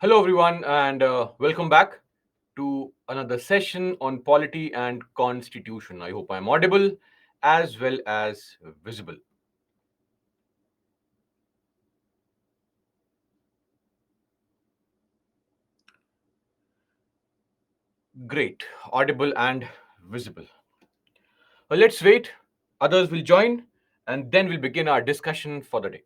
Hello, everyone, and welcome back to another session on polity and constitution. I hope I'm audible as well as visible. Great, audible and visible. Well, let's wait, others will join, and then we'll begin our discussion for the day.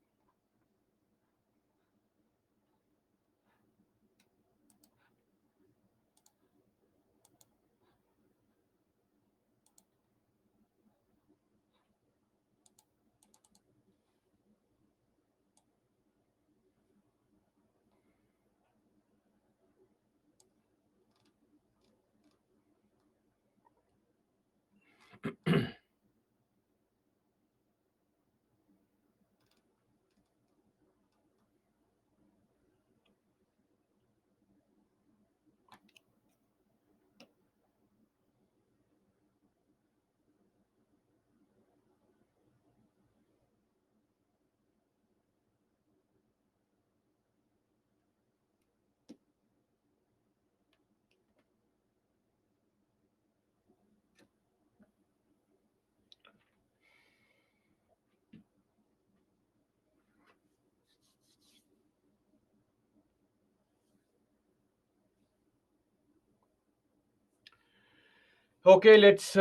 Okay, let's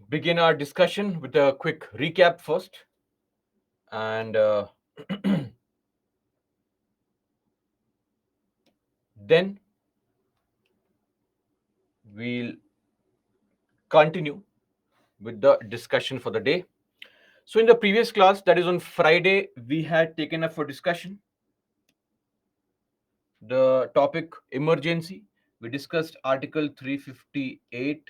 begin our discussion with a quick recap first. And then we'll continue with the discussion for the day. So, in the previous class, that is on Friday, we had taken up for discussion the topic emergency. We discussed Article 358,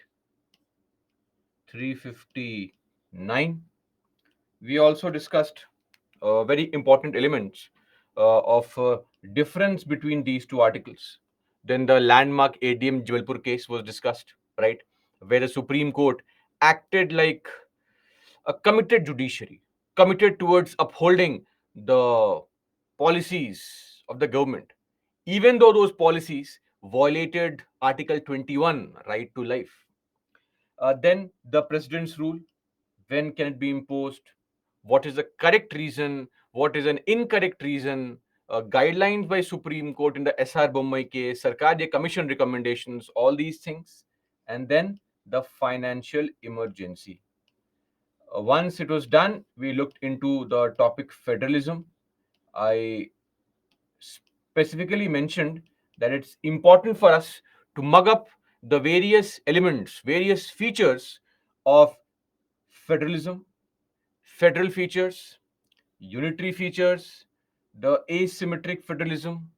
359. We also discussed very important elements of difference between these two articles. Then the landmark ADM Jabalpur case was discussed, right? Where the Supreme Court acted like a committed judiciary, committed towards upholding the policies of the government, even though those policies violated Article 21, right to life. Then the president's rule, when can it be imposed? What is the correct reason? What is an incorrect reason? Guidelines by Supreme Court in the SR Bommai case, Sarkar Commission recommendations, all these things. And then the financial emergency. Once it was done, we looked into the topic federalism. I specifically mentioned that it's important for us to mug up the various elements, various features of federalism, federal features, unitary features, the asymmetric federalism,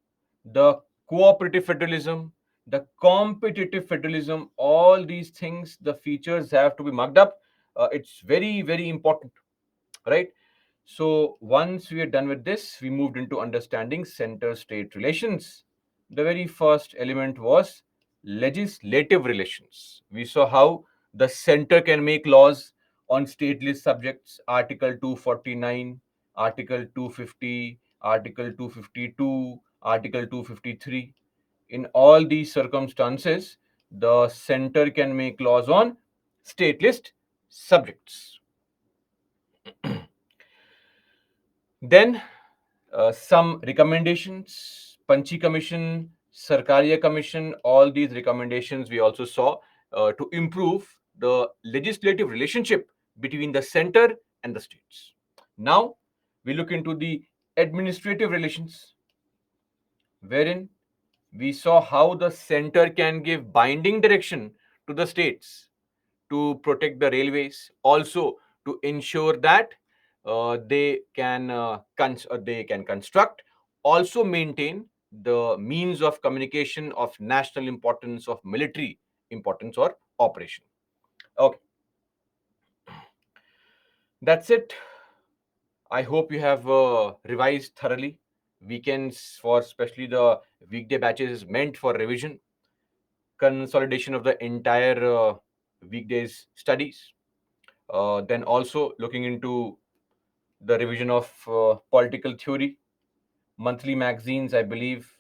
the cooperative federalism, the competitive federalism, all these things, the features have to be mugged up. It's very, very important, right? So once we are done with this, we moved into understanding center-state relations. The very first element was legislative relations. We saw how the center can make laws on stateless subjects, Article 249, Article 250, Article 252, Article 253. In all these circumstances, the center can make laws on stateless subjects. Then some recommendations, Panchi Commission, Sarkaria Commission, all these recommendations we also saw to improve the legislative relationship between the center and the states. Now we look into the administrative relations, wherein we saw how the center can give binding direction to the states to protect the railways, also to ensure that they can construct, also maintain the means of communication of national importance, of military importance or operation. Okay, that's it. I hope you have revised thoroughly. Weekends for especially the weekday batches is meant for revision, consolidation of the entire weekdays studies. Then also looking into the revision of political theory, monthly magazines, I believe,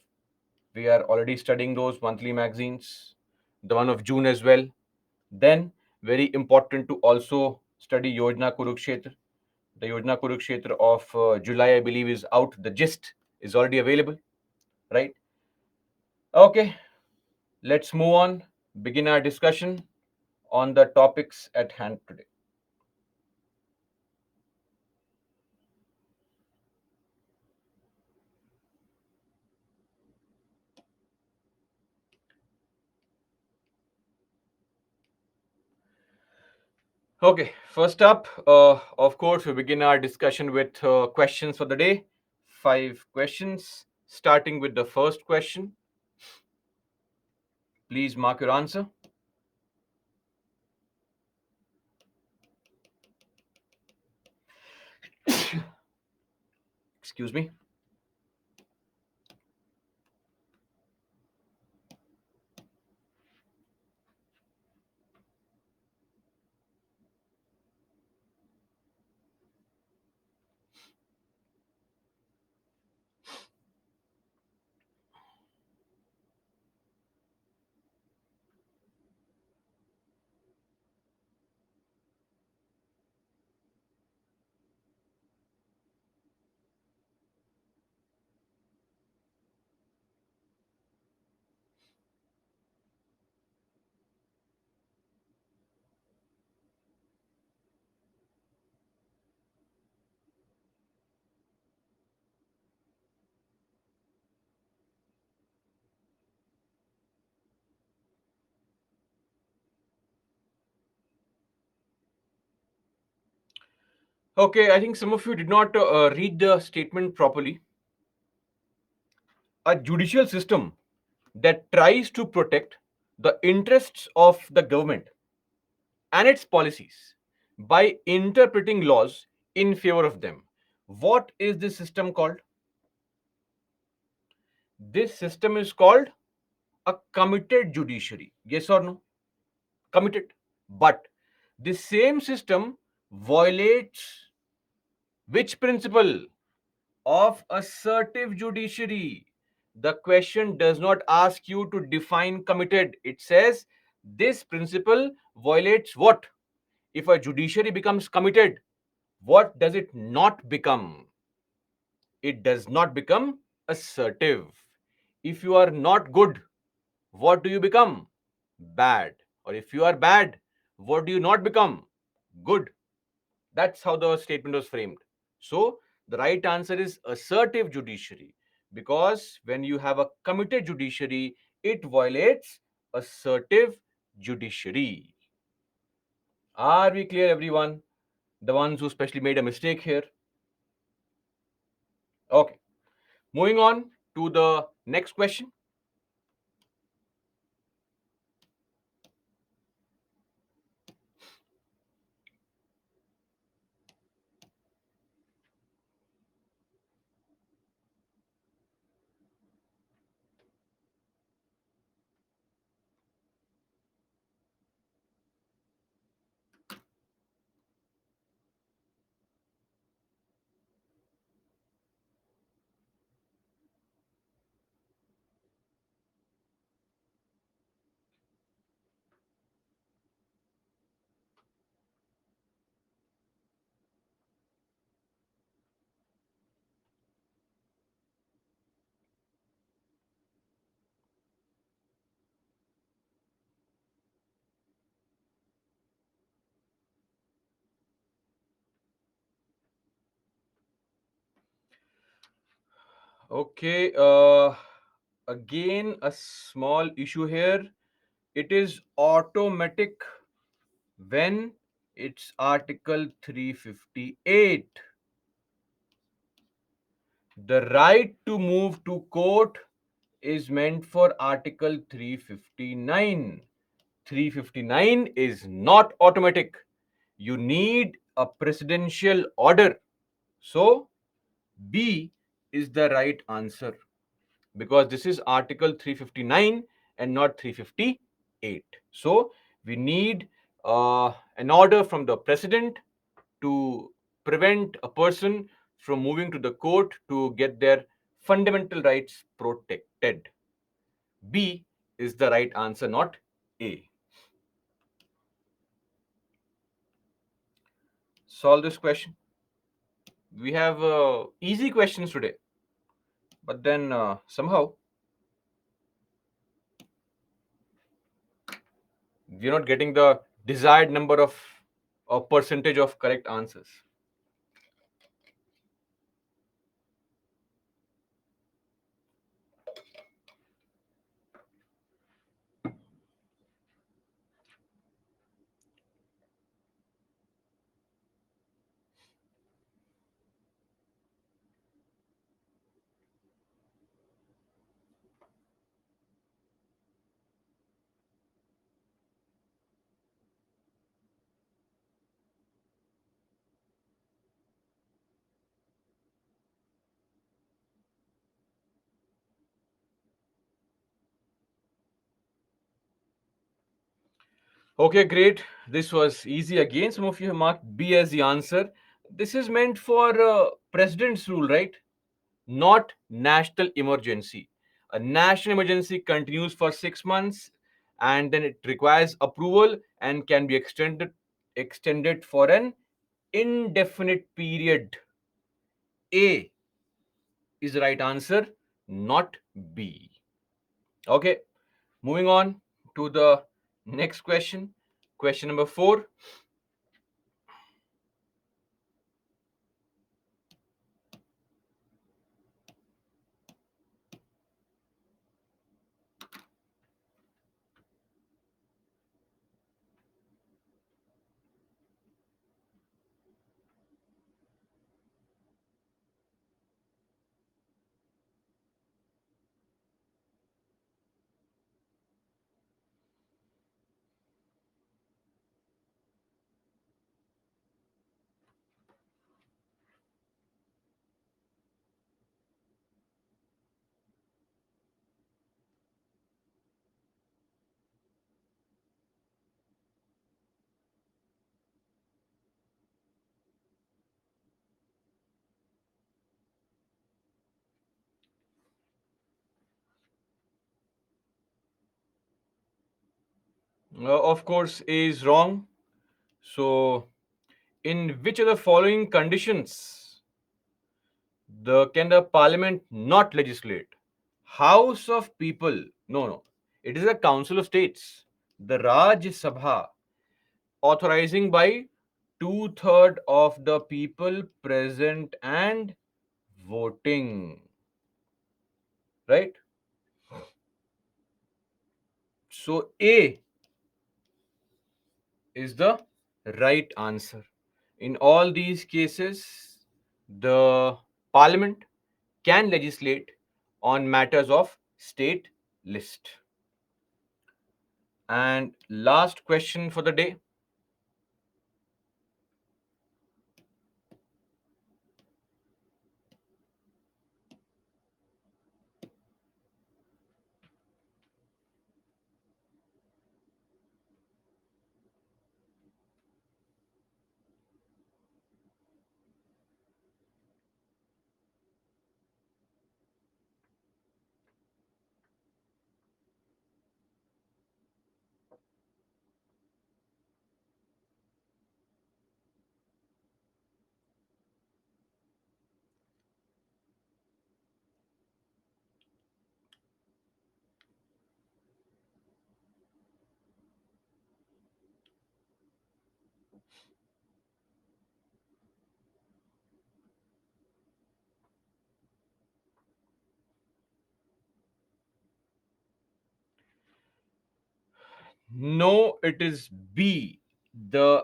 We are already studying those monthly magazines, the one of June as well. Then, very important to also study Yojana Kurukshetra. The Yojana Kurukshetra of July, I believe, is out. The gist is already available, right? Okay, let's move on, begin our discussion on the topics at hand today. Okay, first up, of course, we begin our discussion with questions for the day. 5 questions, starting with the first question. Please mark your answer. Excuse me. Okay, I think some of you did not read the statement properly. A judicial system that tries to protect the interests of the government and its policies by interpreting laws in favor of them. What is this system called? This system is called a committed judiciary. Yes or no? Committed. But this same system violates which principle? Of assertive judiciary. The question does not ask you to define committed. It says this principle violates what? If a judiciary becomes committed, what does it not become? It does not become assertive. If you are not good, what do you become? Bad. Or if you are bad, what do you not become? Good. That's how the statement was framed. So, the right answer is assertive judiciary, because when you have a committed judiciary, it violates assertive judiciary. Are we clear, everyone? The ones who specially made a mistake here? Okay. Moving on to the next question. Okay. Again, a small issue here. It is automatic when it's Article 358. The right to move to court is meant for Article 359. 359 is not automatic. You need a presidential order. So, B is the right answer, because this is Article 359 and not 358. So, we need an order from the president to prevent a person from moving to the court to get their fundamental rights protected. B is the right answer, not A. Solve this question. We have easy questions today, but then somehow we're not getting the desired number of or percentage of correct answers. Okay, great. This was easy again. Some of you have marked B as the answer. This is meant for president's rule, right? Not national emergency. A national emergency continues for 6 months, and then it requires approval and can be extended for an indefinite period. A is the right answer, not B. Okay, moving on to the next question. Question number 4. Of course, A is wrong. So, in which of the following conditions can the parliament not legislate? House of people. No, no. It is a council of states. The Raj Sabha, authorizing by two-thirds of the people present and voting. Right? So A is the right answer. In all these cases, the parliament can legislate on matters of state list. And last question for the day. No, it is B. The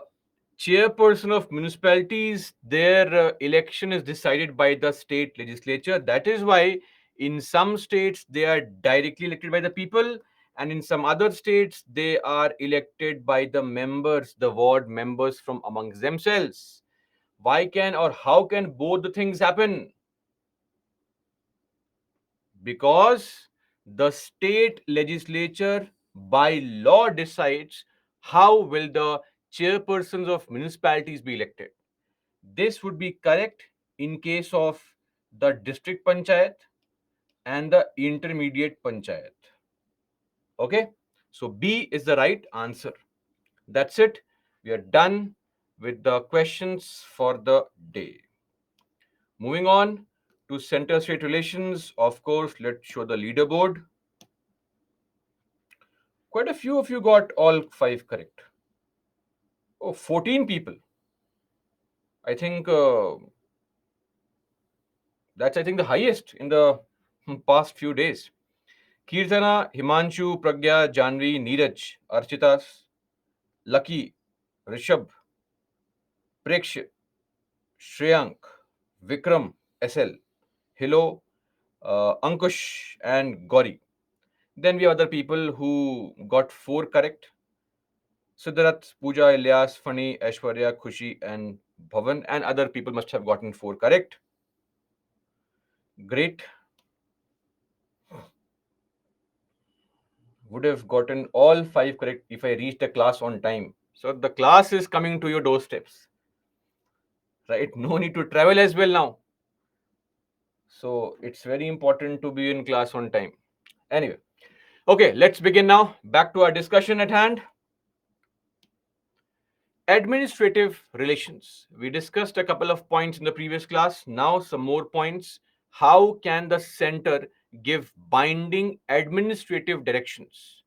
chairperson of municipalities, their election is decided by the state legislature. That is why in some states they are directly elected by the people, and in some other states they are elected by the members, the ward members from amongst themselves. Why can or how can both the things happen? Because the state legislature by law decides how will the chairpersons of municipalities be elected. This would be correct in case of the district panchayat and the intermediate panchayat. Okay, so B is the right answer. That's it. We are done with the questions for the day. Moving on to center state relations. Of course, let's show the leaderboard. Quite a few of you got all five correct. Oh, 14 people. I think that's, I think, the highest in the past few days. Kirtana, Himanshu, Pragya, Janvi, Neeraj, Architas, Lucky, Rishabh, Preksh, Shreyank, Vikram, SL, Hilo, Ankush, and Gauri. Then we have other people who got four correct. Siddharth, Pooja, Ilyas, Fani, Aishwarya, Khushi, and Bhavan, and other people must have gotten four correct. Great. Would have gotten all five correct if I reached the class on time. So the class is coming to your doorsteps, right? No need to travel as well now. So it's very important to be in class on time. Anyway, okay, let's begin now. Back to our discussion at hand. Administrative relations. We discussed a couple of points in the previous class. Now, some more points. How can the center give binding administrative directions?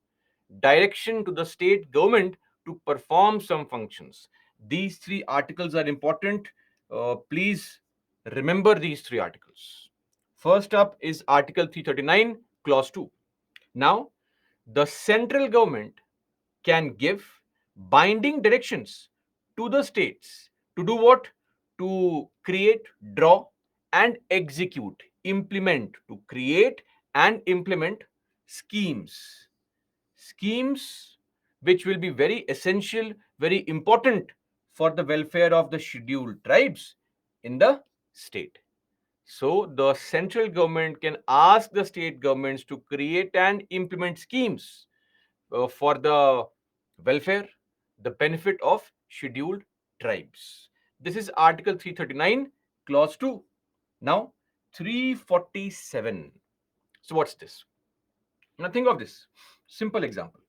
Direction to the state government to perform some functions. These three articles are important. Please remember these three articles. First up is Article 339, Clause 2. Now, the central government can give binding directions to the states to do what? To create, draw, and execute, implement, to create and implement schemes. Schemes which will be very essential, very important for the welfare of the scheduled tribes in the state. So, the central government can ask the state governments to create and implement schemes for the welfare, the benefit of scheduled tribes. This is Article 339, Clause 2. Now, 347. So, what's this? Now, think of this. Simple example.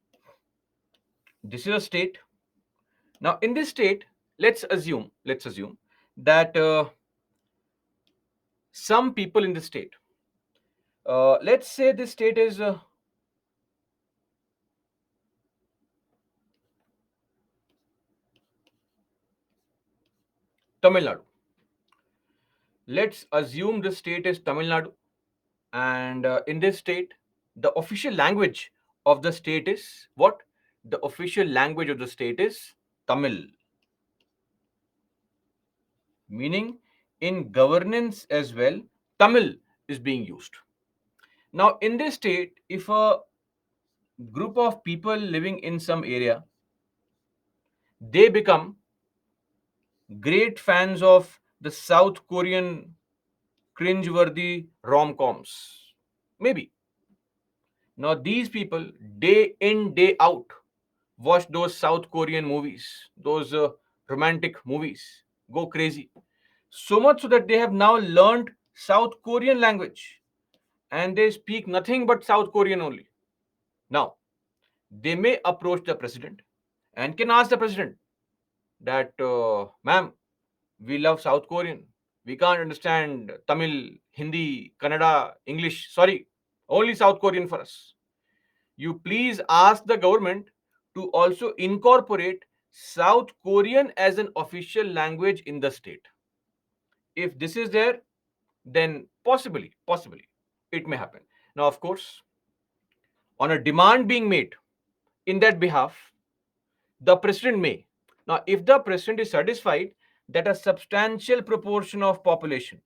This is a state. Now, in this state, let's assume that some people in the state, let's say this state is Tamil Nadu. Let's assume the state is Tamil Nadu, and in this state, the official language of the state is what? The official language of the state is Tamil, meaning in governance as well, Tamil is being used. Now, in this state, if a group of people living in some area, they become great fans of the South Korean cringeworthy rom-coms. Maybe. Now, these people, day in, day out, watch those South Korean movies, those romantic movies, go crazy. So much so that they have now learned South Korean language and they speak nothing but South Korean only. Now, they may approach the president and can ask the president that, ma'am, we love South Korean. We can't understand Tamil, Hindi, Kannada, English. Sorry, only South Korean for us. You please ask the government to also incorporate South Korean as an official language in the state. If this is there, then possibly, it may happen. Now, of course, on a demand being made in that behalf, the president may. Now, if the president is satisfied that a substantial proportion of population,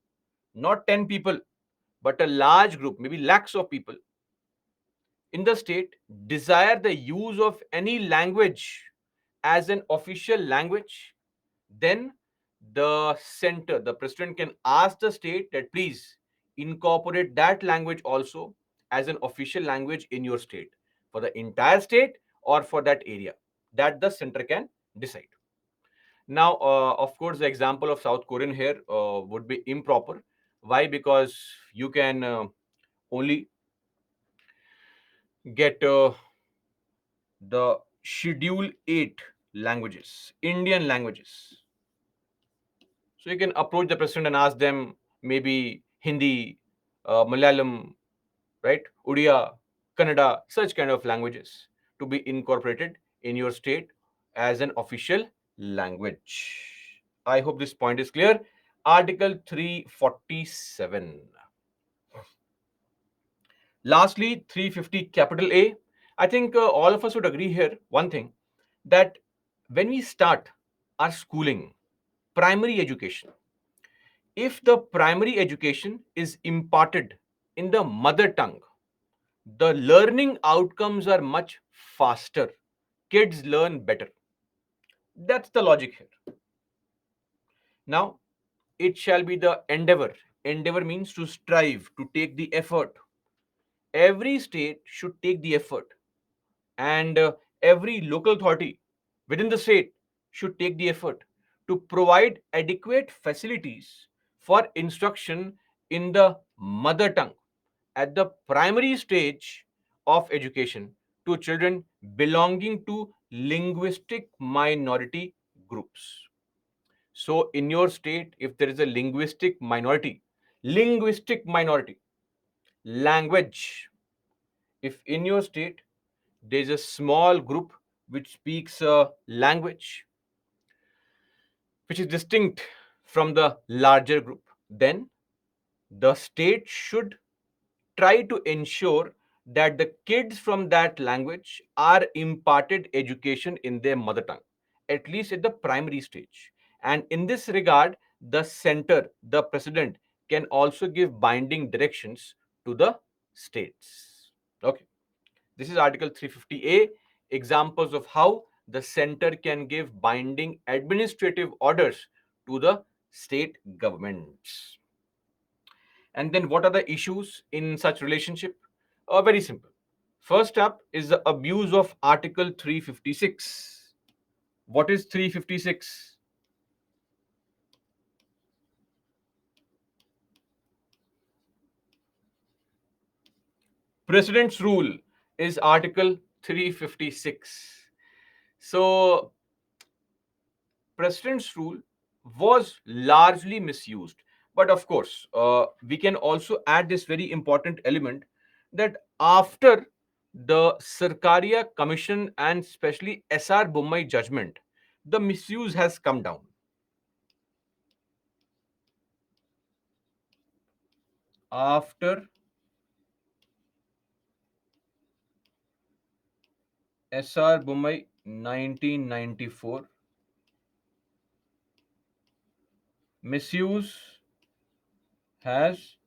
not 10 people, but a large group, maybe lakhs of people in the state, desire the use of any language as an official language, then the president can ask the state that please incorporate that language also as an official language in your state, for the entire state or for that area, that the center can decide. Now, of course, the example of South Korean here would be improper. Why? Because you can only get the Schedule 8 languages, Indian languages. So you can approach the president and ask them maybe Hindi, Malayalam, right? Odia, Kannada, such kind of languages to be incorporated in your state as an official language. I hope this point is clear. Article 347. Lastly, 350 capital A. I think all of us would agree here one thing, that when we start our schooling, primary education, if the primary education is imparted in the mother tongue, the learning outcomes are much faster. Kids learn better. That's the logic here. Now, it shall be the endeavor. Endeavor means to strive, to take the effort. Every state should take the effort, and every local authority within the state should take the effort to provide adequate facilities for instruction in the mother tongue at the primary stage of education to children belonging to linguistic minority groups. So, in your state, if there is a linguistic minority, language, if in your state there is a small group which speaks a language which is distinct from the larger group, then the state should try to ensure that the kids from that language are imparted education in their mother tongue, at least at the primary stage. And in this regard, the center, the president, can also give binding directions to the states. Okay. This is Article 350A, examples of how the center can give binding administrative orders to the state governments. And then what are the issues in such relationship? Very simple. First up is the abuse of Article 356. What is 356? President's rule is Article 356. So, president's rule was largely misused. But of course, we can also add this very important element that after the Sarkaria Commission and especially SR Bommai judgment, the misuse has come down. After SR Bommai 1994, misuse has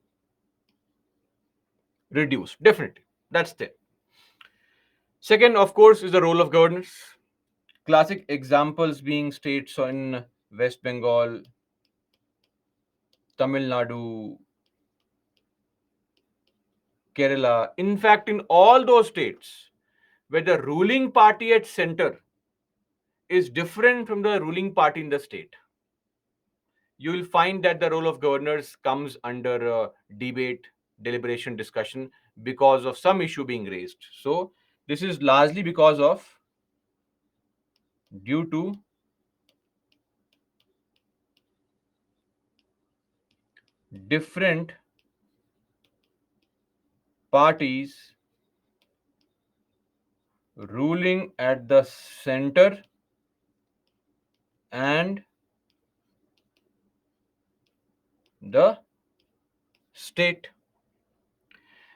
reduced. Definitely. That's there. Second, of course, is the role of governors. Classic examples being states in West Bengal, Tamil Nadu, Kerala. In fact, in all those states where the ruling party at center is different from the ruling party in the state, you will find that the role of governors comes under debate, deliberation, discussion because of some issue being raised. So, this is largely because of due to different parties ruling at the center and the state.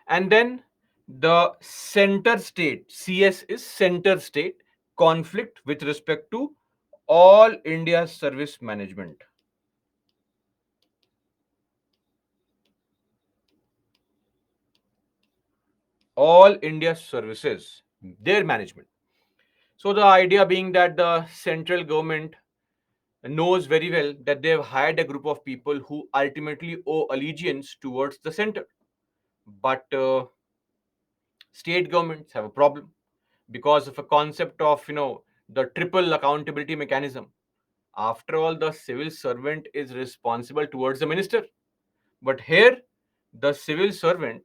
And then the center state, CS is center state, conflict with respect to all India service management. All India services, their management. So the idea being that the central government knows very well that they have hired a group of people who ultimately owe allegiance towards the center. But state governments have a problem because of a concept of the triple accountability mechanism. After all, the civil servant is responsible towards the minister, but here the civil servant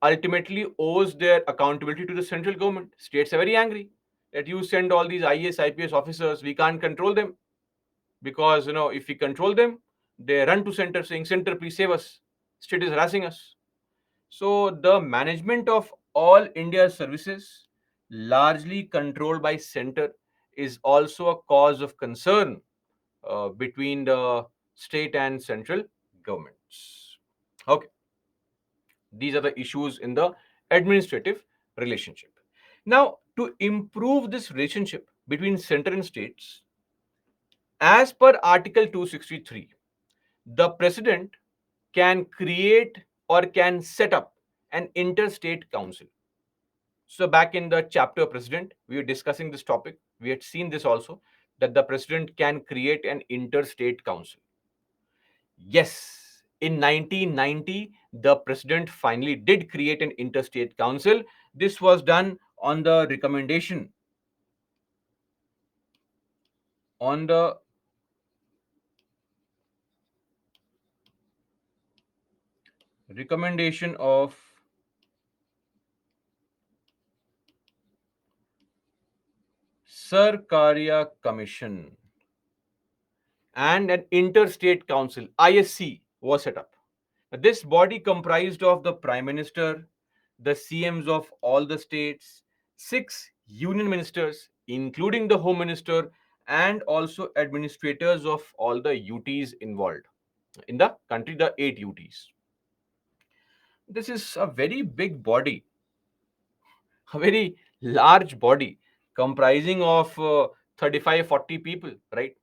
ultimately owes their accountability to the central government. States are very angry. that you send all these IAS, IPS officers, we can't control them because if we control them, they run to center saying, "Center, please save us. State is harassing us." So the management of all India services, largely controlled by center, is also a cause of concern between the state and central governments. Okay, these are the issues in the administrative relationship. Now, to improve this relationship between center and states, as per Article 263, the president can create or can set up an interstate council. So, back in the chapter President, we were discussing this topic. We had seen this also, that the president can create an interstate council. Yes, in 1990, the president finally did create an interstate council. This was done on the on the recommendation of Sarkaria Commission, and an interstate council, ISC, was set up. This body comprised of the Prime Minister, the CMs of all the states, six union ministers, including the Home Minister, and also administrators of all the UTs involved in the country, the 8 UTs. This is a very big body, a very large body comprising of 35-40 people, right?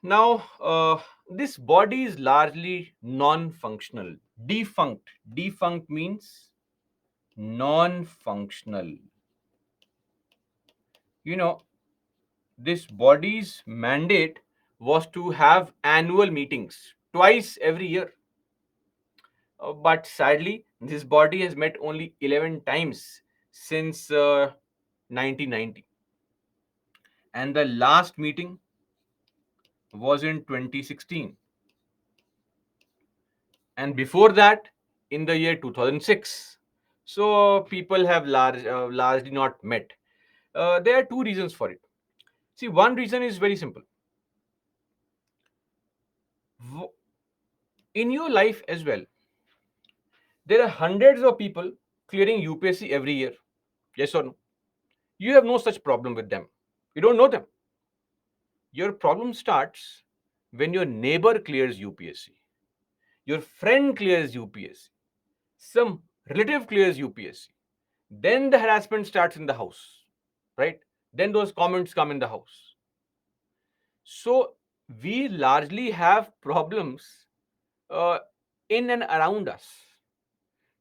Now, this body is largely non functional, defunct. Defunct means non functional. You know, this body's mandate was to have annual meetings twice every year. But sadly, this body has met only 11 times since 1990. And the last meeting was in 2016. And before that, in the year 2006. So people have largely not met. There are two reasons for it. See, one reason is very simple. In your life as well, there are hundreds of people clearing UPSC every year. Yes or no? You have no such problem with them. You don't know them. Your problem starts when your neighbor clears UPSC, your friend clears UPSC, some relative clears UPSC. Then the harassment starts in the house, right? Then those comments come in the house. So we largely have problems uh, in and around us,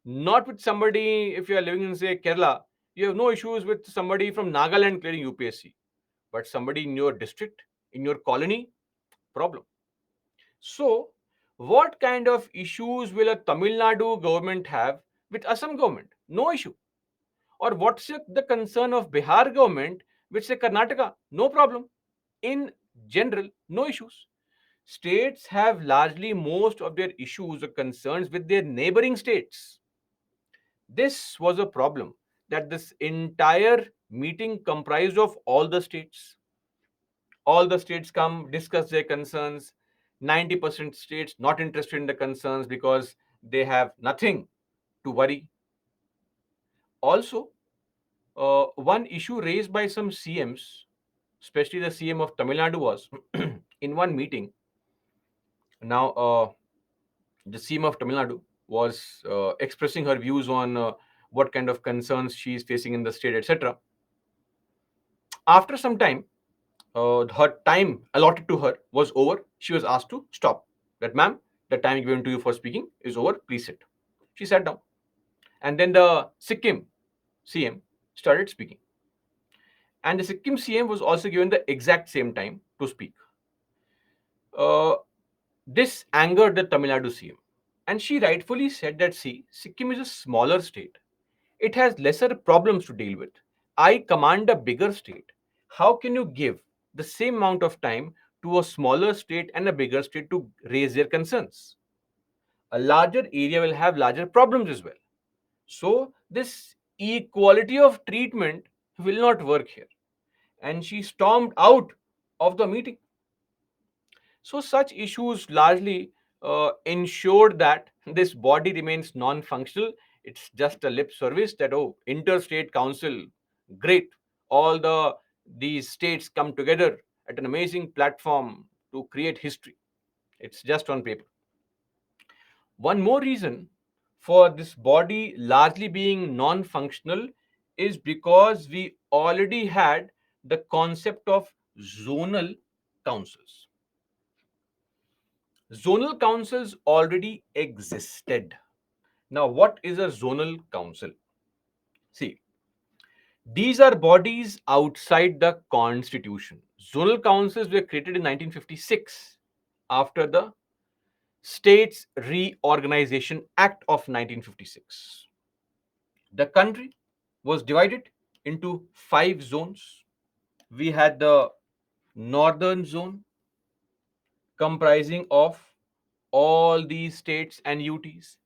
not with somebody. If you are living in, say, Kerala, you have no issues with somebody from Nagaland clearing UPSC, but somebody in your district, in your colony, problem. So, what kind of issues will a Tamil Nadu government have with Assam government? No issue. Or what's the concern of Bihar government with, say, Karnataka? No problem. In general, no issues. States have largely most of their issues or concerns with their neighboring states. This was a problem, that this entire meeting comprised of all the states. All the states come, discuss their concerns. 90% states not interested in the concerns because they have nothing to worry. Also, one issue raised by some CMs, especially the CM of Tamil Nadu, was in one meeting. Now, the CM of Tamil Nadu was expressing her views on what kind of concerns she is facing in the state, etc. After some time, her time allotted to her was over. She was asked to stop. That, ma'am, the time given to you for speaking is over. Please sit. She sat down. And then the Sikkim CM started speaking. And the Sikkim CM was also given the exact same time to speak. Uh, this angered the Tamil Nadu CM. And she rightfully said that, see, Sikkim is a smaller state. It has lesser problems to deal with. I command a bigger state. How can you give the same amount of time to a smaller state and a bigger state to raise their concerns? A larger area will have larger problems as well. So, this equality of treatment will not work here. And she stormed out of the meeting. So, such issues largely ensured that this body remains non functional. It's just a lip service that, oh, interstate council, great. All these states come together at an amazing platform to create history. It's just on paper. One more reason for this body largely being non functional is because we already had the concept of zonal councils. Zonal councils already existed. Now, what is a zonal council? See, these are bodies outside the constitution. Zonal councils were created in 1956 after the States Reorganization Act of 1956. The country was divided into 5 zones. We had the northern zone comprising of all these states and UTs.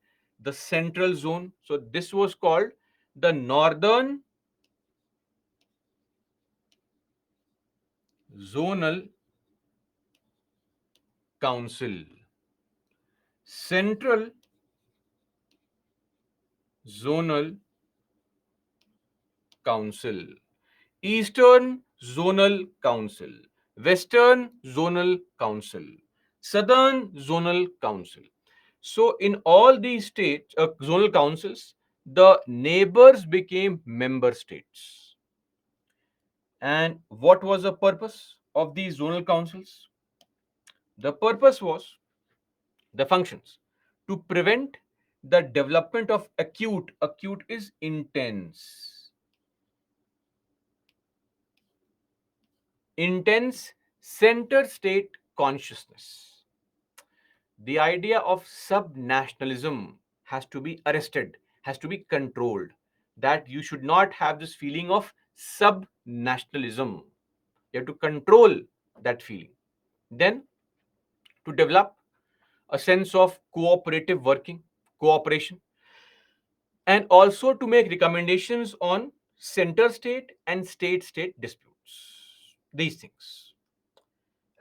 The central zone, so this was called the Northern Zonal Council, Central Zonal Council, Eastern Zonal Council, Western Zonal Council, Southern Zonal Council. So, in all these states, zonal councils, the neighbors became member states. And what was the purpose of these zonal councils? The purpose was the functions to prevent the development of acute is intense center state consciousness. The idea of subnationalism has to be arrested, has to be controlled. That you should not have this feeling of subnationalism. You have to control that feeling. Then, to develop a sense of cooperative working, cooperation, and also to make recommendations on center state and state disputes. These things.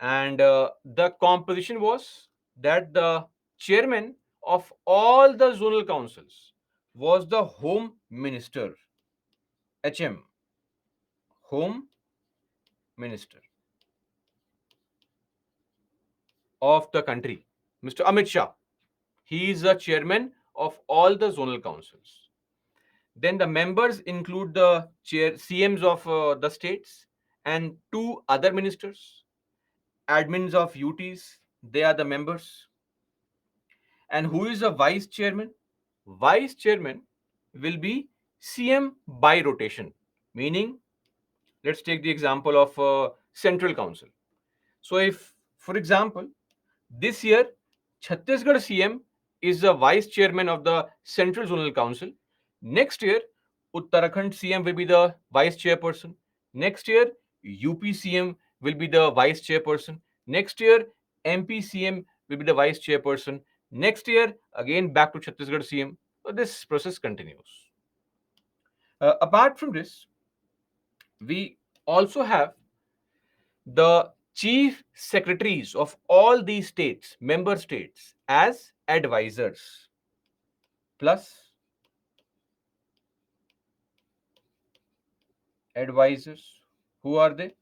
And the composition was that the chairman of all the zonal councils was the home minister, HM, home minister of the country, Mr. Amit Shah. He is the chairman of all the zonal councils. Then the members include the CMs of the states and 2 other ministers, admins of UTs. They are the members. And who is the vice chairman? Vice chairman will be CM by rotation, meaning, let's take the example of Central Council. So, if, for example, this year Chhattisgarh CM is the vice chairman of the Central Zonal Council, next year Uttarakhand CM will be the vice chairperson, next year UP CM will be the vice chairperson, next year MP CM will be the vice chairperson, next year again back to Chhattisgarh CM. So this process continues. Apart from this, we also have the chief secretaries of all these states, member states, as advisors. Plus, advisors, who are they?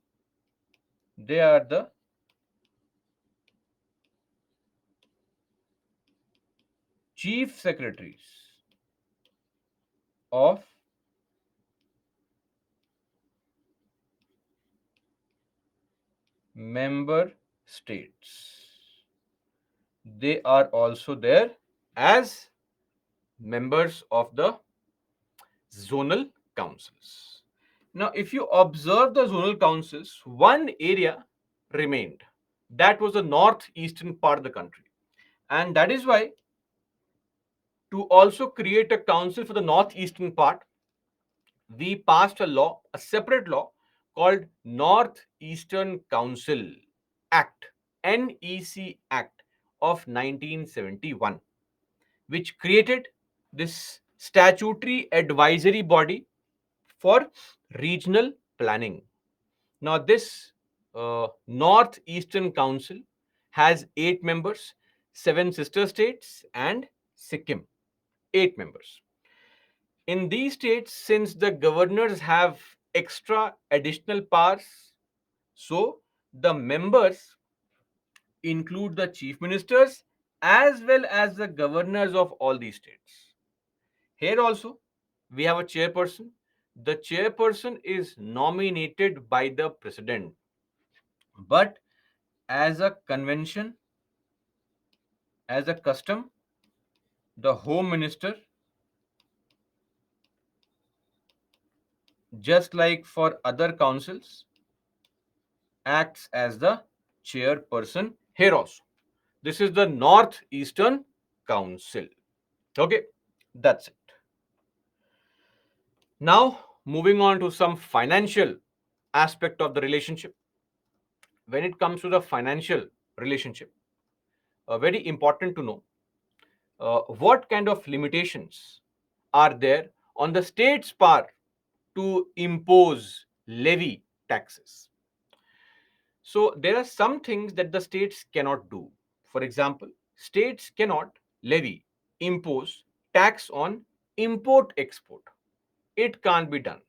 They are the chief secretaries of member states. They are also there as members of the zonal councils. Now, if you observe the zonal councils, one area remained. That was the northeastern part of the country. And that is why, to also create a council for the northeastern part, we passed a law, a separate law called Northeastern Council Act, NEC Act of 1971, which created this statutory advisory body for regional planning. Now, this Northeastern Council has 8 members, 7 sister states, and Sikkim. 8 members. In these states, since the governors have extra additional powers, so the members include the chief ministers as well as the governors of all these states. Here also, we have a chairperson. The chairperson is nominated by the president, but as a convention, as a custom, the home minister, just like for other councils, acts as the chairperson here also. This is the Northeastern Council. Okay, that's it. Now, moving on to some financial aspect of the relationship. When it comes to the financial relationship, very important to know what kind of limitations are there on the state's power to impose levy taxes. So there are some things that the states cannot do. For example, states cannot levy, impose tax on import export. It can't be done.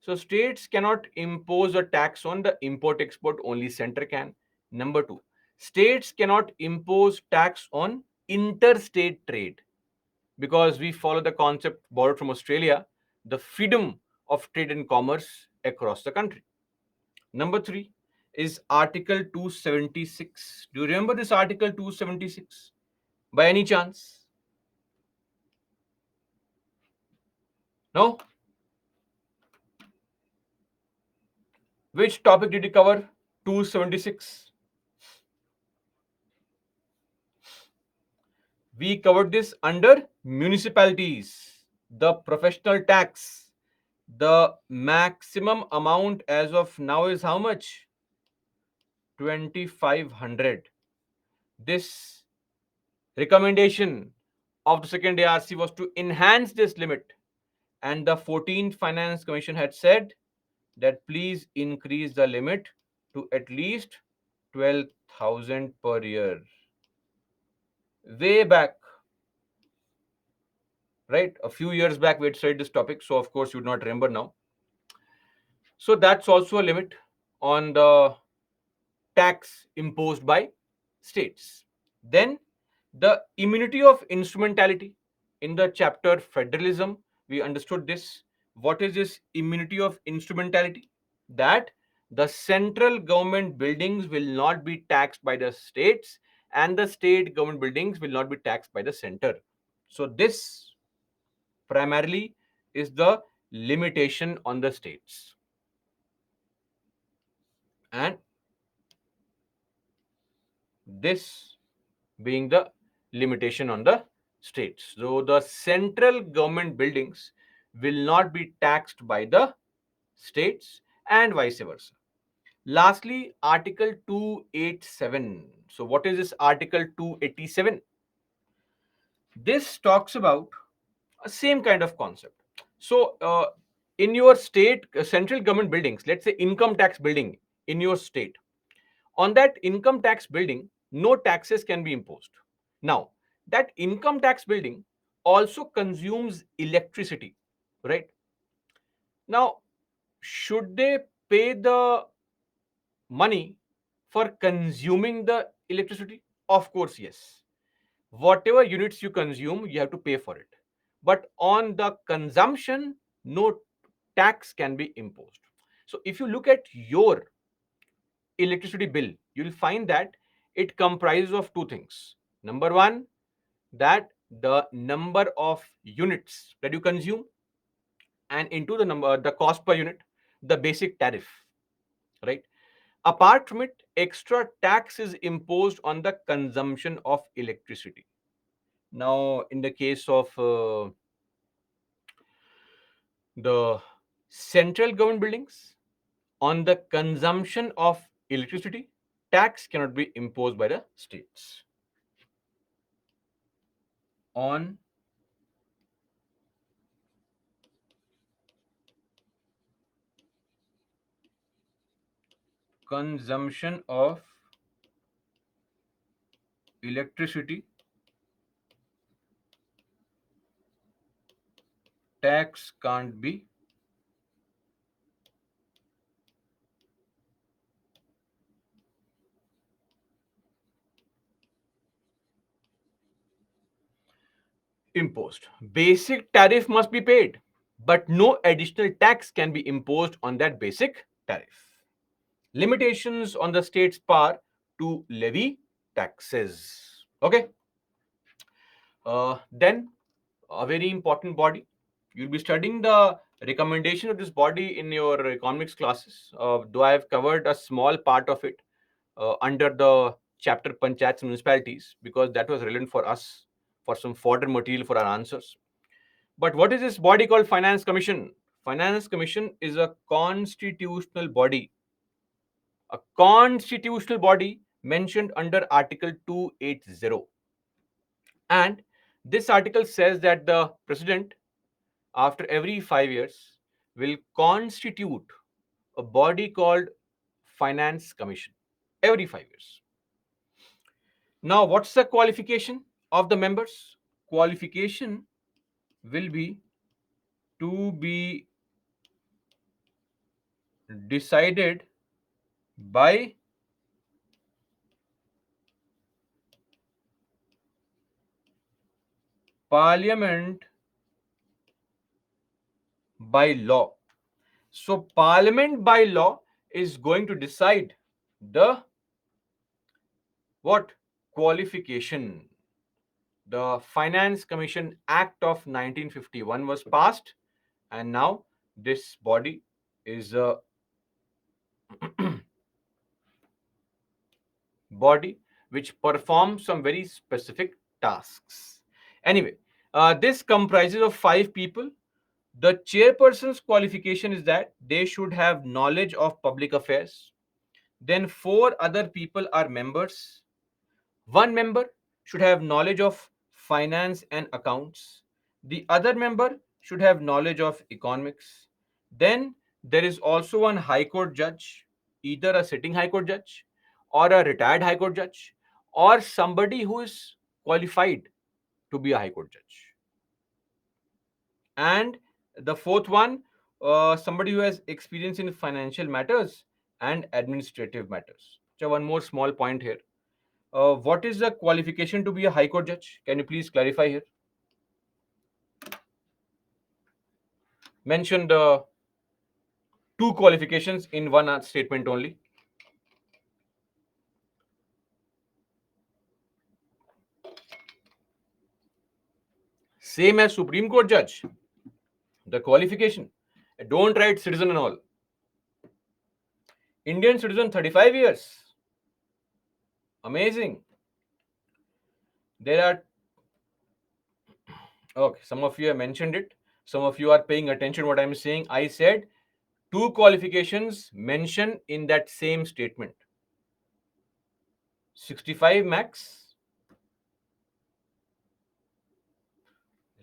So states cannot impose a tax on the import export, only center can. Number two, states cannot impose tax on interstate trade because we follow the concept borrowed from Australia, the freedom of trade and commerce across the country. Number three is Article 276. Do you remember this Article 276 by any chance? No? Which topic did you cover? 276. We covered this under municipalities, the professional tax. The maximum amount as of now is how much? 2500. This recommendation of the second ARC was to enhance this limit, and the 14th Finance Commission had said that please increase the limit to at least 12,000 per year. Way back, right? A few years back, we had studied this topic, so of course you would not remember now. So that's also a limit on the tax imposed by states. Then the immunity of instrumentality. In the chapter federalism, we understood this. What is this immunity of instrumentality? That the central government buildings will not be taxed by the states and the state government buildings will not be taxed by the center. So this primarily is the limitation on the states. And this being the limitation on the states. So the central government buildings will not be taxed by the states and vice versa. Lastly, Article 287. So what is this Article 287? This talks about a same kind of concept. So in your state, central government buildings, let's say income tax building in your state, on that income tax building, no taxes can be imposed. Now, that income tax building also consumes electricity, right? Now, should they pay the money for consuming the electricity? Of course, yes. Whatever units you consume, you have to pay for it. But on the consumption, no tax can be imposed. So, if you look at your electricity bill, you'll find that it comprises of two things. Number one, that the number of units that you consume, and into the cost per unit, the basic tariff, right? Apart from it, extra tax is imposed on the consumption of electricity. Now, in the case of the central government buildings, on the consumption of electricity, tax cannot be imposed by the states. On consumption of electricity tax can't be imposed. Basic tariff must be paid, but no additional tax can be imposed on that basic tariff. Limitations on the state's power to levy taxes. Okay. Then a very important body. You'll be studying the recommendation of this body in your economics classes. Though I have covered a small part of it under the chapter Panchayats and Municipalities because that was relevant for us for some fodder material for our answers. But what is this body called Finance Commission? Finance Commission is a constitutional body mentioned under Article 280. And this article says that the president, after every 5 years, will constitute a body called Finance Commission every 5 years. Now, what's the qualification of the members? Qualification will be to be decided by Parliament by law. So, Parliament by law is going to decide the what qualification. The Finance Commission Act of 1951 was passed, and now this body is a body which performs some very specific tasks. Anyway, this comprises of 5 people. The chairperson's qualification is that they should have knowledge of public affairs. Then 4 other people are members. One member should have knowledge of finance and accounts. The other member should have knowledge of economics. Then there is also one high court judge, either a sitting high court judge or a retired high court judge or somebody who is qualified to be a high court judge. And the fourth one, somebody who has experience in financial matters and administrative matters. So one more small point here. What is the qualification to be a high court judge? Can you please clarify here? Mention the 2 qualifications in one statement only. Same as Supreme Court judge. The qualification. Don't write citizen and all. Indian citizen 35 years. Amazing. There are, okay, some of you have mentioned it. Some of you are paying attention what I'm saying. I said 2 qualifications mentioned in that same statement. 65 max.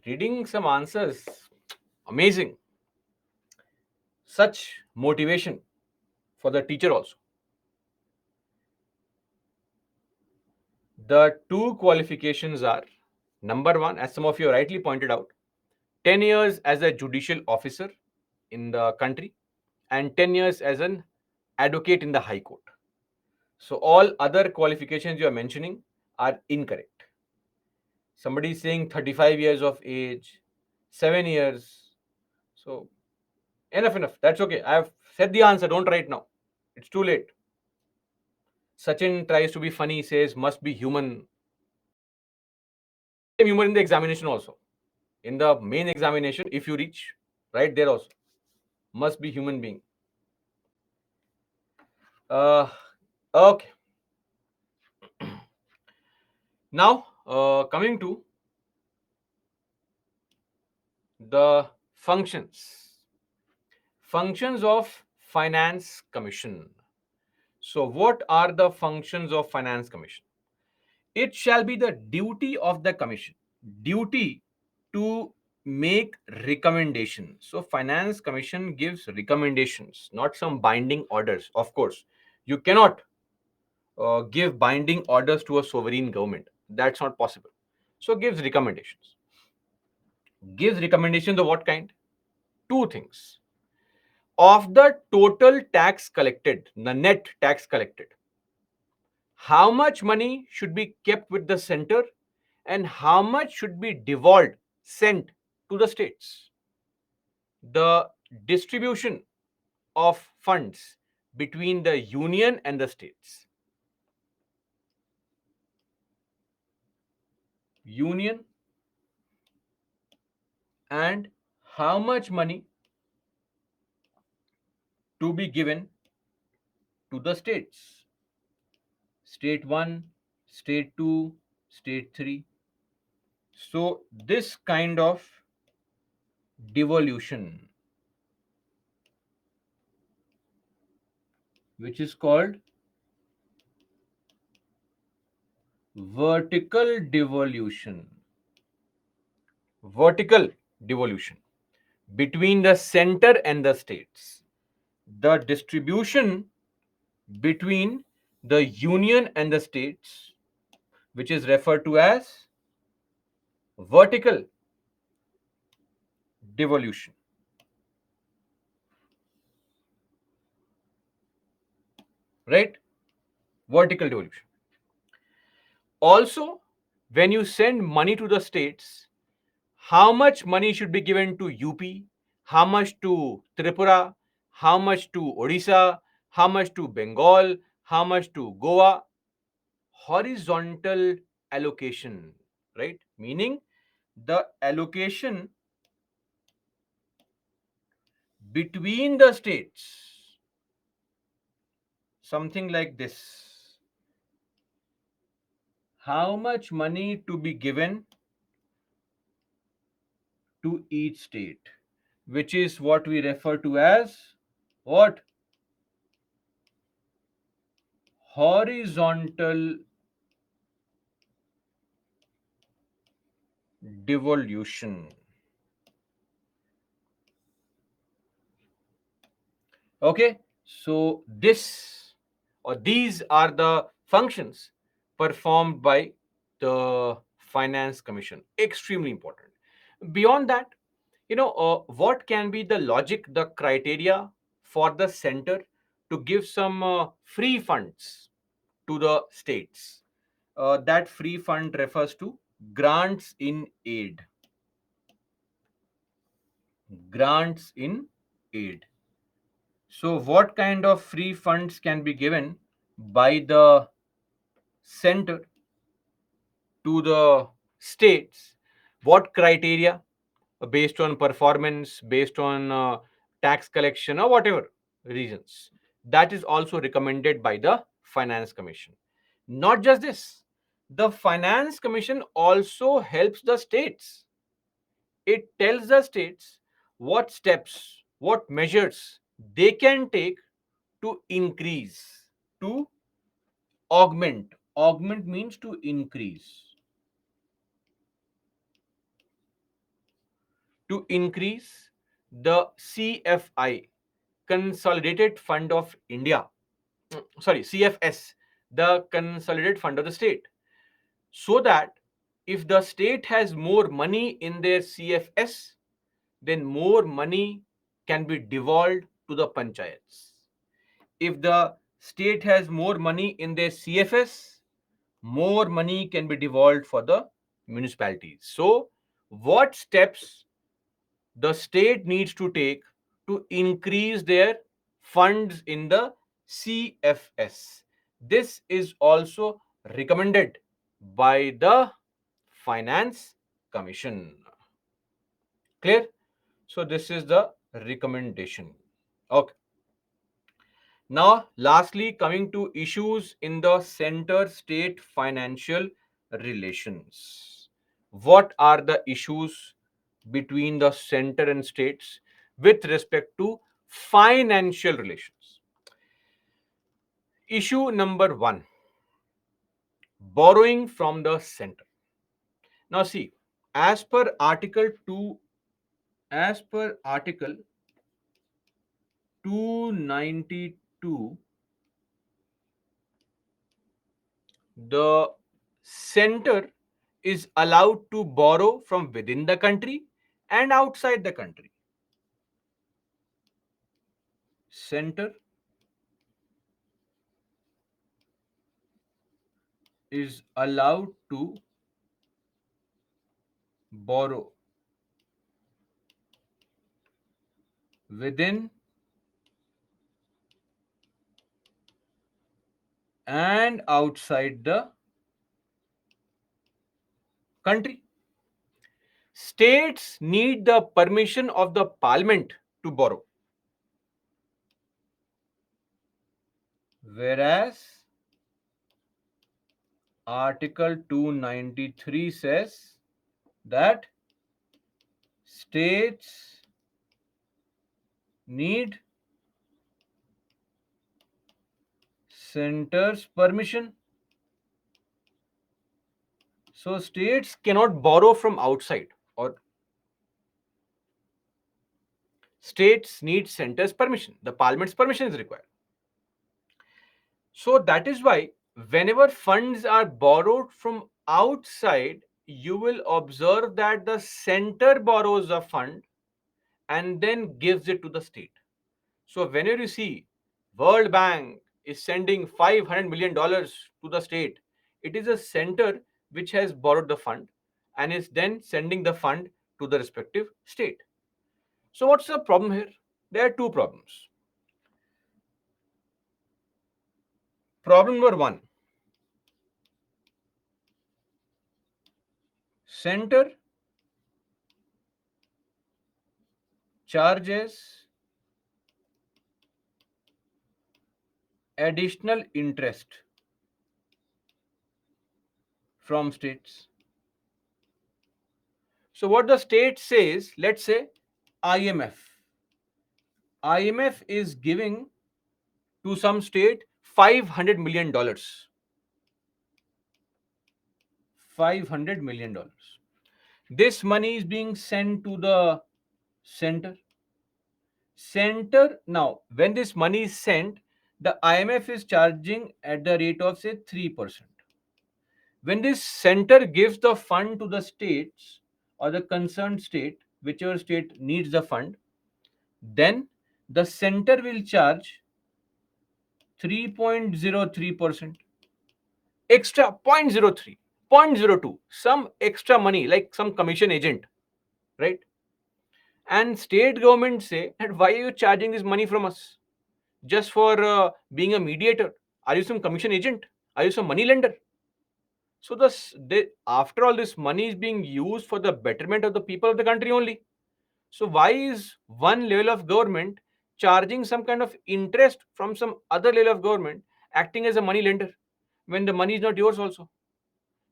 Reading some answers. Amazing. Such motivation for the teacher also. The 2 qualifications are, number one, as some of you rightly pointed out, 10 years as a judicial officer in the country and 10 years as an advocate in the High Court. So all other qualifications you are mentioning are incorrect. Somebody is saying 35 years of age, 7 years. So enough. That's okay. I have said the answer. Don't write now. It's too late. Sachin tries to be funny, says must be human. Humor in the examination also. In the main examination, if you reach right there also, must be human being. Okay. Now, coming to the functions of Finance Commission. So, what are the functions of Finance Commission? It shall be the duty of the commission, duty to make recommendations. So, Finance Commission gives recommendations, not some binding orders. Of course, You cannot give binding orders to a sovereign government. That's not possible. So gives recommendations. Gives recommendations of what kind? Two things. Of the total tax collected, the net tax collected, how much money should be kept with the center and how much should be devolved, sent to the states. The distribution of funds between the union and the states. Union and how much money to be given to the states. State 1, state 2, state 3. So this kind of devolution, which is called vertical devolution. Vertical devolution between the center and the states. The distribution between the union and the states, which is referred to as vertical devolution. Right? Vertical devolution. Also, when you send money to the states, how much money should be given to UP, how much to Tripura, how much to Odisha, how much to Bengal, how much to Goa? Horizontal allocation, right? Meaning the allocation between the states, something like this. How much money to be given to each state, which is what we refer to as what? Horizontal devolution. Okay, so this or these are the functions performed by the finance commission. Extremely important. Beyond that, what can be the logic, the criteria for the center to give some free funds to the states? That free fund refers to grants in aid. Grants in aid. So what kind of free funds can be given by the center to the states? What criteria? Based on performance, based on tax collection, or whatever reasons. That is also recommended by the Finance Commission. Not just this, the Finance Commission also helps the states. It tells the states what steps, what measures they can take to increase, to augment. Augment means to increase. To increase the CFI, Consolidated Fund of India. Sorry, CFS, the Consolidated Fund of the State. So that if the state has more money in their CFS, then more money can be devolved to the panchayats. If the state has more money in their CFS, more money can be devolved for the municipalities. So, what steps the state needs to take to increase their funds in the CFS? This is also recommended by the Finance Commission. Clear? So, this is the recommendation. Okay. Now, lastly, coming to issues in the center-state financial relations. What are the issues between the center and states with respect to financial relations? Issue number one, borrowing from the center. Now, see, as per Article 2, as per Article 292 the center is allowed to borrow from within the country and outside the country. Center is allowed to borrow within and outside the country. States need the permission of the parliament to borrow, whereas Article 293 says that states need center's permission. So states cannot borrow from outside, or states need center's permission. The parliament's permission is required. So that is why whenever funds are borrowed from outside, you will observe that the center borrows a fund and then gives it to the state. So whenever you see World Bank is sending $500 million to the state, it is a center which has borrowed the fund and is then sending the fund to the respective state. So what's the problem here? There are two problems. Problem number one, center charges additional interest from states. So what the state says, let's say IMF. IMF is giving to some state $500 million. $500 million. This money is being sent to the center. Now, when this money is sent, the IMF is charging at the rate of say 3%. When this center gives the fund to the states or the concerned state, whichever state needs the fund, then the center will charge 3.03%. Extra 0.03, 0.02, some extra money like some commission agent, right? And state government say that why are you charging this money from us? Just for being a mediator? Are you some commission agent? Are you some money lender? So after all, this money is being used for the betterment of the people of the country only. So why is one level of government charging some kind of interest from some other level of government acting as a money lender when the money is not yours also?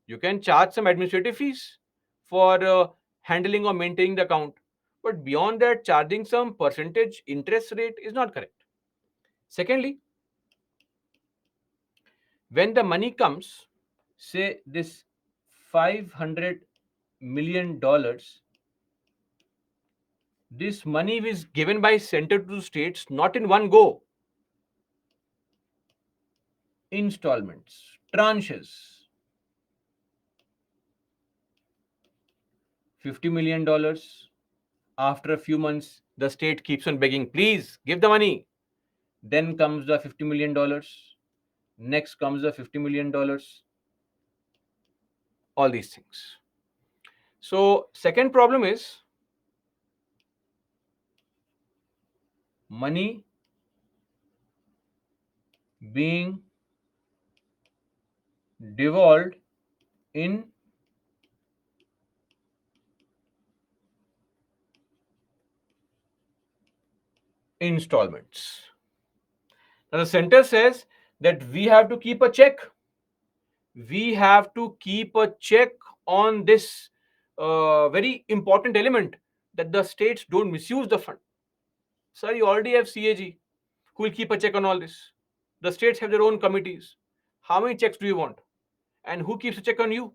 You can charge some administrative fees for handling or maintaining the account, but beyond that, charging some percentage interest rate is not correct. Secondly, when the money comes, say this $500 million, this money is given by center to states not in one go, installments, tranches. $50 million. After a few months, the state keeps on begging, please give the money. Then comes the $50 million. Next comes the $50 million. All these things. So, second problem is money being devolved in installments. Now, the center says that we have to keep a check. We have to keep a check on this very important element, that the states don't misuse the fund. Sir, you already have CAG who will keep a check on all this. The states have their own committees. How many checks do you want? And who keeps a check on you?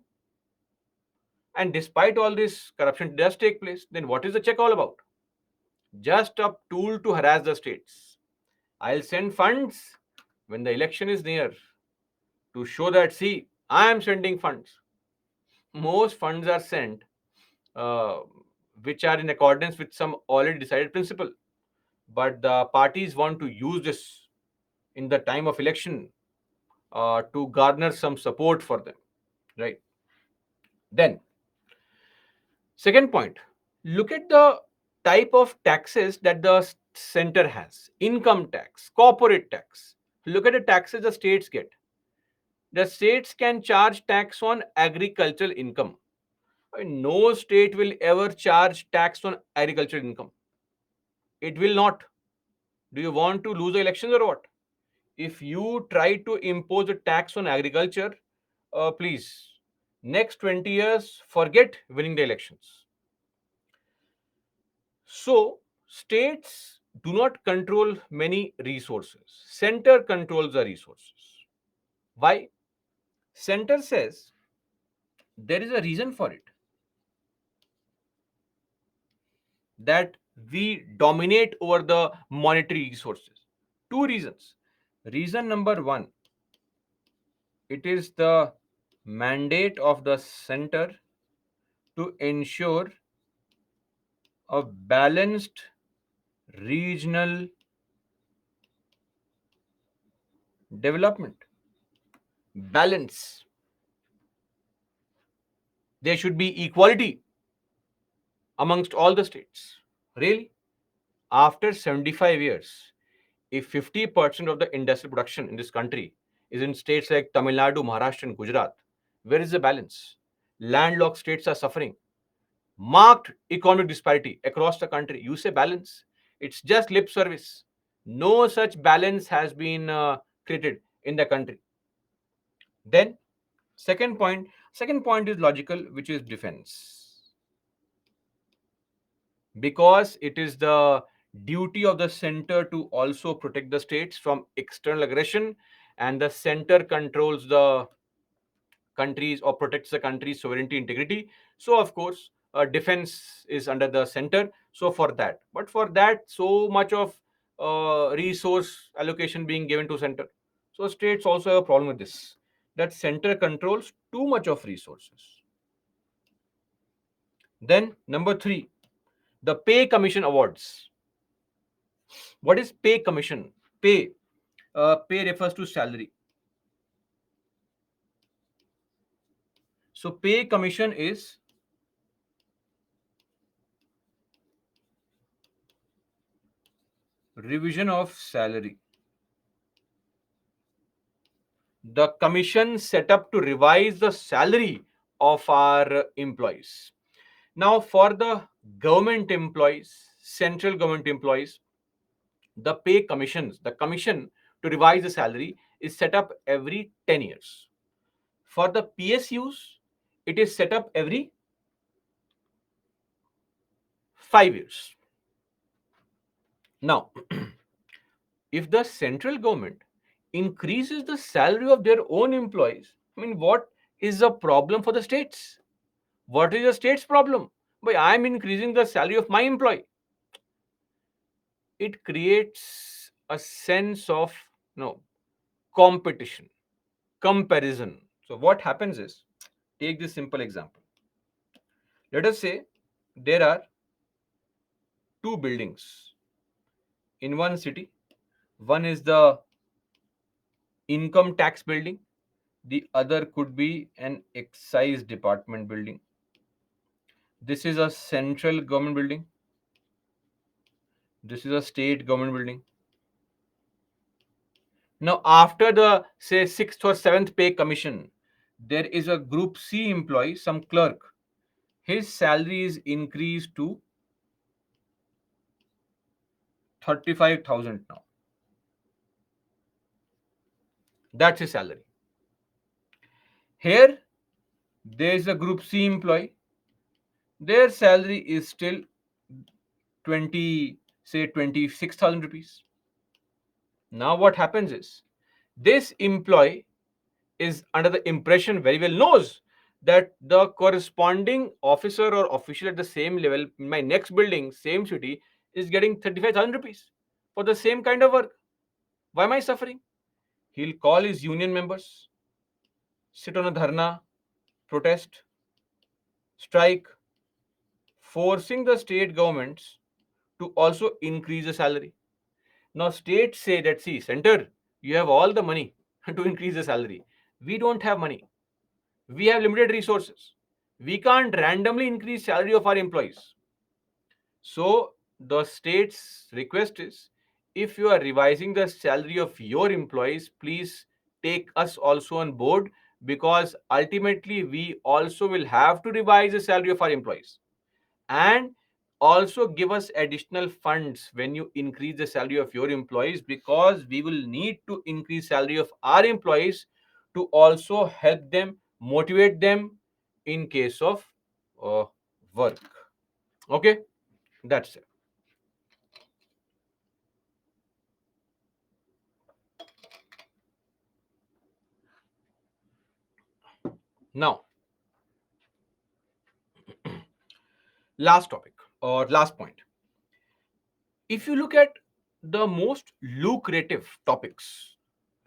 And despite all this, corruption does take place. Then what is the check all about? Just a tool to harass the states. I'll send funds when the election is near to show that, see, I am sending funds. Most funds are sent uh, which are in accordance with some already decided principle. But the parties want to use this in the time of election to garner some support for them, right? Then, second point, look at the type of taxes that the center has: income tax, corporate tax. Look at the taxes the states get. The states can charge tax on agricultural income. No state will ever charge tax on agricultural income. It will not. Do you want to lose the elections or what? If you try to impose a tax on agriculture, please, next 20 years, forget winning the elections. So, states do not control many resources. Center controls the resources. Why? Center says there is a reason for it, that we dominate over the monetary resources. Two reasons. Reason number one, it is the mandate of the center to ensure a balanced regional development. Balance. There should be equality amongst all the states. Really? After 75 years, if 50% of the industrial production in this country is in states like Tamil Nadu, Maharashtra, and Gujarat, where is the balance? Landlocked states are suffering. Marked economic disparity across the country. You say balance. It's just lip service. No such balance has been created in the country. Then, second point is logical, which is defense. Because it is the duty of the center to also protect the states from external aggression, and the center controls the countries or protects the country's sovereignty integrity. So of course defense is under the center. So for that, but for that, so much of resource allocation being given to center, so states also have a problem with this, that center controls too much of resources. Then number 3, the pay commission awards. What is pay commission? Pay refers to salary. So pay commission is revision of salary. The commission set up to revise the salary of our employees. Now, for the government employees, central government employees, the pay commissions, the commission to revise the salary is set up every 10 years. For the PSUs, it is set up every 5 years. Now, if the central government increases the salary of their own employees, I mean, what is the problem for the states? What is the state's problem? But I'm increasing the salary of my employee. It creates a sense of no competition, comparison. So what happens is, take this simple example. Let us say there are two buildings in one city. One is the income tax building. The other could be an excise department building. This is a central government building. This is a state government building. Now, after the say 6th or 7th pay commission, there is a group C employee, some clerk. His salary is increased to 35,000 now. That's his salary. Here, there is a group C employee. Their salary is still 26,000 rupees. Now, what happens is, this employee is under the impression, very well knows, that the corresponding officer or official at the same level in my next building, same city, is getting 35,000 rupees for the same kind of work. Why am I suffering? He'll call his union members. sit on a dharna, protest, strike, forcing the state governments to also increase the salary. Now, states say that, see, center, you have all the money to increase the salary. We don't have money. We have limited resources. We can't randomly increase salary of our employees. So the state's request is, if you are revising the salary of your employees, please take us also on board, because ultimately we also will have to revise the salary of our employees, and also give us additional funds when you increase the salary of your employees, because we will need to increase salary of our employees to also help them, motivate them in case of uh, work. Okay, that's it. Now, last topic or last point. If you look at the most lucrative topics,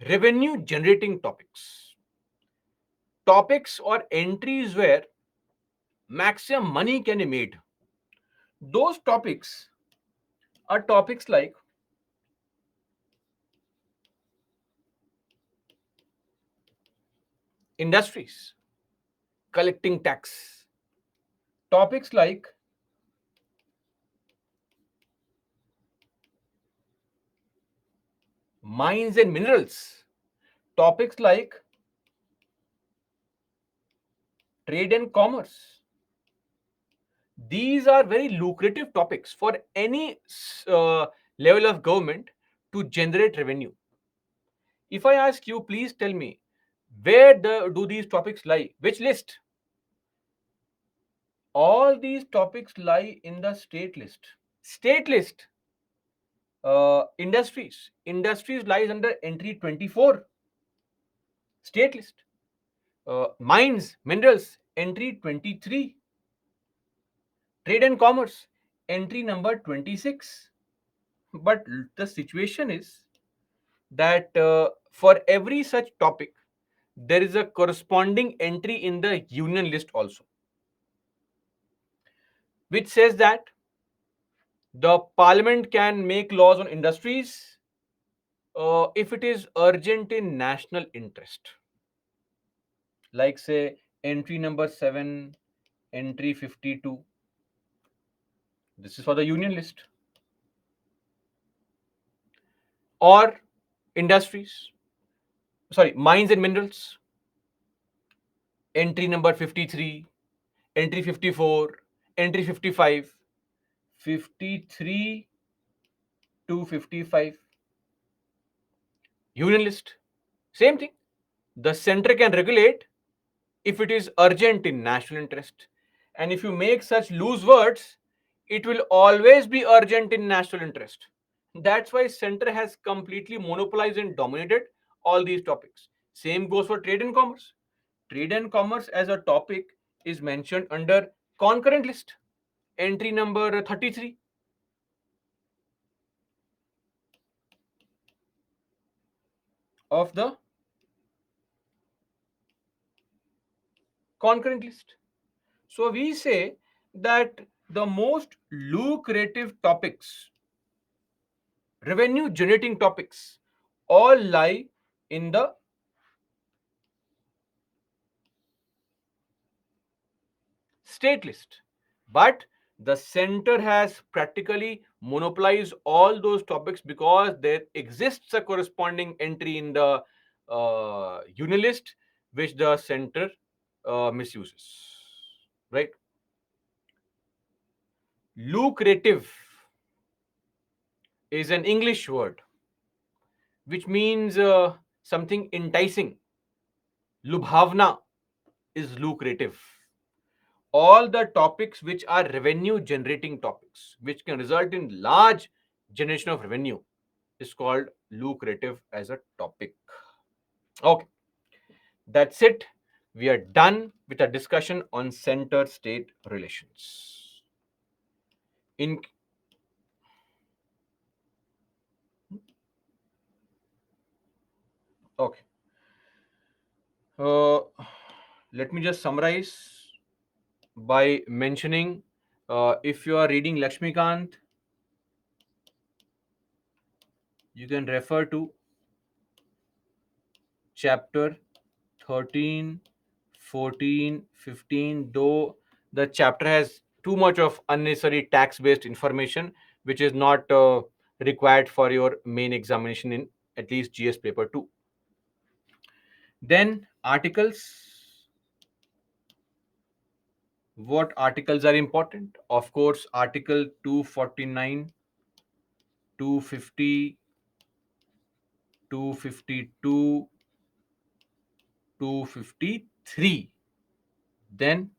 revenue generating topics, topics or entries where maximum money can be made, those topics are topics like industries, collecting tax, topics like mines and minerals, topics like trade and commerce. These are very lucrative topics for any level of government to generate revenue. If I ask you, please tell me, do these topics lie? Which list? All these topics lie in the state list. State list. Industries. Industries lies under entry 24. State list. Mines, minerals, entry 23. Trade and commerce, entry number 26. But the situation is that for every such topic, there is a corresponding entry in the union list also, which says that the parliament can make laws on industries if it is urgent in national interest. Like, say, entry number 7, entry 52. This is for the union list. Or industries, sorry, mines and minerals, entry number 53, entry 54, entry 55, 53 to 55. Union list, same thing. The center can regulate if it is urgent in national interest. And if you make such loose words, it will always be urgent in national interest. That's why center has completely monopolized and dominated all these topics. Same goes for trade and commerce. Trade and commerce as a topic is mentioned under concurrent list, entry number 33 of the concurrent list. So we say that the most lucrative topics, revenue generating topics, all lie in the state list. But the center has practically monopolized all those topics because there exists a corresponding entry in the union list which the center misuses. Right? Lucrative is an English word which means something enticing. Lubhavna is lucrative. All the topics which are revenue generating topics, which can result in large generation of revenue, is called lucrative as a topic. Okay, that's it. We are done with a discussion on center state relations. In okay. Let me just summarize by mentioning, if you are reading Lakshmikant, you can refer to chapter 13, 14, 15. Though the chapter has too much of unnecessary tax based information, which is not required for your main examination in at least GS paper 2. Then articles. What articles are important? Of course, Article 249, 250, 252, 253. Then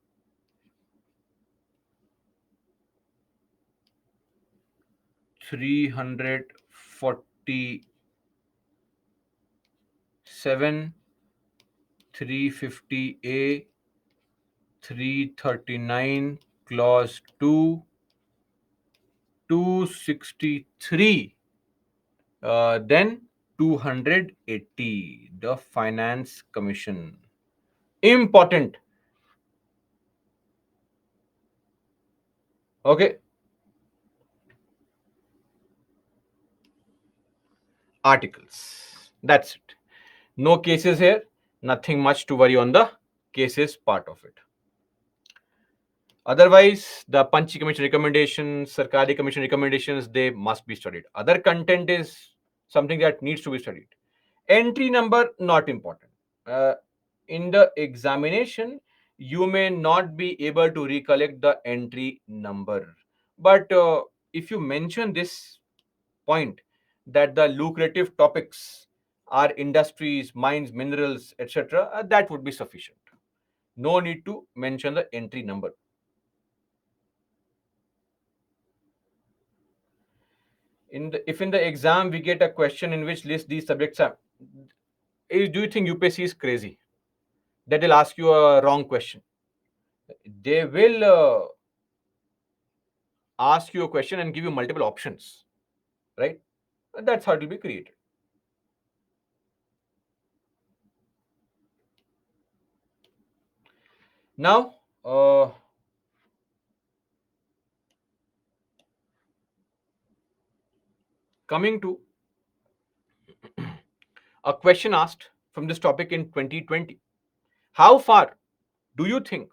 347, 350A, 339, clause 2, 263, then 280, the Finance Commission. Important. Okay. Articles. That's it. No cases here. Nothing much to worry on the cases part of it. Otherwise, the Panchi Commission recommendations, Sarkari Commission recommendations, they must be studied. Other content is something that needs to be studied. Entry number, not important. Uh, in the examination, you may not be able to recollect the entry number. But if you mention this point, that the lucrative topics are industries, mines, minerals, etc., that would be sufficient. No need to mention the entry number. If in the exam we get a question in which list these subjects are, do you think UPSC is crazy that they'll ask you a wrong question? They will ask you a question and give you multiple options, right? That's how it will be created. Now, coming to a question asked from this topic in 2020. How far do you think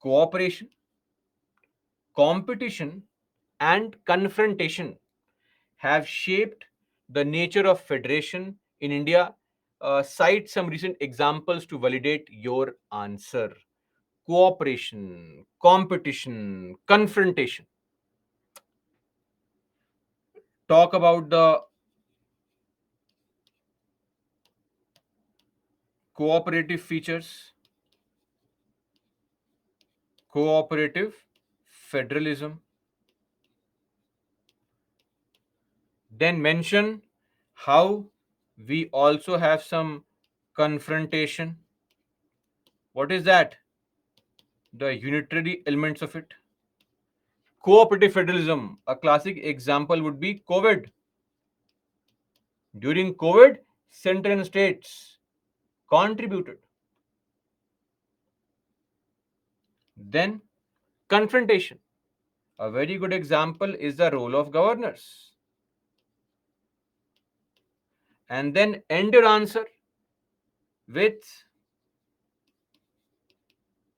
cooperation, competition, and confrontation have shaped the nature of federation in India? Cite some recent examples to validate your answer. Cooperation, competition, confrontation. Talk about the cooperative features, cooperative federalism. Then mention how we also have some confrontation. What is that? The unitary elements of it. Cooperative federalism. A classic example would be COVID. During COVID, center and states contributed. Then confrontation. A very good example is the role of governors. And then end your answer with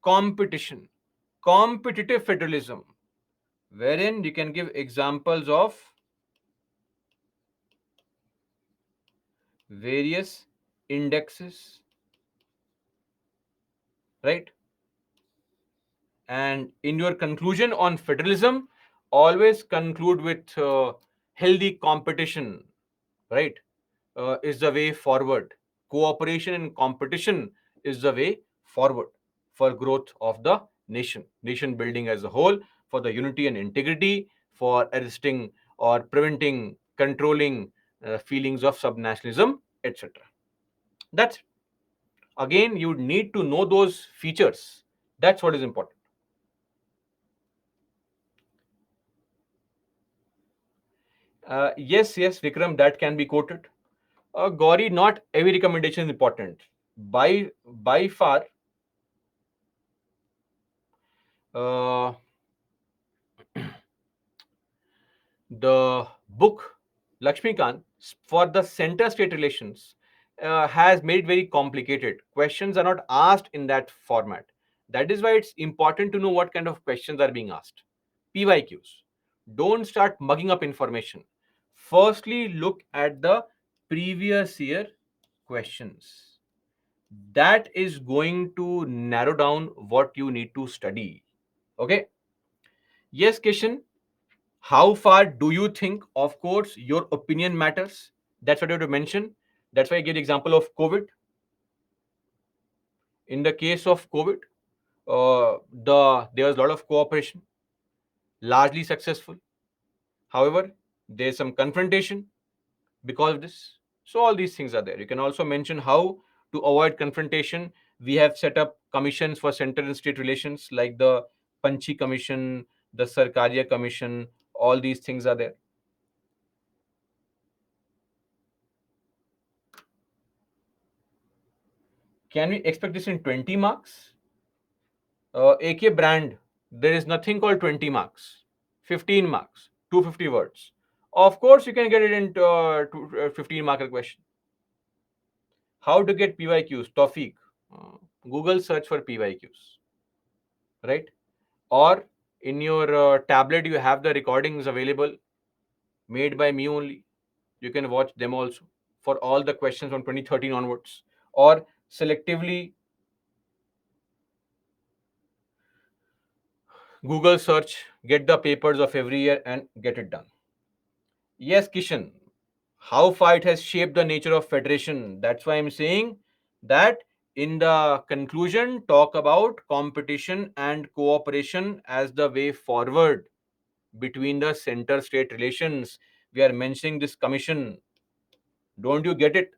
competition, competitive federalism, wherein you can give examples of various indexes, right? And in your conclusion on federalism, always conclude with healthy competition, right? Is the way forward. Cooperation and competition is the way forward for growth of the nation building as a whole, for the unity and integrity, for arresting or preventing, controlling feelings of subnationalism, etc. That's it. Again, you need to know those features. That's what is important. Yes, Vikram, that can be quoted. Gauri, not every recommendation is important. By far, Uh, the book Lakshmikant for the center state relations has made it very complicated. Questions are not asked in that format. That is why it's important to know what kind of questions are being asked. PYQs. Don't start mugging up information. Firstly, look at the previous year questions. That is going to narrow down what you need to study. Okay. Yes, Kishan, how far do you think? Of course, your opinion matters. That's what you have to mention. That's why I gave the example of COVID. In the case of COVID, there was a lot of cooperation, largely successful. However, there's some confrontation because of this. So all these things are there. You can also mention how to avoid confrontation. We have set up commissions for center and state relations, like the Panchi Commission, the Sarkaria Commission. All these things are there. Can we expect this in 20 marks? AK brand, there is nothing called 20 marks, 15 marks, 250 words. Of course, you can get it into 15 marker question. How to get PYQs? Tawfiq, Google search for PYQs, right? Or in your tablet, you have the recordings available, made by me only. You can watch them also for all the questions from 2013 onwards. Or selectively Google search, get the papers of every year and get it done. Yes, Kishan, how far it has shaped the nature of federation. That's why I'm saying that in the conclusion, talk about competition and cooperation as the way forward between the center state relations. We are mentioning this commission. Don't you get it?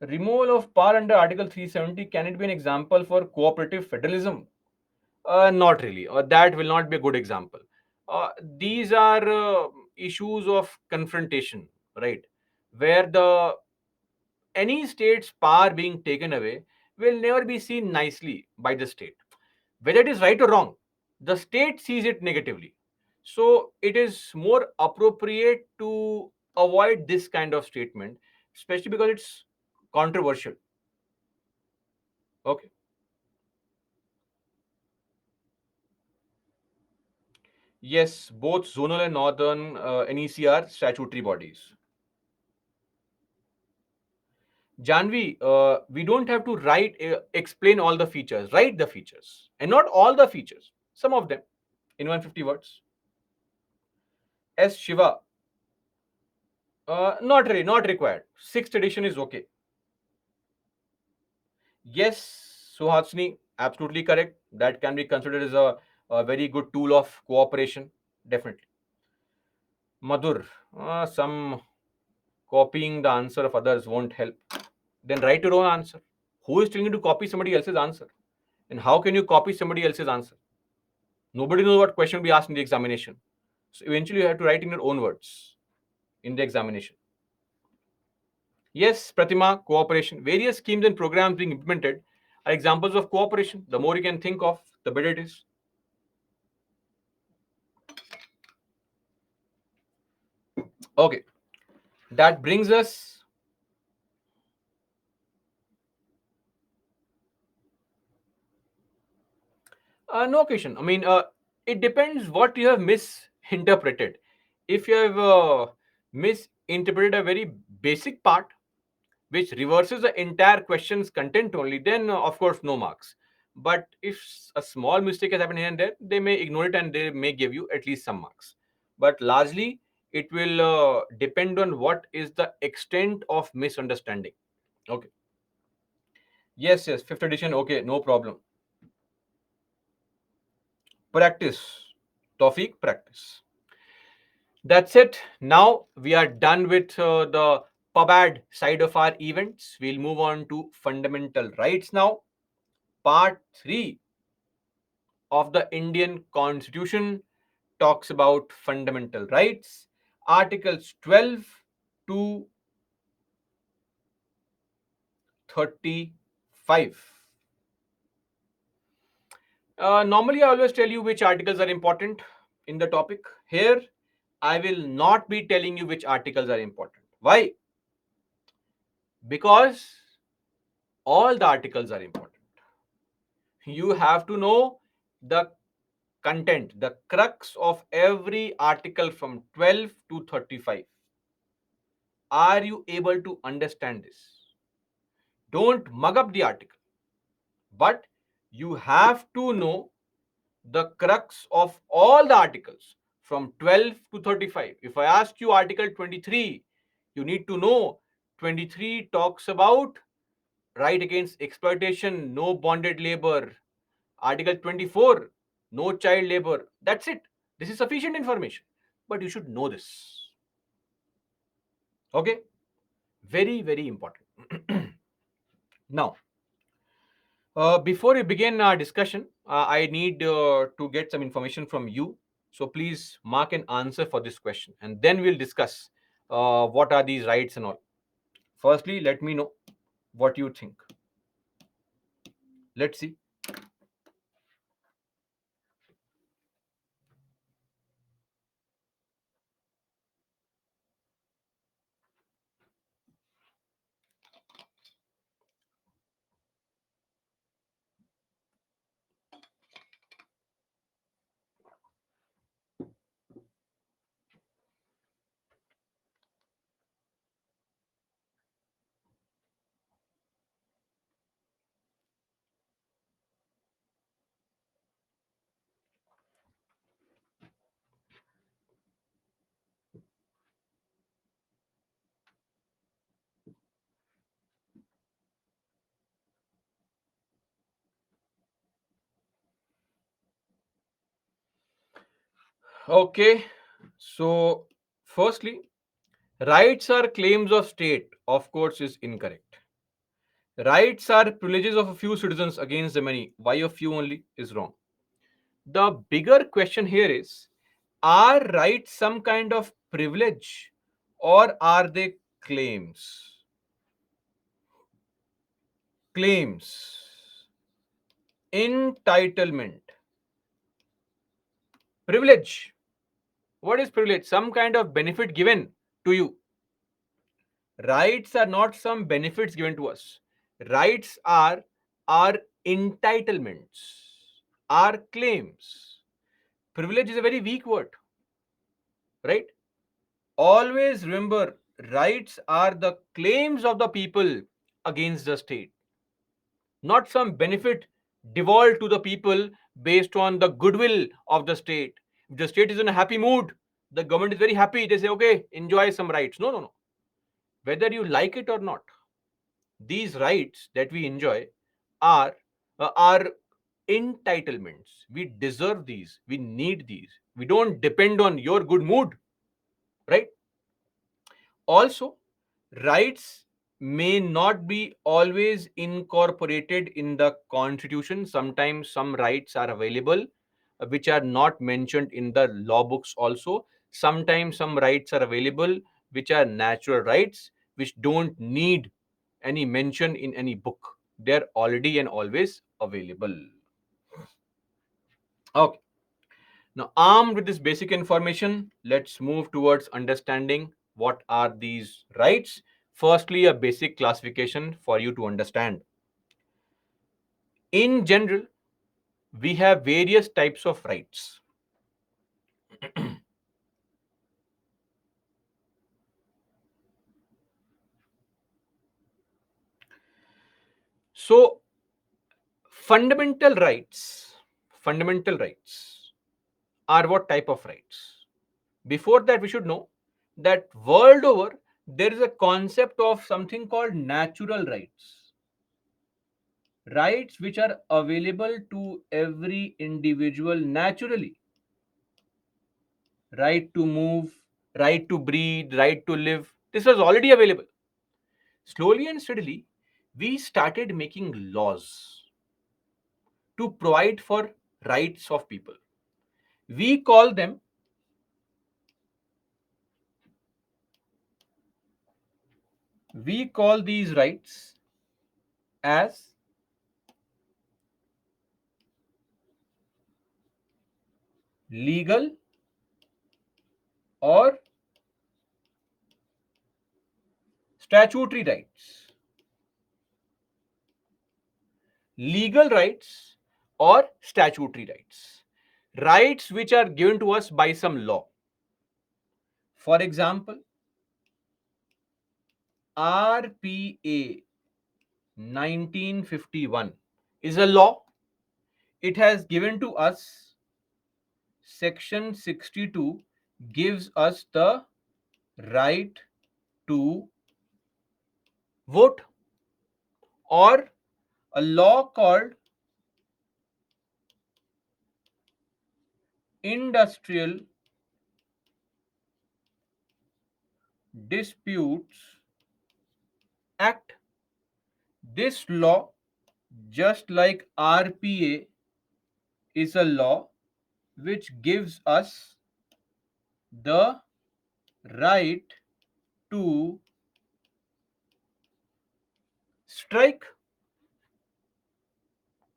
Removal of power under Article 370, can it be an example for cooperative federalism? Not really, or that will not be a good example. These are issues of confrontation, right? Where the any state's power being taken away will never be seen nicely by the state. Whether it is right or wrong, the state sees it negatively. So it is more appropriate to avoid this kind of statement, especially because it's controversial. Okay. Yes, both zonal and northern NEC are statutory bodies. Janvi, we don't have to explain all the features. Write the features, and not all the features. Some of them in 150 words. S. Shiva, not really, not required. Sixth edition is okay. Yes, Suhasini, absolutely correct. That can be considered as a very good tool of cooperation. Definitely. Madhur, some copying the answer of others won't help. Then write your own answer. Who is telling you to copy somebody else's answer? And how can you copy somebody else's answer? Nobody knows what question will be asked in the examination. So eventually you have to write in your own words in the examination. Yes, Pratima, cooperation. Various schemes and programs being implemented are examples of cooperation. The more you can think of, the better it is. Okay, that brings us. No question. I mean, it depends what you have misinterpreted. If you have misinterpreted a very basic part, which reverses the entire question's content only, then of course no marks. But if a small mistake has happened here and there, they may ignore it and they may give you at least some marks. But largely, it will depend on what is the extent of misunderstanding. Okay. Yes, yes, fifth edition. Okay, no problem. Practice. Tawfiq, practice. That's it. Now we are done with the PubAd side of our events. We'll move on to fundamental rights now. Part 3 of the Indian Constitution talks about fundamental rights. Articles 12 to 35. Normally, I always tell you which articles are important in the topic. Here, I will not be telling you which articles are important. Why? Because all the articles are important. You have to know the content, the crux of every article from 12 to 35. Are you able to understand this? Don't mug up the article, but you have to know the crux of all the articles from 12 to 35. If I ask you Article 23, you need to know 23 talks about right against exploitation, no bonded labor. Article 24, no child labor. That's it. This is sufficient information. But you should know this. Okay? Very, very important. Now, before we begin our discussion, I need to get some information from you. So please mark an answer for this question and then we'll discuss what are these rights and all. Firstly, let me know what you think. Let's see. Okay. So, firstly, rights are claims of state, of course, is incorrect. Rights are privileges of a few citizens against the many. Why a few only is wrong. The bigger question here is, are rights some kind of privilege or are they claims? Claims. Entitlement. Privilege. What is privilege? Some kind of benefit given to you. Rights are not some benefits given to us. Rights are our entitlements, our claims. Privilege is a very weak word, right? Always remember, rights are the claims of the people against the state, not some benefit devolved to the people based on the goodwill of the state. If the state is in a happy mood, the government is very happy, they say, okay, enjoy some rights. No, no, no. Whether you like it or not, these rights that we enjoy are are entitlements. We deserve these, we need these. We don't depend on your good mood, right? Also, rights may not be always incorporated in the constitution. Sometimes some rights are available which are not mentioned in the law books also. Sometimes some rights are available which are natural rights which don't need any mention in any book. They're already and always available. Okay. Now, armed with this basic information, let's move towards understanding what are these rights. Firstly, a basic classification for you to understand. In general, we have various types of rights. So, fundamental rights, fundamental rights are what type of rights? Before that, we should know that world over, there is a concept of something called natural rights. Rights which are available to every individual naturally. Right to move, right to breathe, right to live. This was already available. Slowly and steadily, we started making laws to provide for rights of people. We call them we call these rights as legal or statutory rights. Legal rights or statutory rights. Rights which are given to us by some law. For example, RPA 1951 is a law. It has given to us section 62 gives us the right to vote, or a law called Industrial Disputes Act. This law, just like RPA, is a law which gives us the right to strike,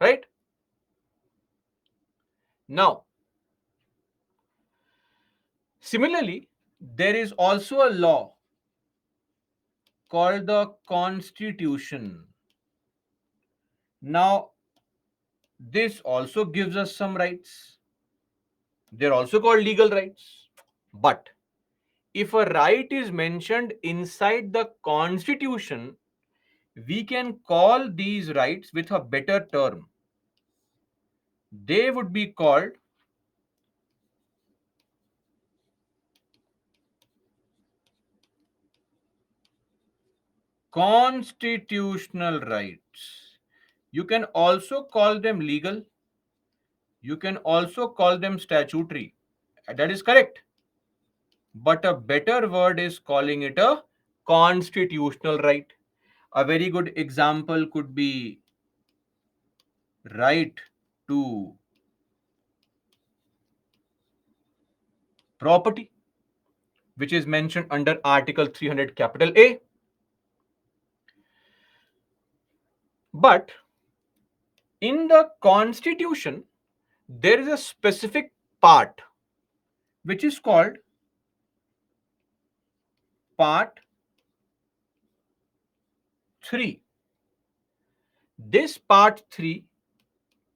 right? Now, similarly, there is also a law called the Constitution. Now, this also gives us some rights. They're also called legal rights. But if a right is mentioned inside the Constitution, we can call these rights with a better term. They would be called constitutional rights. You can also call them legal. You can also call them statutory. That is correct. But a better word is calling it a constitutional right. A very good example could be right to property, which is mentioned under Article 300 capital A. But in the Constitution, there is a specific part which is called Part 3. This Part 3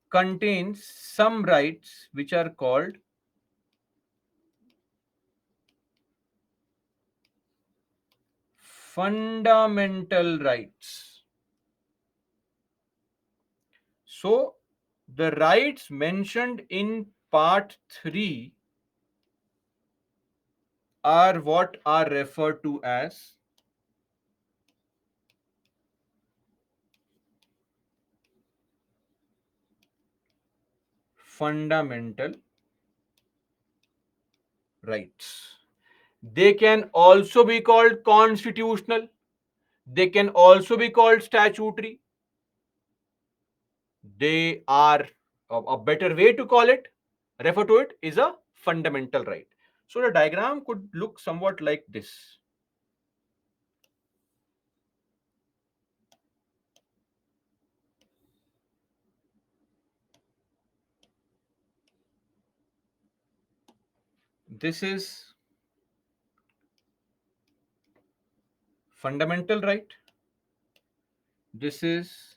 contains some rights which are called fundamental rights. So, the rights mentioned in Part 3 are what are referred to as fundamental rights. They can also be called constitutional. They can also be called statutory. They are a better way to call it, refer to it, is a fundamental right. So the diagram could look somewhat like this. This is fundamental right. This is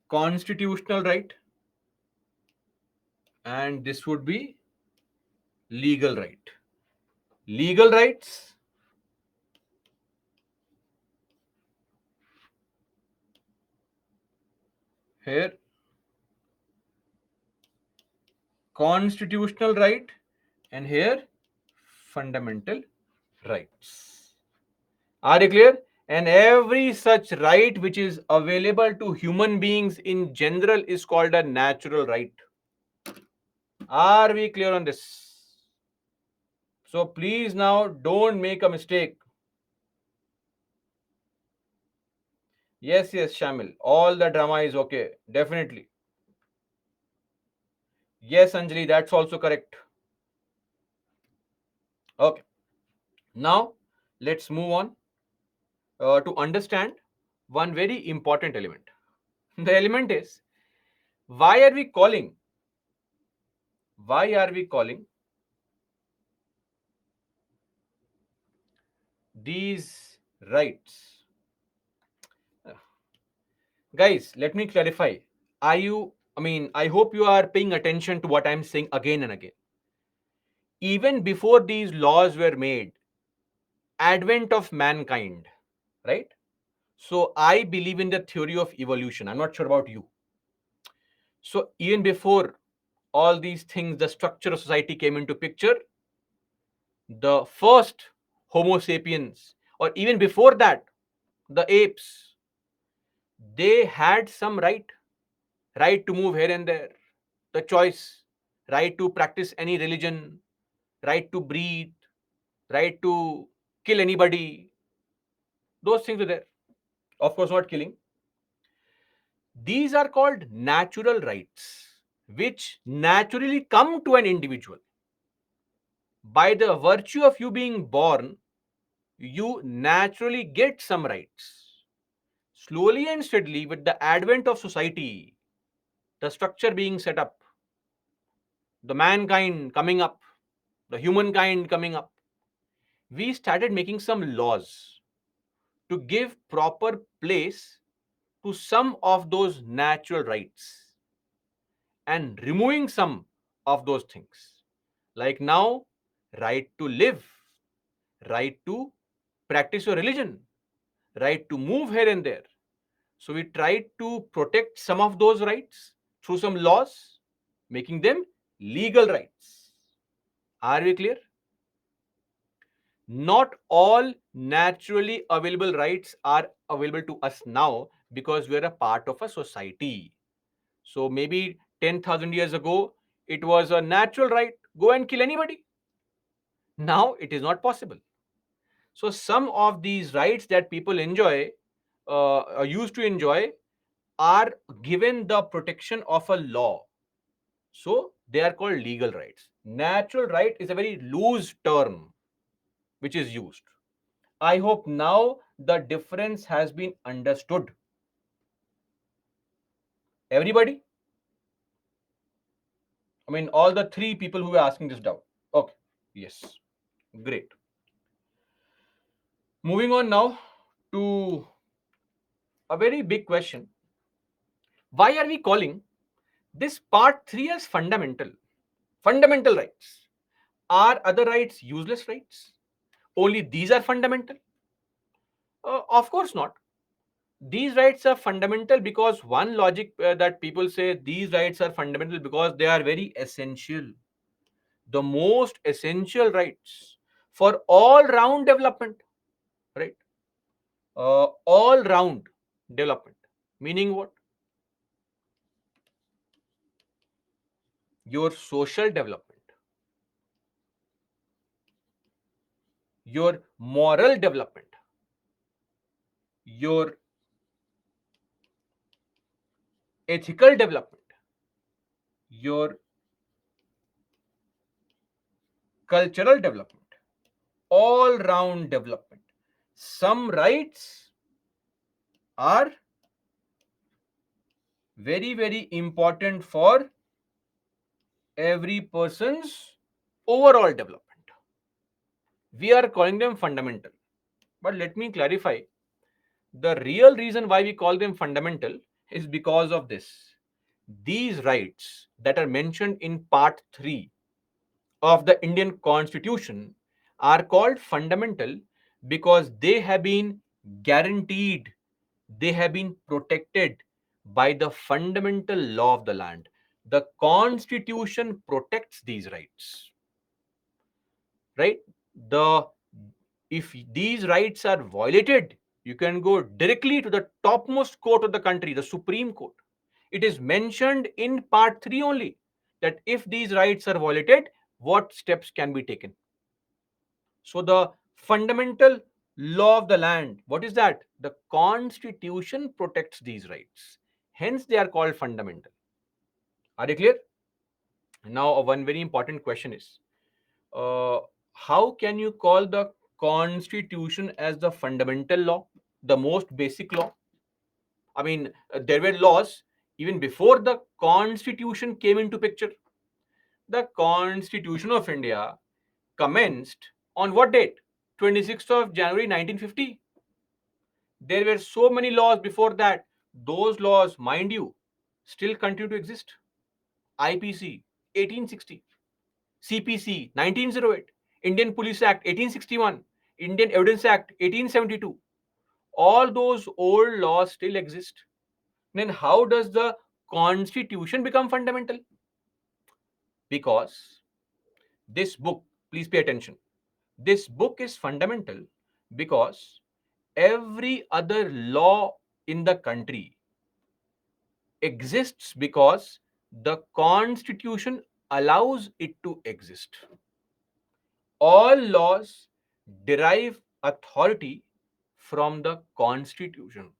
constitutional right. And this would be legal right. Legal rights, here constitutional right, and here fundamental rights. Are you clear? And every such right which is available to human beings in general is called a natural right. Are we clear on this? So please now don't make a mistake. Yes, yes, Shamil. All the drama is okay. Definitely. Yes, Anjali, that's also correct. Okay. Now let's move on to understand one very important element. The element is, why are we calling? Why are we calling these rights? Uh, Guys, let me clarify. I hope you are paying attention to what I'm saying again and again. Even before these laws were made, advent of mankind, right? So I believe in the theory of evolution. I'm not sure about you. So even before all these things, the structure of society came into picture, the first Homo sapiens, or even before that, the apes, they had some right to move here and there, the choice, right to practice any religion, right to breathe, right to kill anybody. Those things were there. Of course, not killing. These are called natural rights, which naturally come to an individual. By the virtue of you being born, you naturally get some rights. Slowly and steadily, with the advent of society, the structure being set up, the mankind coming up, the humankind coming up, we started making some laws to give proper place to some of those natural rights and removing some of those things. Like now, right to live, right to practice your religion, right to move here and there. So we tried to protect some of those rights through some laws, making them legal rights. Are we clear? Not all naturally available rights are available to us now because we are a part of a society. So maybe 10,000 years ago, it was a natural right, go and kill anybody. Now it is not possible. So some of these rights that people enjoy, used to enjoy, are given the protection of a law. So they are called legal rights. Natural right is a very loose term which is used. I hope now the difference has been understood. Everybody? All the three people who were asking this doubt. Okay. Yes. Great. Moving on now to a very big question. Why are we calling this part 3 as fundamental? Fundamental rights. Are other rights useless rights? Only these are fundamental? Of course not. These rights are fundamental because one logic that people say these rights are fundamental because they are very essential. The most essential rights for all round development, right? All round development. Meaning what? Your social development, your moral development, your ethical development, your cultural development, all round development. Some rights are very, very important for every person's overall development. We are calling them fundamental. But let me clarify, the real reason why we call them fundamental is because of this. These rights that are mentioned in part 3 of the Indian Constitution are called fundamental because they have been guaranteed, they have been protected by the fundamental law of the land. The Constitution protects these rights, right? The If these rights are violated, you can go directly to the topmost court of the country, the Supreme Court. It is mentioned in part 3 only that if these rights are violated, what steps can be taken. So the fundamental law of the land, what is that? The Constitution protects these rights. Hence, they are called fundamental. Are you clear? Now, one very important question is, uh, how can you call the Constitution as the fundamental law, the most basic law? I mean, there were laws even before the constitution came into picture. The Constitution of India commenced on what date? 26th of January 1950. There were so many laws before that. Those laws, mind you, still continue to exist. IPC 1860, CPC 1908, Indian Police Act 1861, Indian Evidence Act 1872. All those old laws still exist. Then how does the constitution become fundamental? Because this book, please pay attention, this book is fundamental because every other law in the country exists because the constitution allows it to exist. All laws derive authority from the constitution.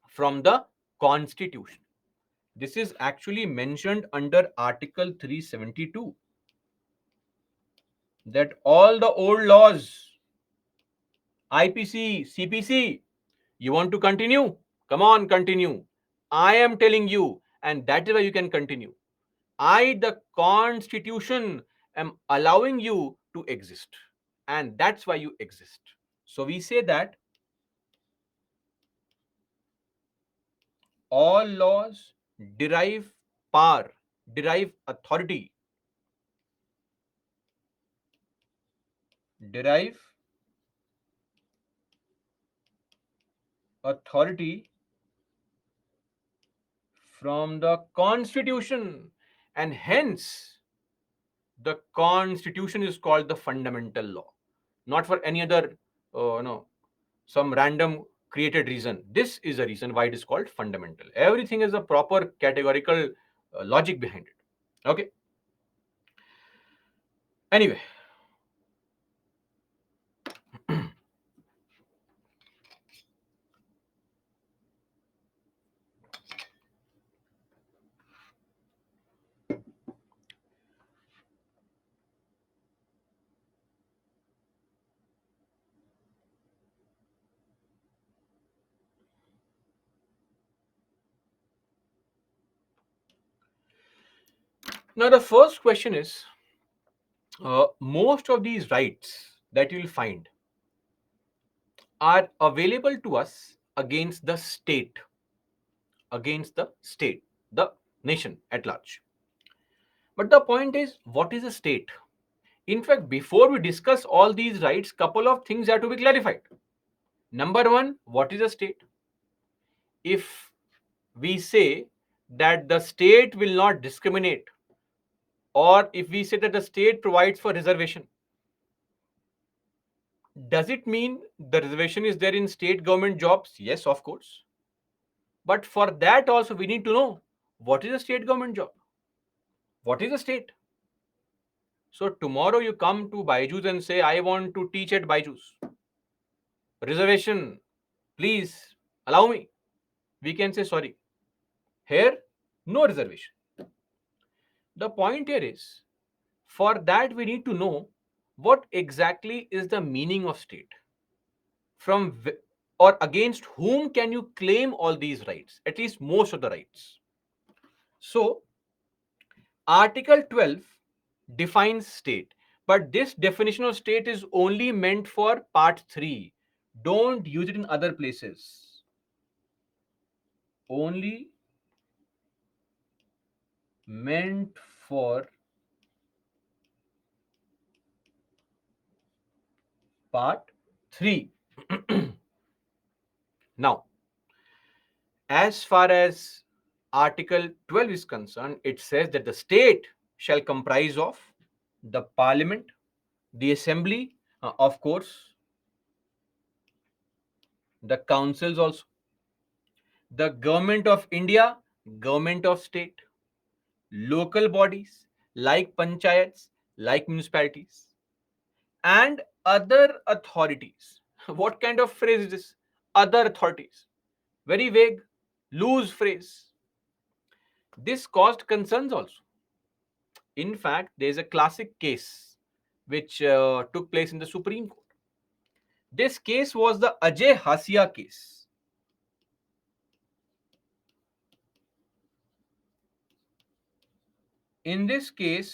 From the constitution. This is actually mentioned under Article 372, that all the old laws, IPC, CPC, you want to continue? Come on, continue. I am telling you, and that is why you can continue. I, the Constitution, am allowing you to exist, and that's why you exist. So we say that all laws derive power, derive authority, derive authority from the constitution, and hence the constitution is called the fundamental law, not for any other no, some random created reason. This is a reason why it is called fundamental. Everything is a proper categorical logic behind it. Okay, anyway. Now the first question is, most of these rights that you will find are available to us against the state, against the state, the nation at large. But the point is, what is a state? In fact, before we discuss all these rights, couple of things have to be clarified. Number one, what is a state? If we say that the state will not discriminate, or if we say that the state provides for reservation, does it mean the reservation is there in state government jobs? Yes, of course. But for that also we need to know, what is a state government job? What is a state? So tomorrow you come to Byju's and say, I want to teach at Byju's. Reservation, please allow me. We can say sorry. Here, no reservation. The point here is, for that we need to know what exactly is the meaning of state. From or against whom can you claim all these rights, at least most of the rights. So Article 12 defines state, but this definition of state is only meant for part 3. Don't use it in other places. Only meant for part 3. Now, as far as Article 12 is concerned, it says that the state shall comprise of the parliament, the assembly, of course, the councils also, the government of India, government of state, local bodies like panchayats, like municipalities, and other authorities. What kind of phrase is this? Other authorities. Very vague, loose phrase. This caused concerns also. In fact, there is a classic case which took place in the Supreme Court. This case was the Ajay Hasia case. In this case,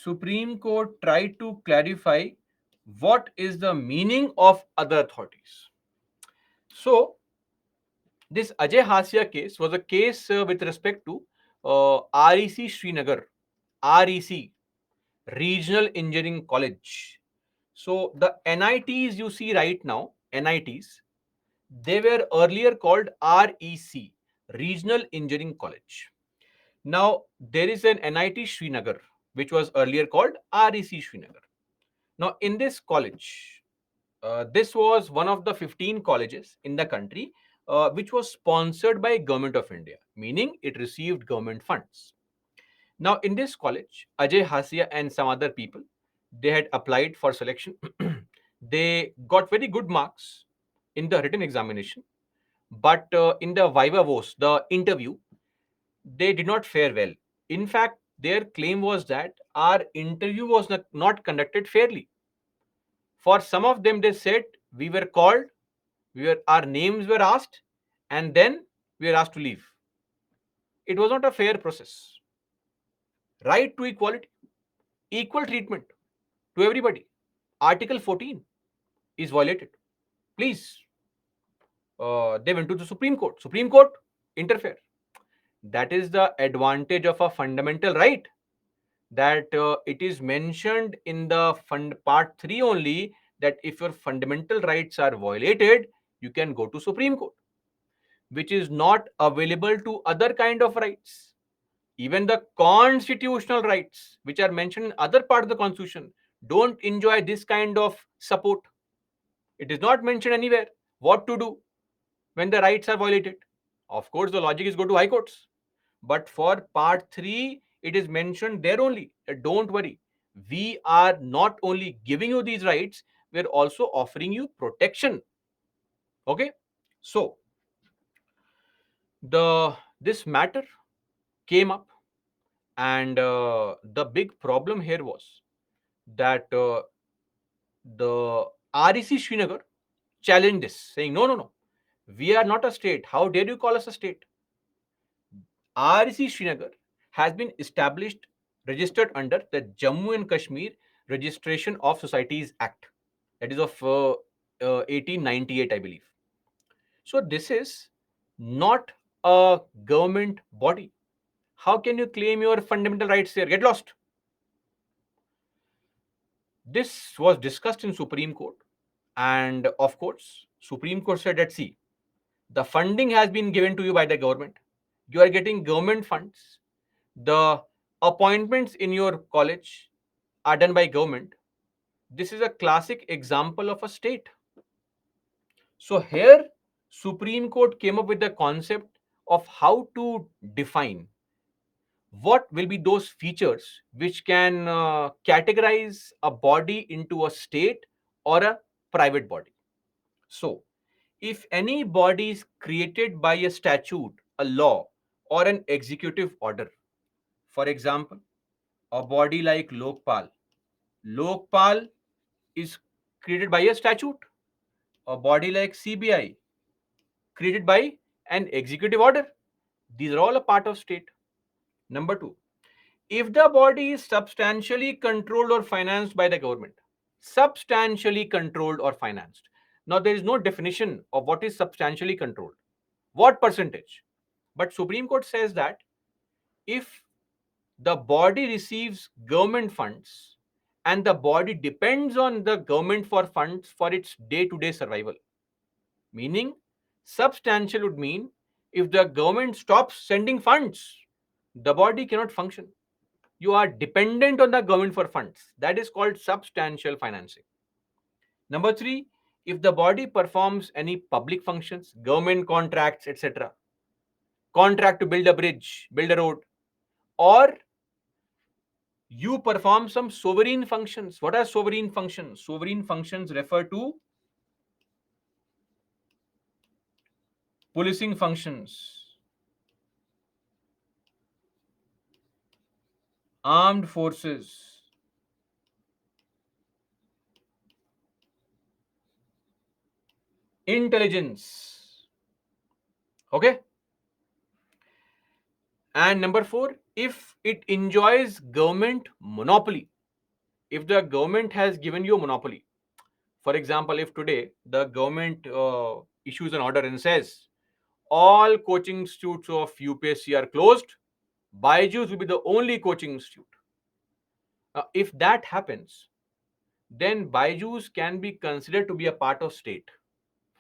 Supreme Court tried to clarify what is the meaning of other authorities. So this Ajay Hasia case was a case with respect to REC Srinagar, REC, Regional Engineering College. So the NITs you see right now, NITs, they were earlier called REC, Regional Engineering College. Now there is an NIT Srinagar, which was earlier called REC Srinagar. Now in this college, this was one of the 15 colleges in the country which was sponsored by Government of India, meaning it received government funds. Now in this college, Ajay Hasia and some other people, they had applied for selection. They got very good marks in the written examination, but in the viva voce, the interview, they did not fare well. In fact, their claim was that our interview was not conducted fairly. For some of them, they said we were called, our names were asked, and then we were asked to leave. It was not a fair process. Right to equality, equal treatment to everybody. Article 14 is violated. Please, they went to the Supreme Court. Supreme Court interfere. That is the advantage of a fundamental right, that it is mentioned in the part 3 only, that if your fundamental rights are violated, you can go to Supreme Court, which is not available to other kind of rights. Even the constitutional rights which are mentioned in other part of the constitution don't enjoy this kind of support. It is not mentioned anywhere what to do when the rights are violated. Of course, the logic is go to high courts. But for part 3, it is mentioned there only. Don't worry. We are not only giving you these rights, we are also offering you protection. Okay? So, this matter came up, and the big problem here was that the REC Srinagar challenged this, saying, no, no, no, we are not a state. How dare you call us a state? REC Srinagar has been established, registered under the Jammu and Kashmir Registration of Societies Act, that is of 1898, I believe. So this is not a government body. How can you claim your fundamental rights there? Get lost. This was discussed in Supreme Court, and of course, Supreme Court said that, see, the funding has been given to you by the government. You are getting government funds. The appointments in your college are done by government. This is a classic example of a state. So here, Supreme Court came up with the concept of how to define what will be those features which can categorize a body into a state or a private body. So, if any body is created by a statute, a law, or an executive order, for example, a body like Lokpal, Lokpal is created by a statute. A body like CBI, created by an executive order. These are all a part of state. Number two, if the body is substantially controlled or financed by the government, substantially controlled or financed. Now, there is no definition of what is substantially controlled, what percentage. But Supreme Court says that if the body receives government funds and the body depends on the government for funds for its day-to-day survival, meaning substantial would mean if the government stops sending funds, the body cannot function. You are dependent on the government for funds. That is called substantial financing. Number three, if the body performs any public functions, government contracts, etc., contract to build a bridge, build a road, or you perform some sovereign functions. What are sovereign functions? Sovereign functions refer to policing functions, armed forces, intelligence. Okay? And number four, if it enjoys government monopoly, if the government has given you a monopoly, for example, if today the government issues an order and says all coaching institutes of UPSC are closed, Byju's will be the only coaching institute. If that happens, then Byju's can be considered to be a part of state.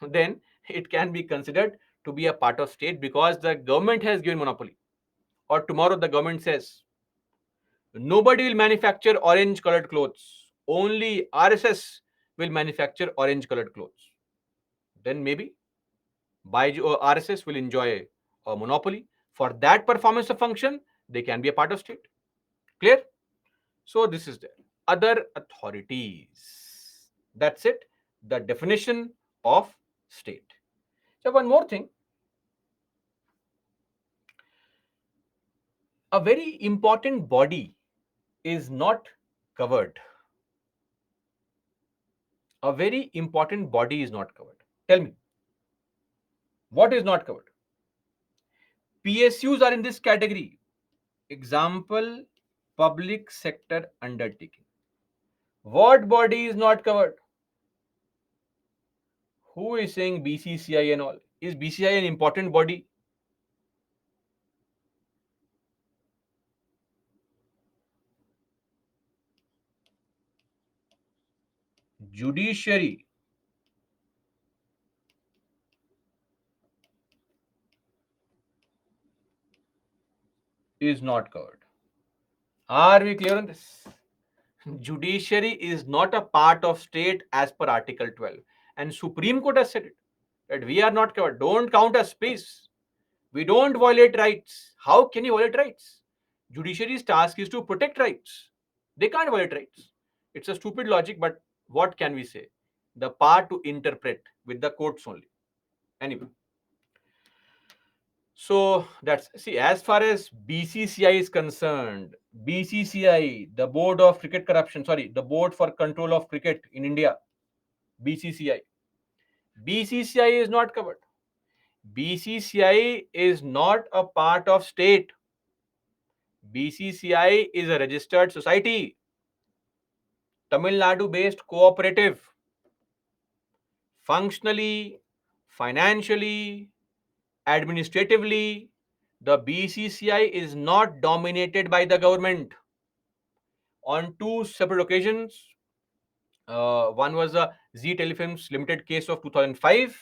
Then it can be considered to be a part of state because the government has given monopoly. Or tomorrow the government says nobody will manufacture orange colored clothes. Only RSS will manufacture orange colored clothes. Then maybe Byju or RSS will enjoy a monopoly. For that performance of function, they can be a part of state. Clear? So this is there. Other authorities. That's it. The definition of state. So one more thing. A very important body is not covered. A very important body is not covered. Tell me, what is not covered? PSUs are in this category. Example, public sector undertaking. What body is not covered? Who is saying BCCI and all? Is BCCI an important body? Judiciary is not covered. Are we clear on this? Judiciary is not a part of state as per Article 12. And Supreme Court has said it, that we are not covered. Don't count us, please. We don't violate rights. How can you violate rights? Judiciary's task is to protect rights. They can't violate rights. It's a stupid logic, but what can we say? The power to interpret with the courts only. Anyway. So that's, see, as far as BCCI is concerned, BCCI, the Board of Cricket Corruption, sorry, the Board for Control of Cricket in India, BCCI. BCCI is not covered. BCCI is not a part of state. BCCI is a registered society, Tamil Nadu based cooperative. Functionally, financially, administratively, the BCCI is not dominated by the government. On two separate occasions, one was the Z Telefilms Limited case of 2005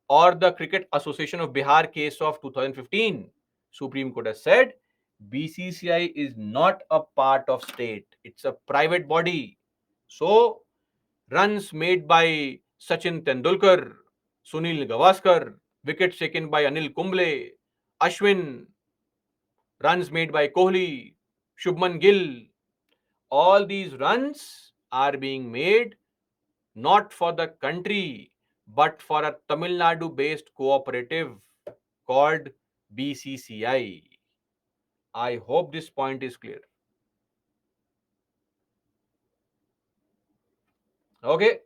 or the Cricket Association of Bihar case of 2015. Supreme Court has said BCCI is not a part of state. It's a private body. So, runs made by Sachin Tendulkar, Sunil Gavaskar, wickets taken by Anil Kumble, Ashwin, runs made by Kohli, Shubman Gill, all these runs are being made not for the country but for a Tamil Nadu based cooperative called BCCI. I hope this point is clear. Okay.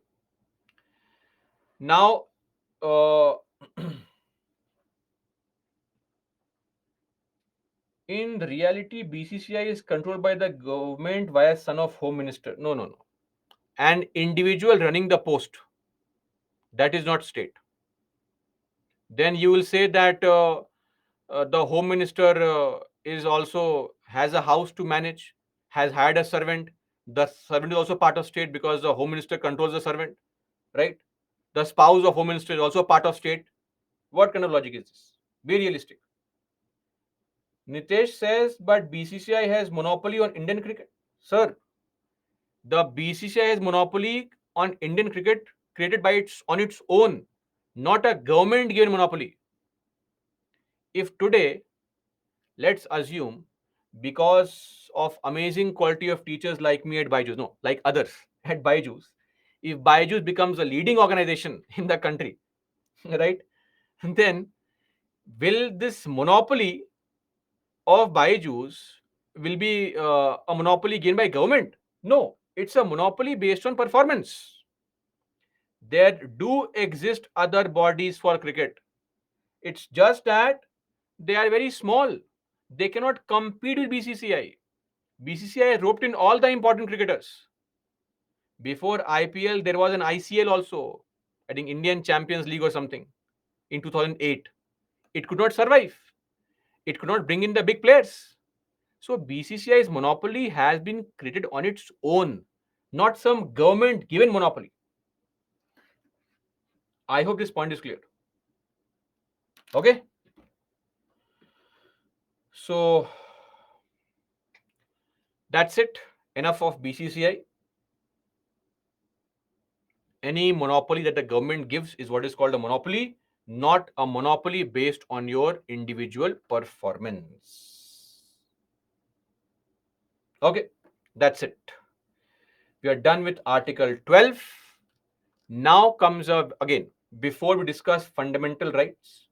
Now, in reality, BCCI is controlled by the government via son of Home Minister. No, no, no. An individual running the post. That is not state. Then you will say that the Home Minister is also has a house to manage, has hired a servant. The servant is also part of state because the Home Minister controls the servant, right? The spouse of Home Minister is also part of state. What kind of logic is this? Be realistic. Nitesh says, but BCCI has monopoly on Indian cricket. Sir, the BCCI has monopoly on Indian cricket created by its own, not a government given monopoly. If today, let's assume, because of amazing quality of teachers like me at Byju's, no, like others at Byju's, if Byju's becomes a leading organization in the country, right, then will this monopoly of Byju's will be a monopoly gained by government? No, it's a monopoly based on performance. There do exist other bodies for cricket. It's just that they are very small. They cannot compete with BCCI. BCCI roped in all the important cricketers. Before IPL, there was an ICL also, I think Indian Champions League or something, in 2008. It could not survive. It could not bring in the big players. So BCCI's monopoly has been created on its own, not some government given monopoly. I hope this point is clear. Okay. So that's it. Enough of BCCI. Any monopoly that the government gives is what is called a monopoly, not a monopoly based on your individual performance. Okay, that's it. We are done with Article 12. Now comes up again, before we discuss fundamental rights,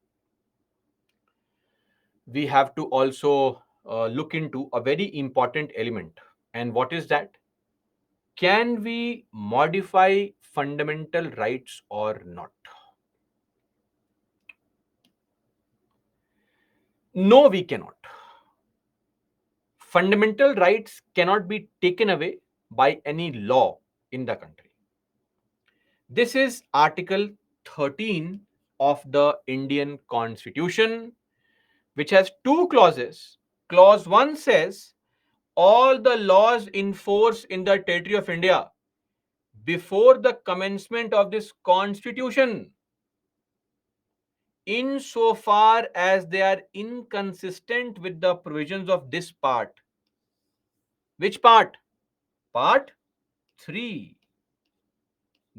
we have to also look into a very important element. And what is that? Can we modify fundamental rights or not? No, we cannot. Fundamental rights cannot be taken away by any law in the country. This is Article 13 of the Indian Constitution, which has two clauses. Clause 1 says, all the laws in force in the territory of India before the commencement of this Constitution, insofar as they are inconsistent with the provisions of this part. Which part? Part 3.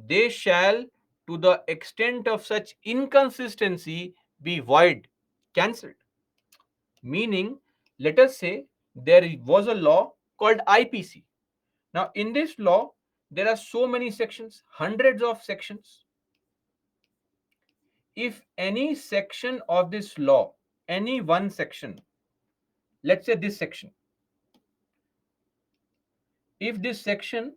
They shall, to the extent of such inconsistency, be void, cancelled. Meaning, let us say there was a law called IPC. Now, in this law, there are so many sections, hundreds of sections. If any section of this law, any one section, let's say this section, if this section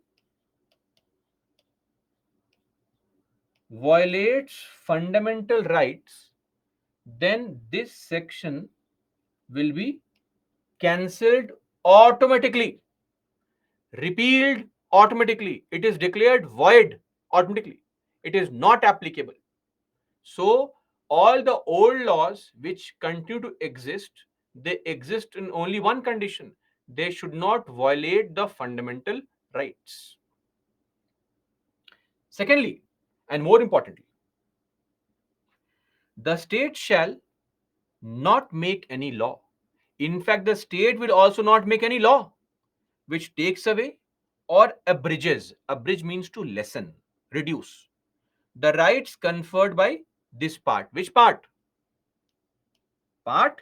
violates fundamental rights, then this section will be cancelled automatically, repealed automatically. It is declared void automatically. It is not applicable. So, all the old laws which continue to exist, they exist in only one condition: they should not violate the fundamental rights. Secondly, and more importantly, the state shall not make any law. In fact, the state will also not make any law which takes away or abridges. Abridge means to lessen, reduce the rights conferred by this part. Which part? Part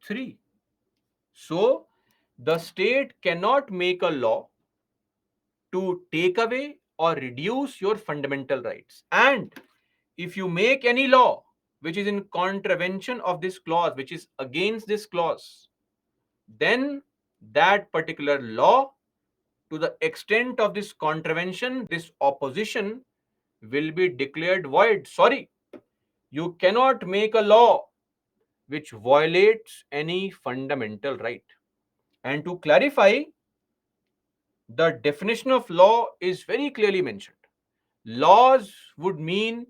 3. So, the state cannot make a law to take away or reduce your fundamental rights. And if you make any law which is in contravention of this clause, which is against this clause, then that particular law, to the extent of this contravention, this opposition, will be declared void. Sorry, you cannot make a law which violates any fundamental right. And to clarify, the definition of law is very clearly mentioned. Laws would mean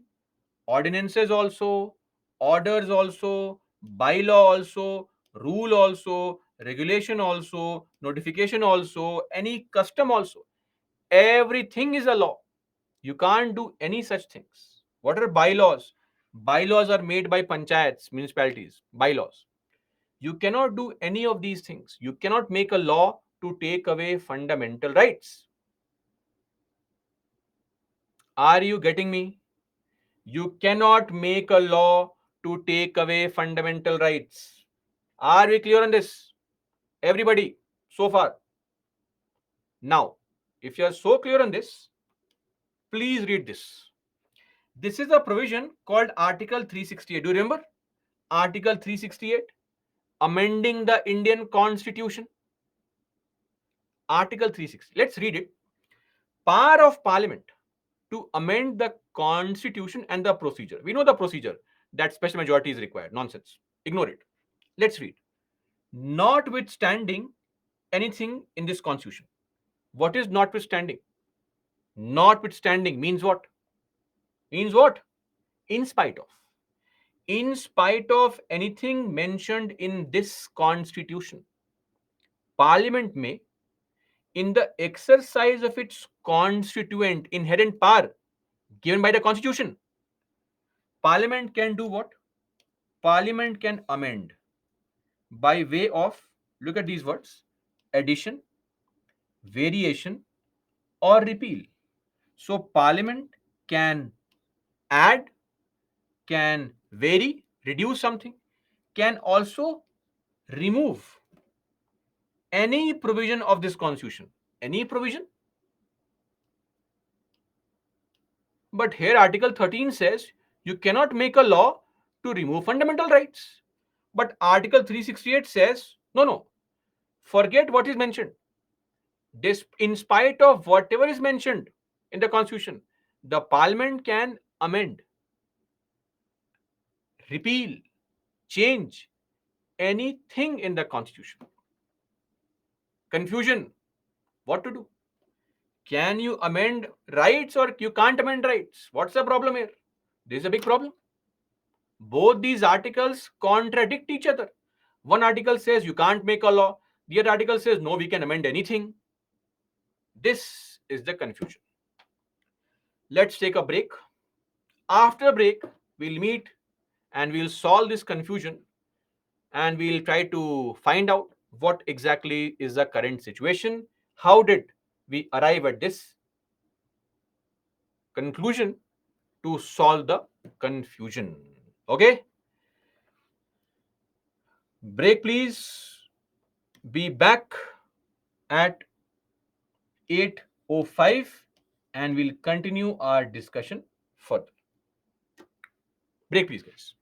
ordinances also, orders also, bylaw also, rule also, regulation also, notification also, any custom also. Everything is a law. You can't do any such things. What are bylaws? Bylaws are made by panchayats, municipalities, bylaws. You cannot do any of these things. You cannot make a law to take away fundamental rights. Are you getting me? You cannot make a law to take away fundamental rights. Are we clear on this? Everybody, so far? Now, if you are so clear on this, please read this. This is a provision called Article 368. Do you remember? Article 368, amending the Indian Constitution. Article 360. Let's read it. Power of Parliament to amend the Constitution and the procedure. We know the procedure, that special majority is required. Nonsense. Ignore it. Let's read. notwithstanding anything in this constitution. What is notwithstanding? Notwithstanding means what? Means what? In spite of. In spite of anything mentioned in this constitution, Parliament may, in the exercise of its constituent inherent power given by the constitution, Parliament can do what? Parliament can amend by way of, look at these words, addition, variation, or repeal. So, Parliament can add, can vary, reduce something, can also remove any provision of this constitution. Any provision. But here Article 13 says you cannot make a law to remove fundamental rights. But Article 368 says no, no, forget what is mentioned. This, in spite of whatever is mentioned in the constitution, the parliament can amend, repeal, change anything in the constitution. Confusion. What to do? Can you amend rights or you can't amend rights? What's the problem here? This is a big problem. Both these articles contradict each other. One article says you can't make a law, the other article says no, we can amend anything. This is the confusion. Let's take a break. After a break, we'll meet and we'll solve this confusion and we'll try to find out what exactly is the current situation. How did we arrive at this conclusion to solve the confusion? Okay, break please. Be back at 8:05 and we'll continue our discussion further. Break please, guys.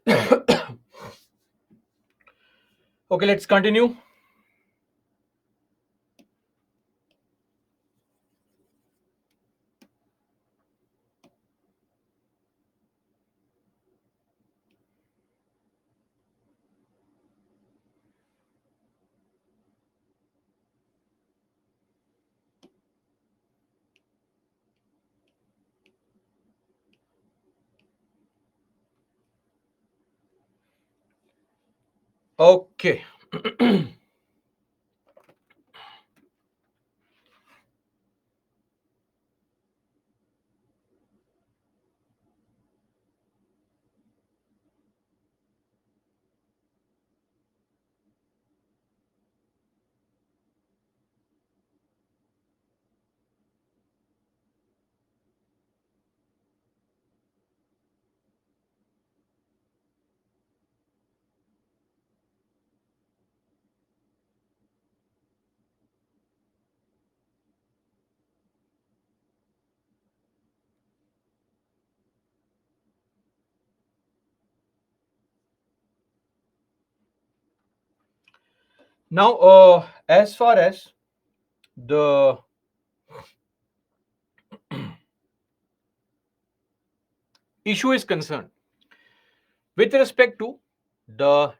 Okay, let's continue. Okay. Now, as far as the issue is concerned, with respect to the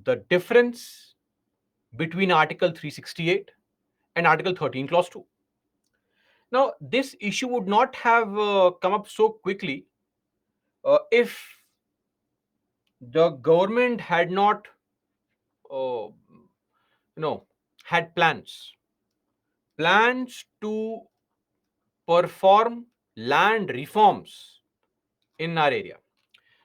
the difference between Article 368 and Article 13, Clause 2. Now, this issue would not have come up so quickly if the government had not, uh, had plans to perform land reforms in our area.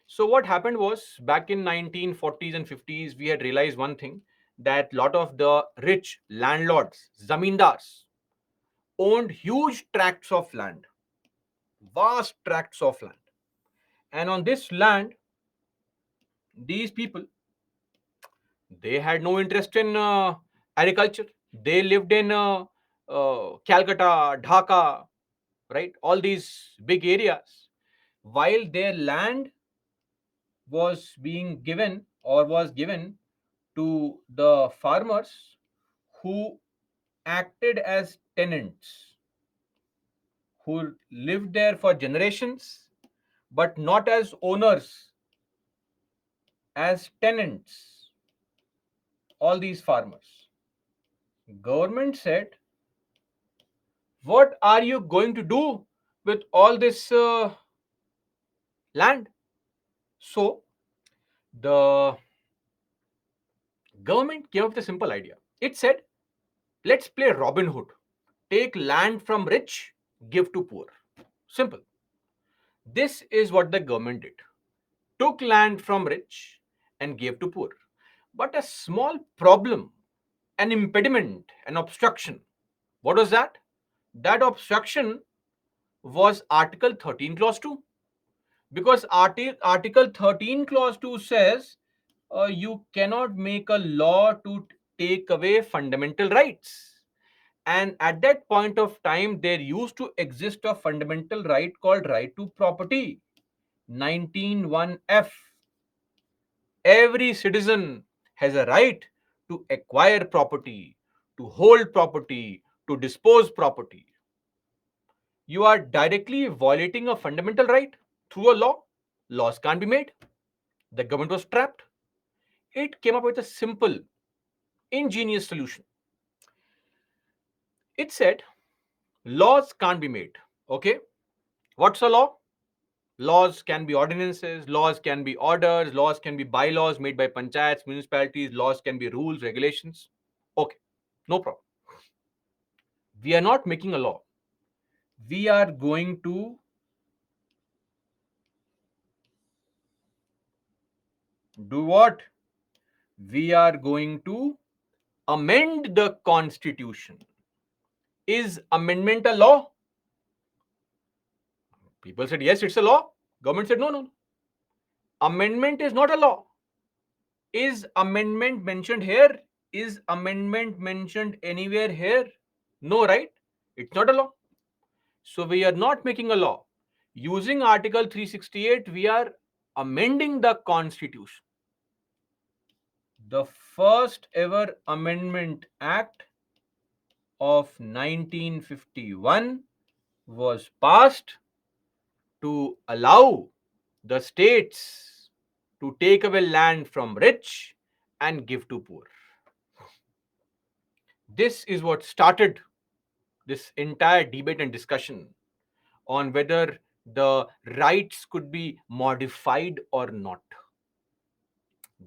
So what happened was, back in 1940s and 50s, we had realized one thing, that lot of the rich landlords, zamindars, owned huge tracts of land, vast tracts of land. And on this land, these people, they had no interest in agriculture. They lived in Calcutta, Dhaka, right? All these big areas. While their land was being given, or was given to the farmers who acted as tenants, who lived there for generations, but not as owners, as tenants, all these farmers. Government said, what are you going to do with all this land? So the government came up with a simple idea. It said, let's play Robin Hood. Take land from rich, give to poor. Simple. This is what the government did. Took land from rich and gave to poor. But a small problem, an impediment, an obstruction. What was that? That obstruction was Article 13, Clause 2. Because Article 13, Clause 2 says you cannot make a law to take away fundamental rights. And at that point of time, there used to exist a fundamental right called right to property, 19(1)(f). Every citizen has a right to acquire property, to hold property, to dispose property. You are directly violating a fundamental right through a law. Laws can't be made. The government was trapped. It came up with a simple, ingenious solution. It said, laws can't be made. Okay, what's a law? Laws can be ordinances, laws can be orders, laws can be bylaws made by panchayats, municipalities, laws can be rules, regulations. Okay, no problem. We are not making a law. We are going to do what? We are going to amend the constitution. Is amendment a law? People said, yes, it's a law. Government said, no, no. Amendment is not a law. Is amendment mentioned here? Is amendment mentioned anywhere here? No, right? It's not a law. So we are not making a law. Using Article 368, we are amending the constitution. The first ever Amendment Act of 1951 was passed to allow the states to take away land from rich and give to poor. This is what started this entire debate and discussion on whether the rights could be modified or not.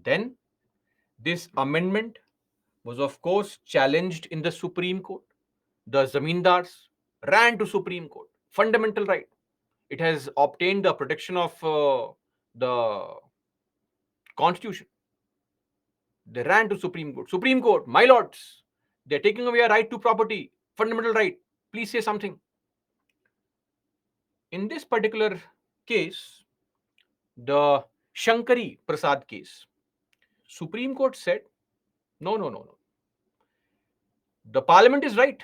Then, this amendment was, of course, challenged in the Supreme Court. The zamindars ran to Supreme Court. Fundamental right. It has obtained the protection of the Constitution. They ran to Supreme Court. Supreme Court, my lords, they're taking away a right to property, fundamental right. Please say something. In this particular case, the Shankari Prasad case, Supreme Court said, no, no, no, no. The Parliament is right.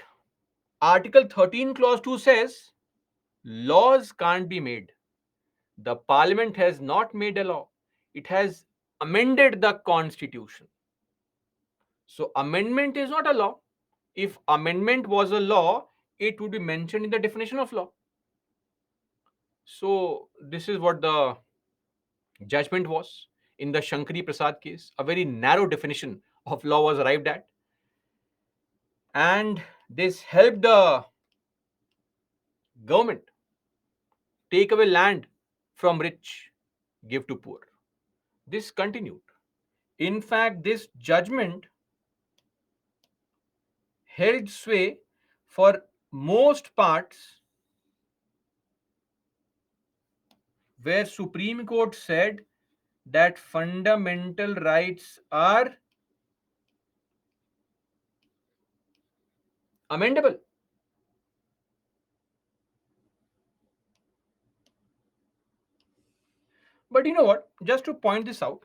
Article 13, Clause 2 says, laws can't be made. The Parliament has not made a law. It has amended the Constitution. So, amendment is not a law. If amendment was a law, it would be mentioned in the definition of law. So, this is what the judgment was in the Shankari Prasad case. A very narrow definition of law was arrived at. And this helped the government take away land from rich, give to poor. This continued. In fact, this judgment held sway for most parts where Supreme Court said that fundamental rights are amendable. But you know what? Just to point this out,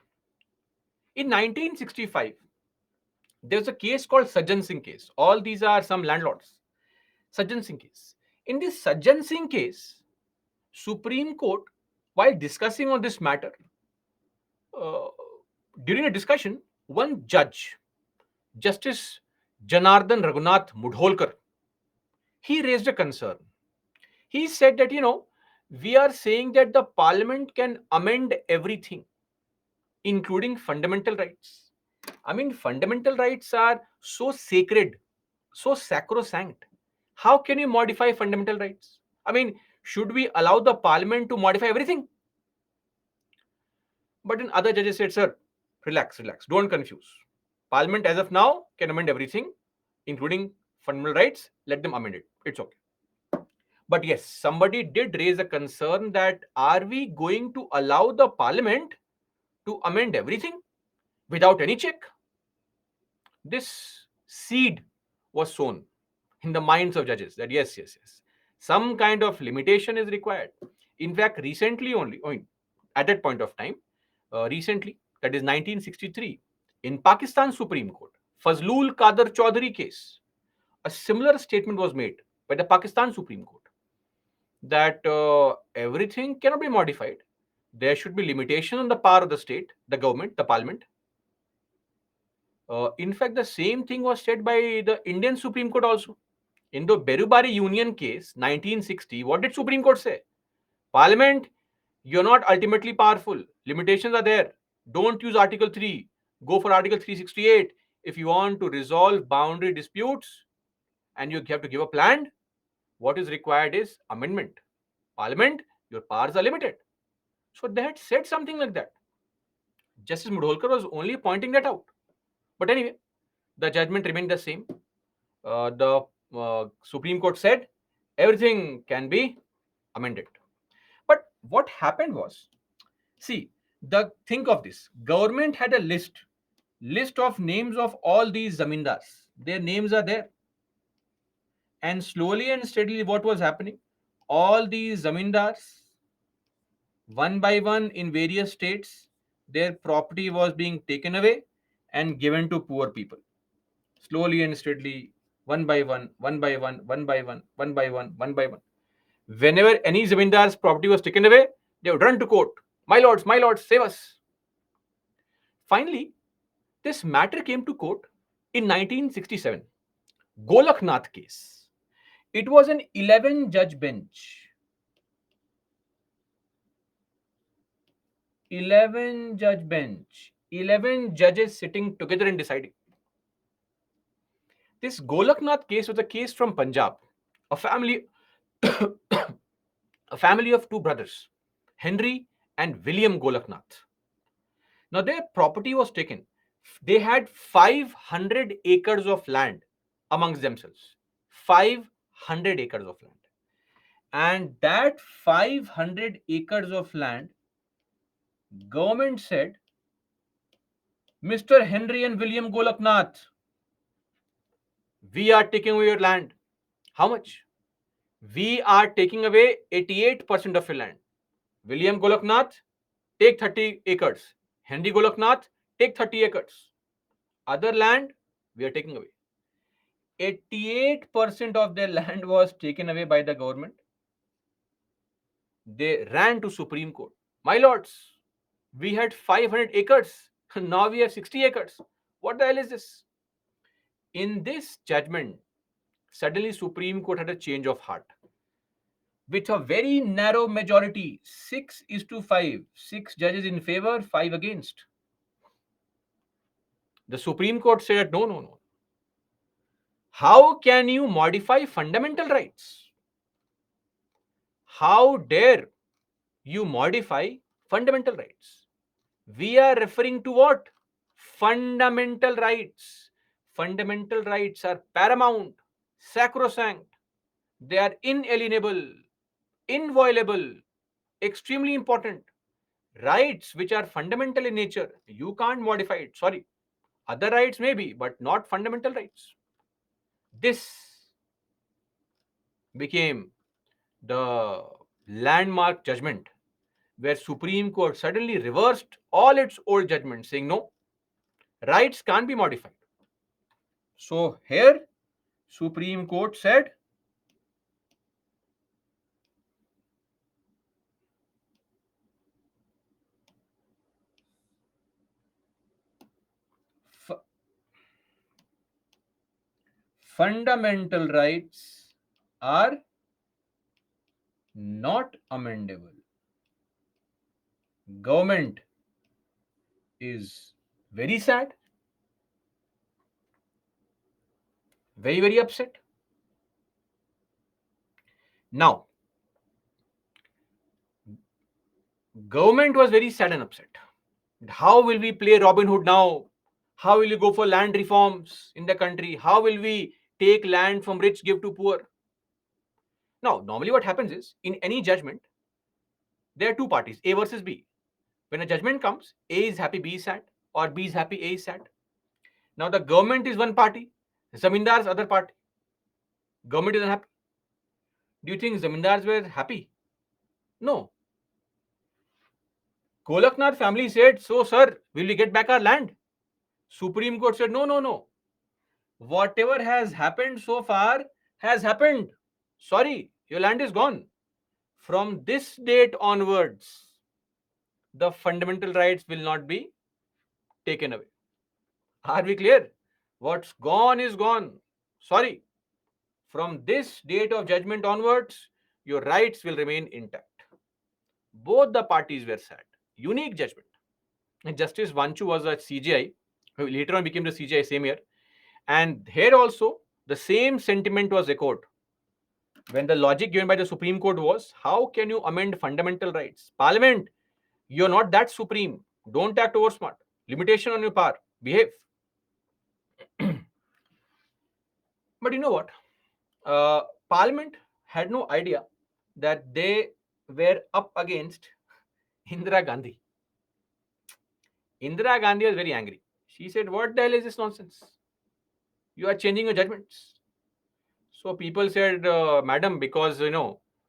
in 1965, there's a case called Sajjan Singh case. All these are some landlords. Sajjan Singh case. In this Sajjan Singh case, Supreme Court, while discussing on this matter, uh, during a discussion, one judge, Justice Janardhan Raghunath Mudholkar, he raised a concern. He said that, we are saying that the Parliament can amend everything, including fundamental rights. I mean, fundamental rights are so sacred, so sacrosanct. How can you modify fundamental rights? I mean, should we allow the Parliament to modify everything? But then other judges said, sir, relax, don't confuse. Parliament as of now can amend everything, including fundamental rights. Let them amend it. It's okay. But yes, somebody did raise a concern that are we going to allow the Parliament to amend everything without any check? This seed was sown in the minds of judges that yes, some kind of limitation is required. In fact, recently only, at that point of time, recently, that is 1963, in Pakistan Supreme Court, Fazlul Qadir Chaudhary case, a similar statement was made by the Pakistan Supreme Court that everything cannot be modified. There should be limitation on the power of the state, the government, the Parliament. In fact, the same thing was said by the Indian Supreme Court also. In the Berubari Union case, 1960, what did Supreme Court say? Parliament, you're not ultimately powerful. Limitations are there. Don't use Article 3. Go for Article 368. If you want to resolve boundary disputes and you have to give a plan, what is required is amendment. Parliament, your powers are limited. So they had said something like that. Justice Mudholkar was only pointing that out. But anyway, the judgment remained the same. The Supreme Court said everything can be amended. But what happened was, see, think of this. Government had a list of names of all these zamindars. Their names are there. And slowly and steadily, what was happening? All these zamindars, one by one in various states, their property was being taken away and given to poor people. Slowly and steadily, one by one, one by one, one by one, one by one, one by one. Whenever any zamindar's property was taken away, they would run to court. My lords, save us. Finally, this matter came to court in 1967. Golaknath case. It was an 11 judge bench. 11 judge bench. 11 judges sitting together and deciding. This Golaknath case was a case from Punjab. A family a family of two brothers, Henry and William Golaknath. Now their property was taken. They had 500 acres of land amongst themselves. 500 acres of land. And that 500 acres of land, government said, Mr. Henry and William Golaknath, we are taking away your land. How much? We are taking away 88% of your land. William Golaknath, take 30 acres. Henry Golaknath, take 30 acres. Other land, we are taking away. 88% of their land was taken away by the government. They ran to Supreme Court. My lords, we had 500 acres. Now we have 60 acres. What the hell is this? In this judgment, suddenly Supreme Court had a change of heart. With a very narrow majority, 6:5. 6 judges in favor, 5 against. The Supreme Court said, no, no, no. How can you modify fundamental rights? How dare you modify fundamental rights? We are referring to what? Fundamental rights. Fundamental rights are paramount, sacrosanct. They are inalienable, inviolable, extremely important. Rights which are fundamental in nature, you can't modify it. Sorry. Other rights maybe, but not fundamental rights. This became the landmark judgment where Supreme Court suddenly reversed all its old judgments, saying no, rights can't be modified. So here Supreme Court said fundamental rights are not amendable. Government is very sad, very, very upset. Now, government was very sad and upset. How will we play Robin Hood now? How will you go for land reforms in the country? How will we take land from rich, give to poor? Now, normally what happens is, in any judgment, there are two parties, A versus B. When a judgment comes, A is happy, B is sad, or B is happy, A is sad. Now, the government is one party, Zamindar is other party. Government is unhappy. Do you think Zamindars were happy? No. Golaknath family said, so sir, will we get back our land? Supreme Court said, no, no, no. Whatever has happened so far has happened. Sorry, your land is gone. From this date onwards, the fundamental rights will not be taken away. Are we clear? What's gone is gone. Sorry. From this date of judgment onwards, your rights will remain intact. Both the parties were sad. Unique judgment. And Justice Vanchu was a CJI, who later on became the CJI same year. And here also, the same sentiment was echoed. When the logic given by the Supreme Court was, how can you amend fundamental rights? Parliament, you're not that supreme. Don't act over smart. Limitation on your power. Behave. But you know what? Parliament had no idea that they were up against Indira Gandhi. Indira Gandhi was very angry. She said, what the hell is this nonsense? You are changing your judgments. So people said, madam, because,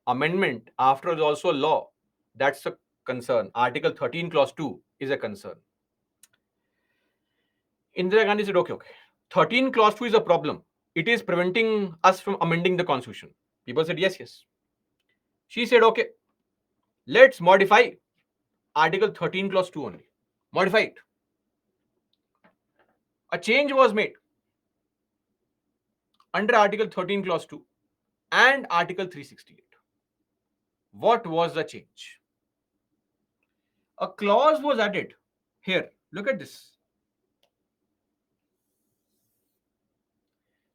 amendment after is also a law. That's a concern. Article 13, clause 2 is a concern. Indira Gandhi said, okay. 13 clause 2 is a problem. It is preventing us from amending the constitution. People said, yes. She said, okay, let's modify Article 13 clause 2 only. Modify it. A change was made under Article 13 clause 2 and Article 368. What was the change? A clause was added. Here, look at this.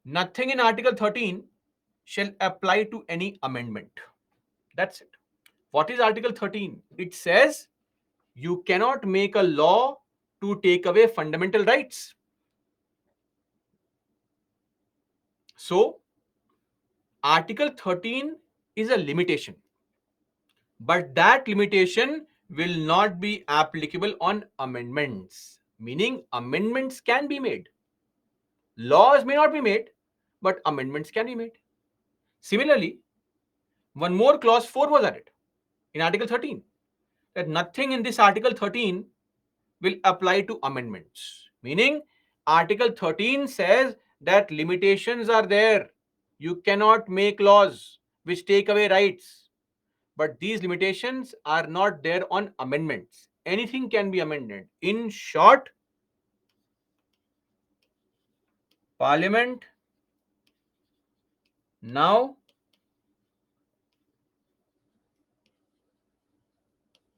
Nothing in Article 13 shall apply to any amendment. That's it. What is Article 13? It says you cannot make a law to take away fundamental rights. So, Article 13 is a limitation, but that limitation will not be applicable on amendments, meaning amendments can be made. Laws may not be made, but amendments can be made. Similarly, one more clause 4 was added in Article 13, that nothing in this Article 13 will apply to amendments. Meaning, Article 13 says that limitations are there. You cannot make laws which take away rights. But these limitations are not there on amendments. Anything can be amended. In short, Parliament now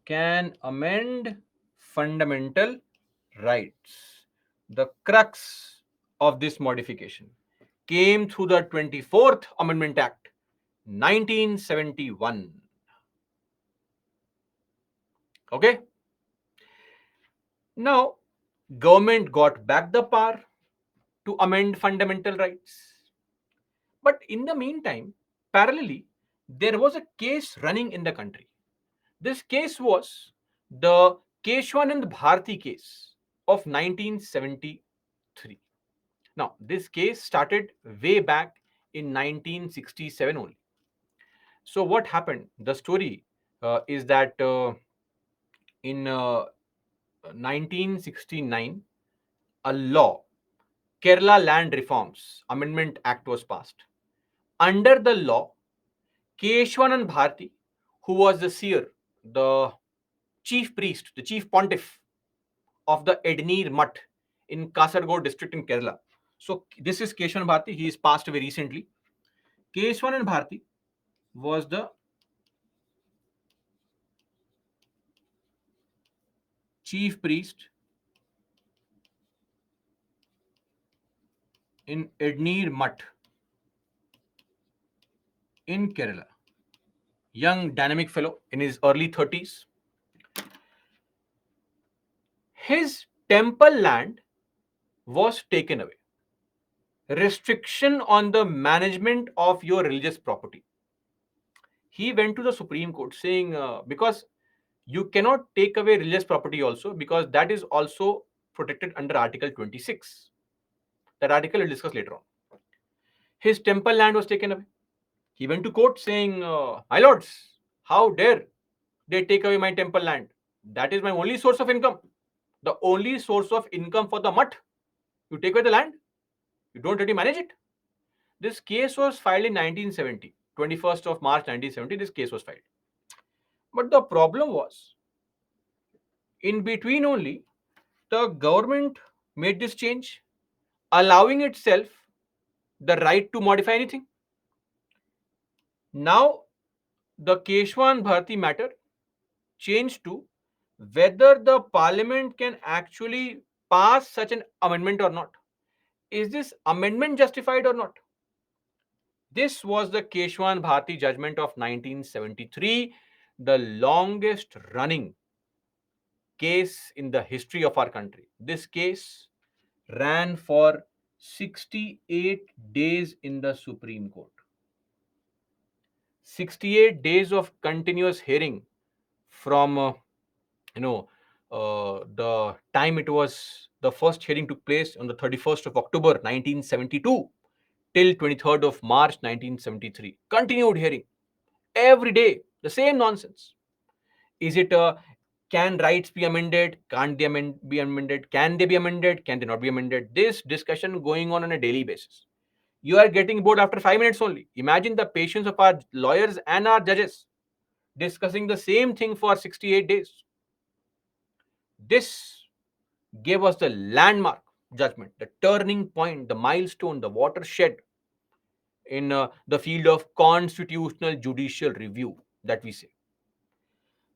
can amend fundamental rights. The crux of this modification came through the 24th Amendment Act, 1971. Okay? Now, government got back the power to amend fundamental rights. But in the meantime, parallelly, there was a case running in the country. This case was the Keshwanand Bharti case of 1973. Now, this case started way back in 1967 only. So, what happened? The story is that in 1969, a law, Kerala Land Reforms Amendment Act, was passed. Under the law, Keshwanand Bharti, who was the seer, the chief priest, the chief pontiff of the Ednir Mutt in Kasargod district in Kerala. So this is Keshwanand Bharti. He is passed away recently. Keshwanand Bharti was the chief priest in Ednir Mutt in Kerala. Young, dynamic fellow in his early 30s. His temple land was taken away. Restriction on the management of your religious property. He went to the Supreme Court saying, because you cannot take away religious property also, because that is also protected under Article 26. That article we'll discuss later on. His temple land was taken away. He went to court saying, my lords, how dare they take away my temple land? That is my only source of income. The only source of income for the mutt. You take away the land, you don't really manage it. This case was filed in 1970, 21st of March 1970, this case was filed. But the problem was, in between only, the government made this change, allowing itself the right to modify anything. Now, the Keshwan Bharti matter changed to whether the parliament can actually pass such an amendment or not. Is this amendment justified or not? This was the Keshwan Bharti judgment of 1973, the longest running case in the history of our country. This case ran for 68 days in the Supreme Court. 68 days of continuous hearing from the time it was the first hearing took place on the 31st of October 1972 till 23rd of March 1973. Continued hearing every day, the same nonsense. Is it can rights be amended? Can't they be amended? Can they be amended? Can they not be amended? This discussion going on a daily basis. You are getting bored after 5 minutes only. Imagine the patience of our lawyers and our judges discussing the same thing for 68 days. This gave us the landmark judgment, the turning point, the milestone, the watershed in the field of constitutional judicial review that we say.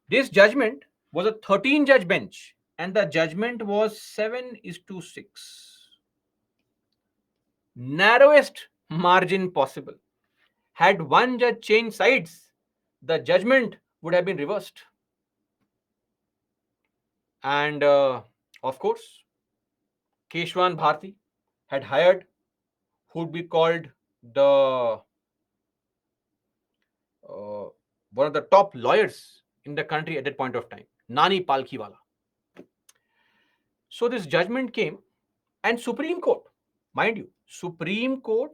This judgment was a 13 judge bench, and the judgment was 7 is to 6. Narrowest margin possible. Had one judge changed sides, the judgment would have been reversed. And of course, Keshwan Bharti had hired who would be called the uh, one of the top lawyers in the country at that point of time, Nani Palkhiwala. So this judgment came, and Supreme Court, mind you, Supreme Court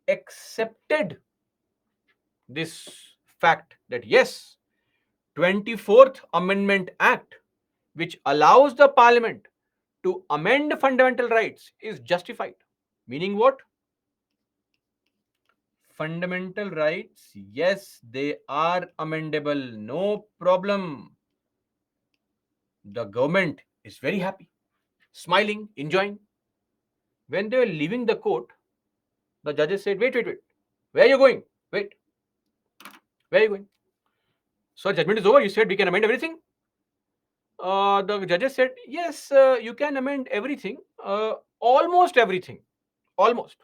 accepted this fact that yes, 24th Amendment Act, which allows the Parliament to amend fundamental rights, is justified. Meaning what? Fundamental rights, yes, they are amendable, no problem. The government is very happy, smiling, enjoying. When they were leaving the court, the judges said, wait, wait, wait. Where are you going? Wait. Where are you going? So judgment is over. You said we can amend everything. The judges said, yes, you can amend everything, almost everything, almost.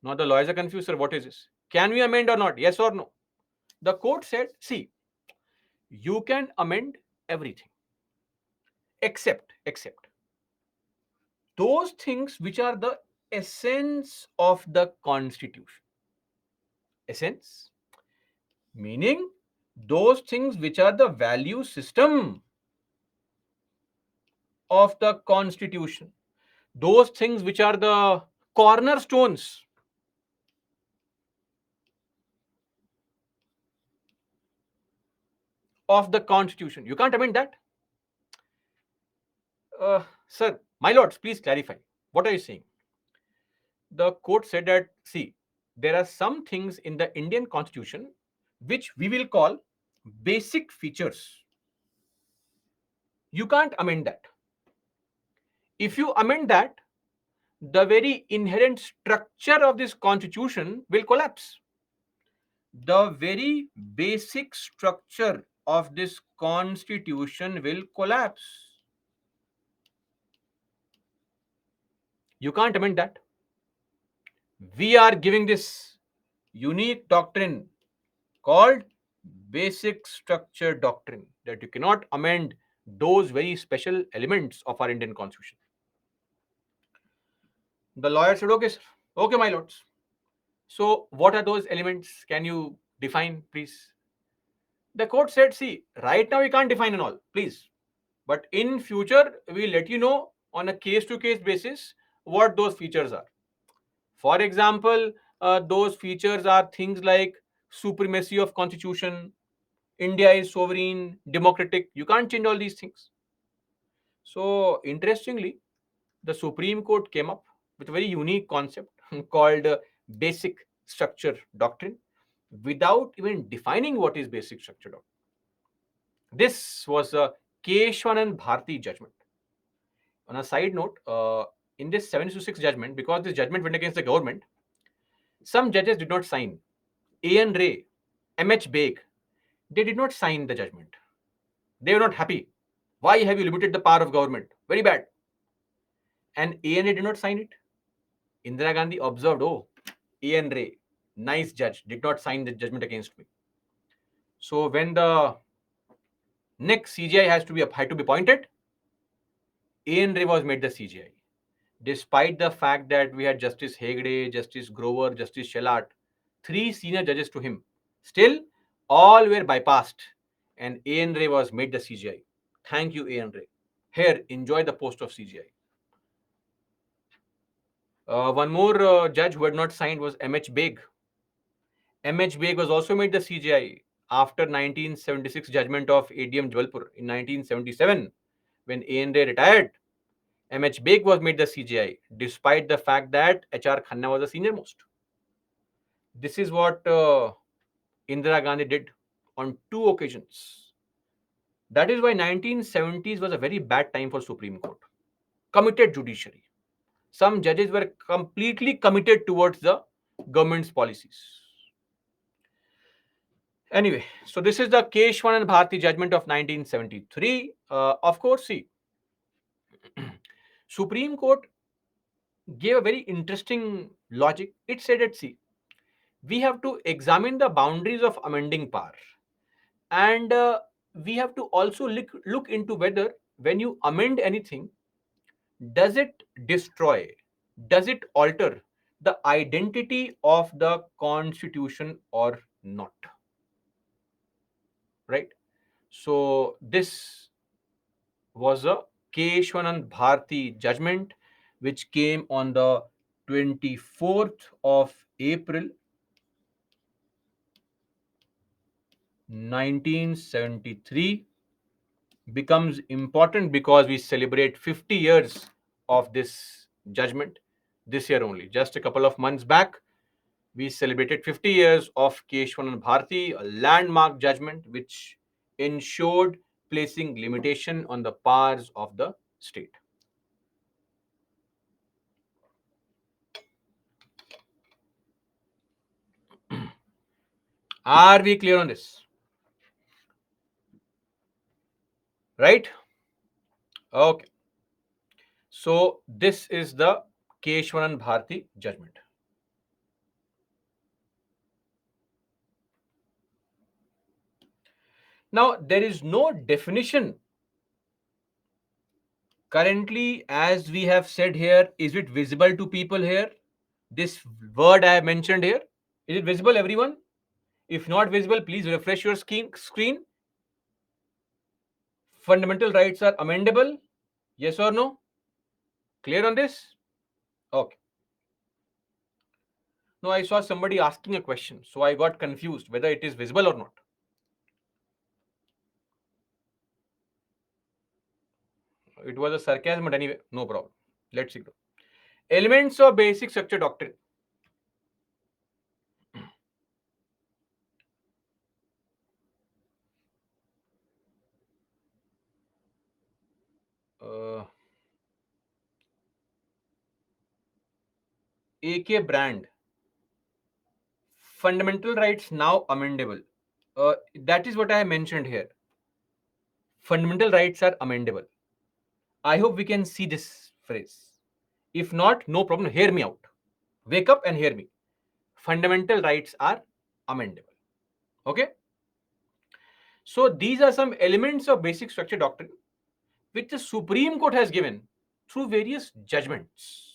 Now the lawyers are confused, sir. What is this? Can we amend or not? Yes or no? The court said, see, you can amend everything except those things which are the essence of the constitution. Essence meaning those things which are the value system of the constitution, those things which are the cornerstones of the constitution. You can't amend that. Sir, my lords, please clarify. What are you saying? The court said that, see, there are some things in the Indian constitution which we will call basic features. You can't amend that. If you amend that, the very inherent structure of this constitution will collapse. The very basic structure of this constitution will collapse. You can't amend that. We are giving this unique doctrine called basic structure doctrine, that you cannot amend those very special elements of our Indian constitution. The lawyer said, okay, sir. Okay, my lords. So what are those elements? Can you define, please? The court said, see, right now we can't define and all, please. But in future, we'll let you know on a case-to-case basis what those features are. For example, those features are things like supremacy of constitution, India is sovereign, democratic. You can't change all these things. So interestingly, the Supreme Court came up with a very unique concept called basic structure doctrine without even defining what is basic structure doctrine. This was a Keshwanan Bharti judgment. On a side note, in this 7-6 judgment, because this judgment went against the government, some judges did not sign. A.N. Ray, M.H. Beg, they did not sign the judgment. They were not happy. Why have you limited the power of government? Very bad. And A.N. did not sign it. Indira Gandhi observed, oh, A.N. Ray, nice judge, did not sign the judgment against me. So when the next CJI had to be appointed, A.N. Ray was made the CJI. Despite the fact that we had Justice Hegde, Justice Grover, Justice Shelat, 3 senior judges to him, still all were bypassed, and A.N. Ray was made the CJI. Thank you, A.N. Ray. Here, enjoy the post of CJI. One more judge who had not signed was M.H. Beg. M.H. Beg was also made the CJI after 1976 judgment of ADM Jabalpur in 1977. When A.N. Ray retired, M.H. Beg was made the CJI, despite the fact that H.R. Khanna was the senior most. This is what Indira Gandhi did on 2 occasions. That is why 1970s was a very bad time for Supreme Court. Committed judiciary. Some judges were completely committed towards the government's policies. Anyway, so this is the Keshwanan Bharti judgment of 1973. Of course, see, Supreme Court gave a very interesting logic. It said, let's see, we have to examine the boundaries of amending power, and we have to also look into whether when you amend anything, does it destroy, does it alter the identity of the constitution or not, right? So this was a Keshwanand Bharti judgment which came on the 24th of April 1973. Becomes important because we celebrate 50 years of this judgment this year only. Just a couple of months back, we celebrated 50 years of Keshwanan Bharti, a landmark judgment which ensured placing limitation on the powers of the state. Are we clear on this? Right? Okay. So this is the Keshwanan Bharti judgment. Now, there is no definition currently, as we have said here. Is it visible to people here? This word I have mentioned here, is it visible, everyone? If not visible, please refresh your screen. Fundamental rights are amendable. Yes or no? Clear on this? Okay. No, I saw somebody asking a question, so I got confused whether it is visible or not. It was a sarcasm, but anyway, no problem. Let's see. Elements of basic structure doctrine. AK brand. Fundamental rights now amendable. That is what I mentioned here. Fundamental rights are amendable. I hope we can see this phrase. If not, no problem. Hear me out. Wake up and hear me. Fundamental rights are amendable. Okay? So these are some elements of basic structure doctrine which the Supreme Court has given through various judgments,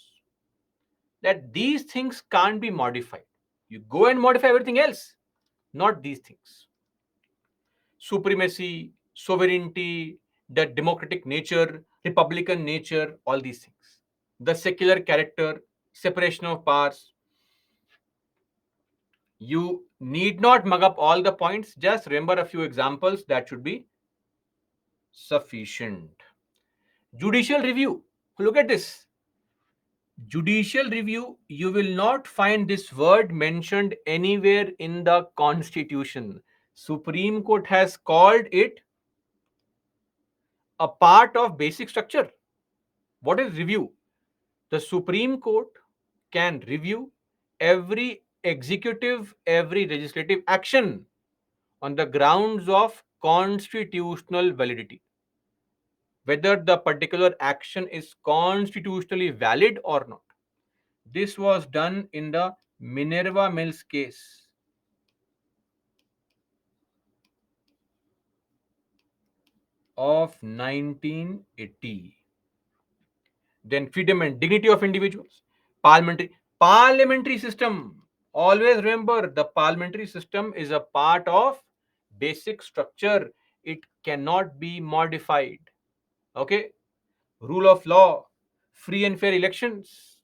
that these things can't be modified. You go and modify everything else, not these things. Supremacy, sovereignty, the democratic nature, republican nature, all these things. The secular character, separation of powers. You need not mug up all the points, just remember a few examples, that should be sufficient. Judicial review. Look at this. Judicial review, you will not find this word mentioned anywhere in the constitution. Supreme Court has called it a part of basic structure. What is review? The Supreme Court can review every executive, every legislative action on the grounds of constitutional validity, whether the particular action is constitutionally valid or not. This was done in the Minerva Mills case. Of 1980. Then freedom and dignity of individuals. Parliamentary system. Always remember, the parliamentary system is a part of basic structure. It cannot be modified. Okay? Rule of law, free and fair elections,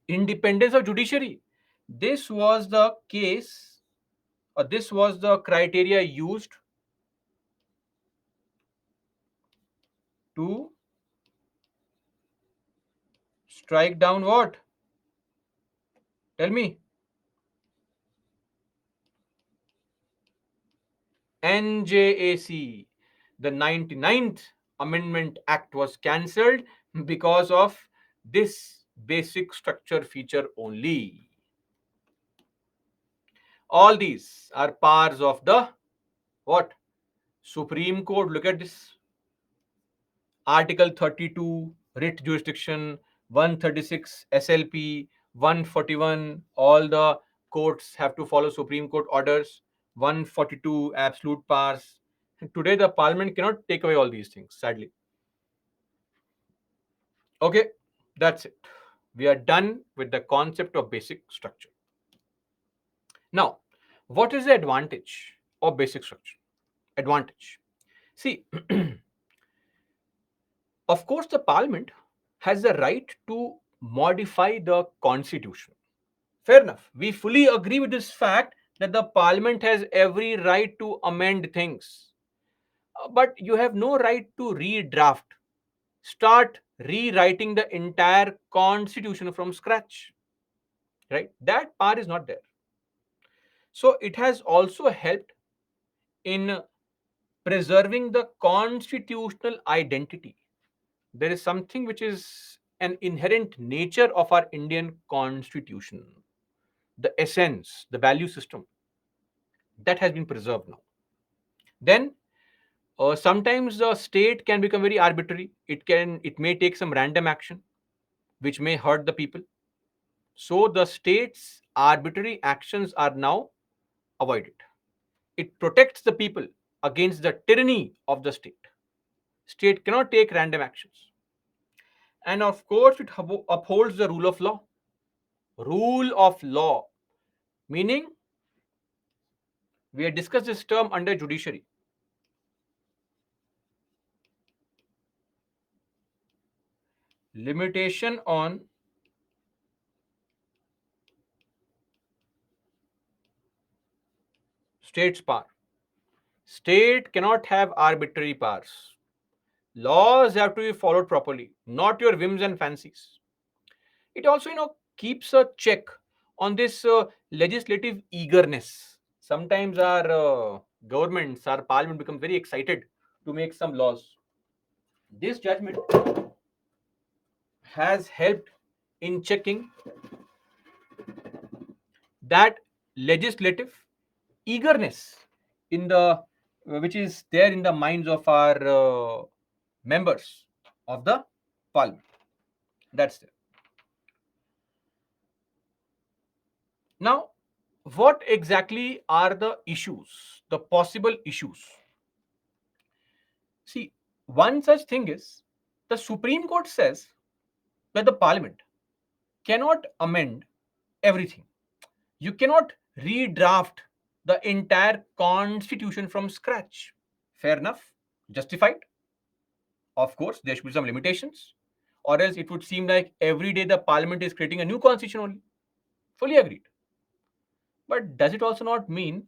independence of judiciary. This was the case, or this was the criteria used to strike down what? Tell me. NJAC. The 99th Amendment Act was cancelled because of this basic structure feature only. All these are powers of the what? Supreme Court. Look at this. Article 32, writ jurisdiction, 136 SLP, 141, all the courts have to follow Supreme Court orders, 142 absolute powers. Today, the parliament cannot take away all these things, sadly. Okay, that's it. We are done with the concept of basic structure. Now, what is the advantage of basic structure? Advantage. See, of course, the parliament has the right to modify the constitution. Fair enough. We fully agree with this fact that the parliament has every right to amend things. But you have no right to redraft, start rewriting the entire constitution from scratch. Right? That power is not there. So it has also helped in preserving the constitutional identity. There is something which is an inherent nature of our Indian constitution, the essence, the value system that has been preserved now. Then sometimes the state can become very arbitrary. It may take some random action which may hurt the people. So the state's arbitrary actions are now avoided. It protects the people against the tyranny of the state. State cannot take random actions. And of course, it upholds the rule of law. Rule of law, meaning we have discussed this term under judiciary. Limitation on state's power. State cannot have arbitrary powers. Laws have to be followed properly, not your whims and fancies. It also, keeps a check on this legislative eagerness. Sometimes our governments, our parliament become very excited to make some laws. This judgment has helped in checking that legislative eagerness in the which is there in the minds of our members of the parliament. That's there. Now, what exactly are the issues, the possible issues? See, one such thing is the Supreme Court says that the parliament cannot amend everything. You cannot redraft the entire constitution from scratch. Fair enough, justified. Of course, there should be some limitations, or else it would seem like every day the parliament is creating a new constitution only. Fully agreed. But does it also not mean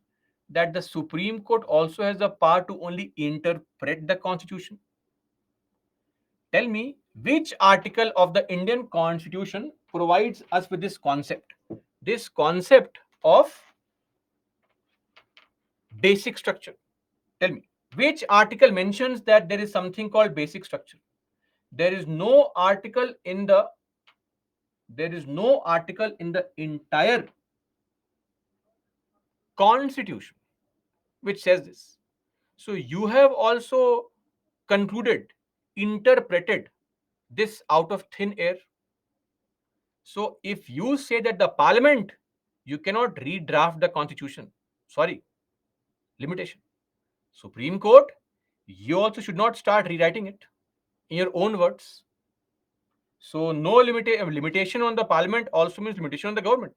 that the Supreme Court also has the power to only interpret the constitution? Tell me which article of the Indian constitution provides us with this concept? This concept of basic structure. Tell me which article mentions that there is something called basic structure? There is no article in the entire constitution which says this. So you have also concluded, interpreted this out of thin air. So if you say that the parliament, you cannot redraft the constitution, sorry, limitation. Supreme Court, you also should not start rewriting it in your own words. So no limitation on the parliament also means limitation on the government,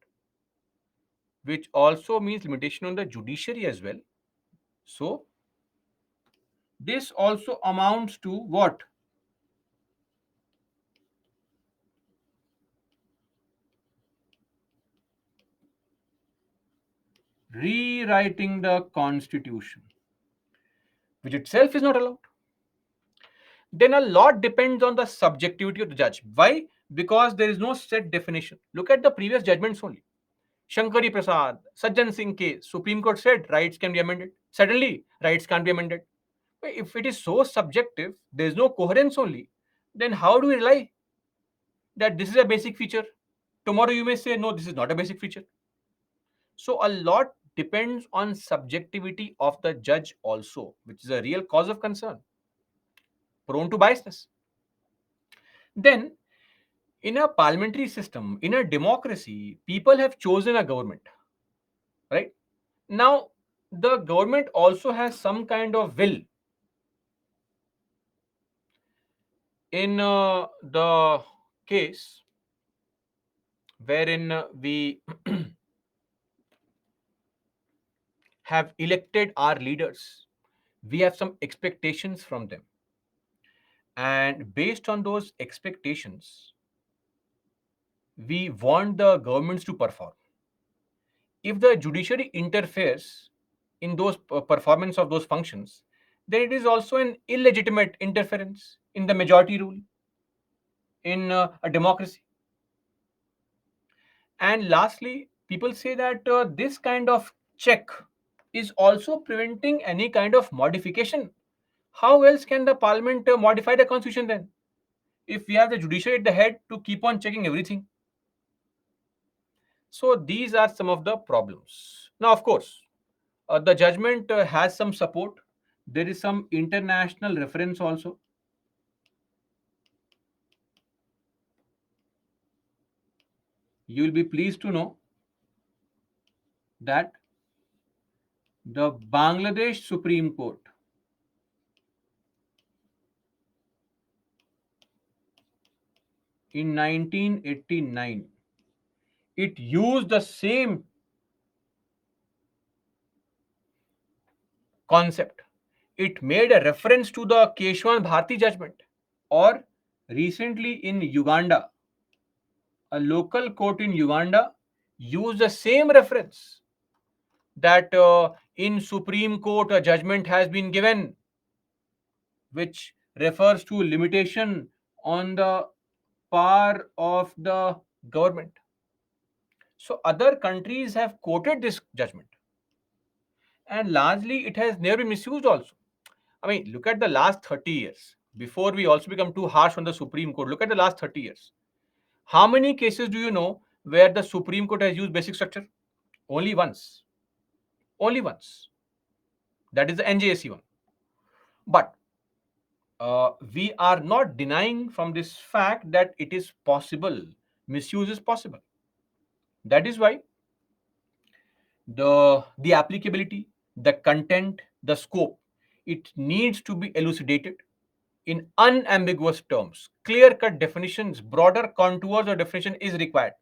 which also means limitation on the judiciary as well. So this also amounts to what? Rewriting the constitution, which itself is not allowed. Then a lot depends on the subjectivity of the judge. Why? Because there is no set definition. Look at the previous judgments only. Shankari Prasad, Sajjan Singh case, Supreme Court said rights can be amended. Suddenly, rights can't be amended. If it is so subjective, there is no coherence only, then how do we rely that this is a basic feature? Tomorrow you may say, no, this is not a basic feature. So a lot depends on subjectivity of the judge also, which is a real cause of concern, prone to biasness. Then, in a parliamentary system, in a democracy, people have chosen a government, right? Now, the government also has some kind of will. In the case wherein we have elected our leaders, we have some expectations from them. And based on those expectations, we want the governments to perform. If the judiciary interferes in those performance of those functions, then it is also an illegitimate interference in the majority rule in a democracy. And lastly, people say that this kind of check is also preventing any kind of modification. How else can the parliament modify the constitution then? If we have the judiciary at the head to keep on checking everything. So these are some of the problems. Now, of course, the judgment has some support. There is some international reference also. You will be pleased to know that the Bangladesh Supreme Court in 1989, it used the same concept. It made a reference to the Keshwan Bharti judgment. Or recently in Uganda, a local court in Uganda used the same reference that in Supreme Court a judgment has been given which refers to limitation on the power of the government. So other countries have quoted this judgment, and largely it has never been misused also. I mean, look at the last 30 years. Before we also become too harsh on the Supreme Court, look at the last 30 years. How many cases do you know where the Supreme Court has used basic structure? Only once. Only once. That is the NJSC one. But we are not denying from this fact that it is possible. Misuse is possible. That is why the applicability, the content, the scope, it needs to be elucidated in unambiguous terms. Clear cut definitions, broader contours or definition is required,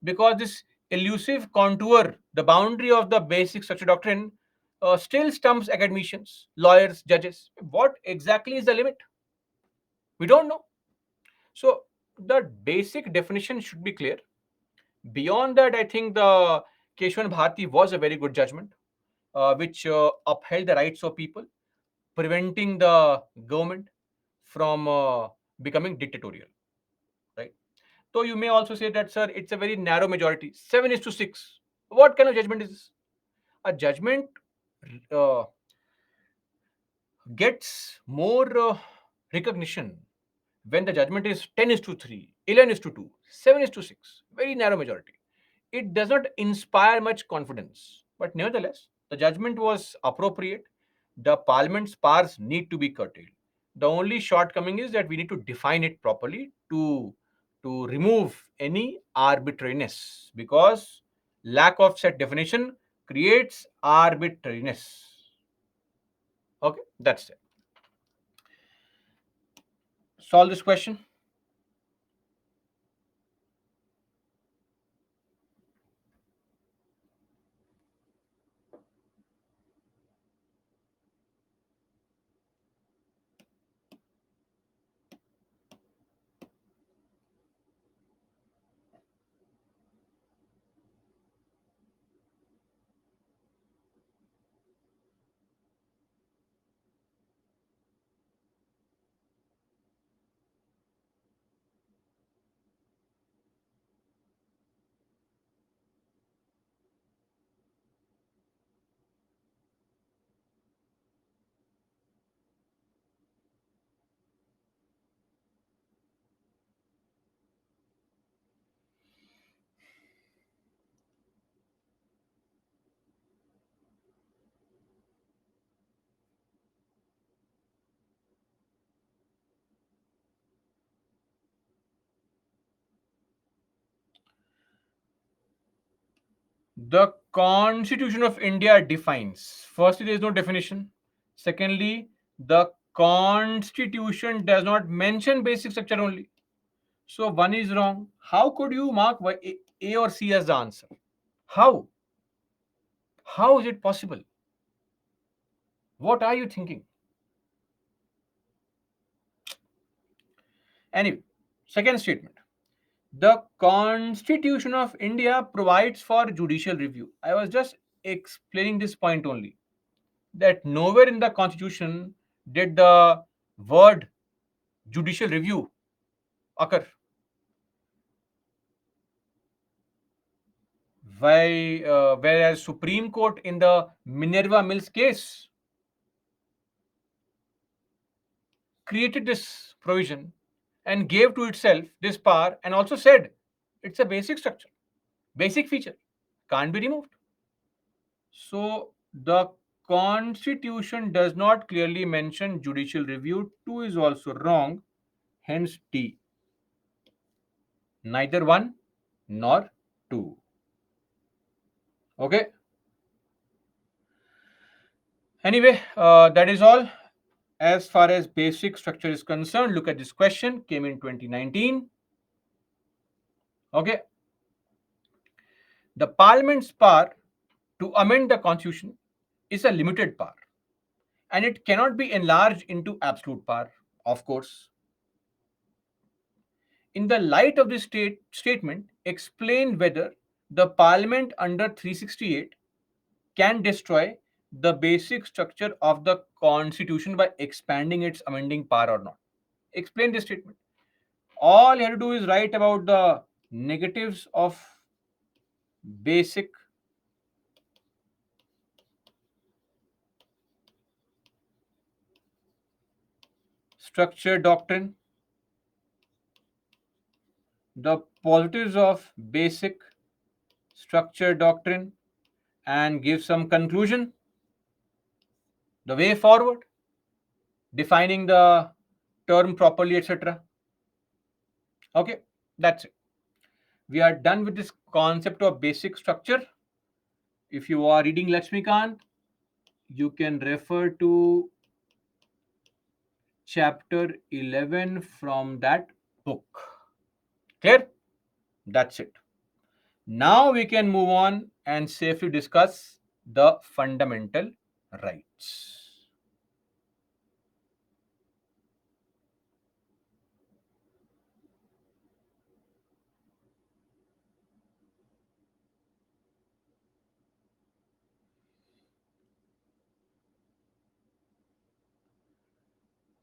because this elusive contour, the boundary of the basic structure doctrine, still stumps academicians, lawyers, judges. What exactly is the limit? We don't know. So the basic definition should be clear. Beyond that, I think the Keshwan Bharti was a very good judgment, which upheld the rights of people, preventing the government from becoming dictatorial. Right. So you may also say that, sir, it's a very narrow majority, 7:6. What kind of judgment is this? A judgment uh, gets more recognition when the judgment is 10:3, 11:2, 7:6, very narrow majority. It does not inspire much confidence, but nevertheless, the judgment was appropriate. The parliament's powers need to be curtailed. The only shortcoming is that we need to define it properly to remove any arbitrariness, because lack of set definition creates arbitrariness. Okay, that's it. Solve this question. The Constitution of India defines. Firstly, there is no definition. Secondly, the Constitution does not mention basic structure only. So one is wrong. How could you mark A or C as the answer? How? How is it possible? What are you thinking? Anyway, second statement. The Constitution of India provides for judicial review. I was just explaining this point only, that nowhere in the Constitution did the word judicial review occur. Whereas Supreme Court in the Minerva Mills case created this provision and gave to itself this power and also said it's a basic structure, basic feature, can't be removed. So the Constitution does not clearly mention judicial review. 2 is also wrong, hence D. Neither 1 nor 2. Okay. Anyway, that is all. As far as basic structure is concerned, look at this question, came in 2019. Okay. The Parliament's power to amend the Constitution is a limited power and it cannot be enlarged into absolute power, of course. In the light of this statement, explain whether the Parliament under 368 can destroy the basic structure of the Constitution by expanding its amending power or not. Explain this statement. All you have to do is write about the negatives of basic structure doctrine, the positives of basic structure doctrine, and give some conclusion, the way forward, defining the term properly, etc. Okay, that's it. We are done with this concept of basic structure. If you are reading Lakshmikant, you can refer to chapter 11 from that book. Clear? That's it. Now we can move on and safely discuss the fundamental rights.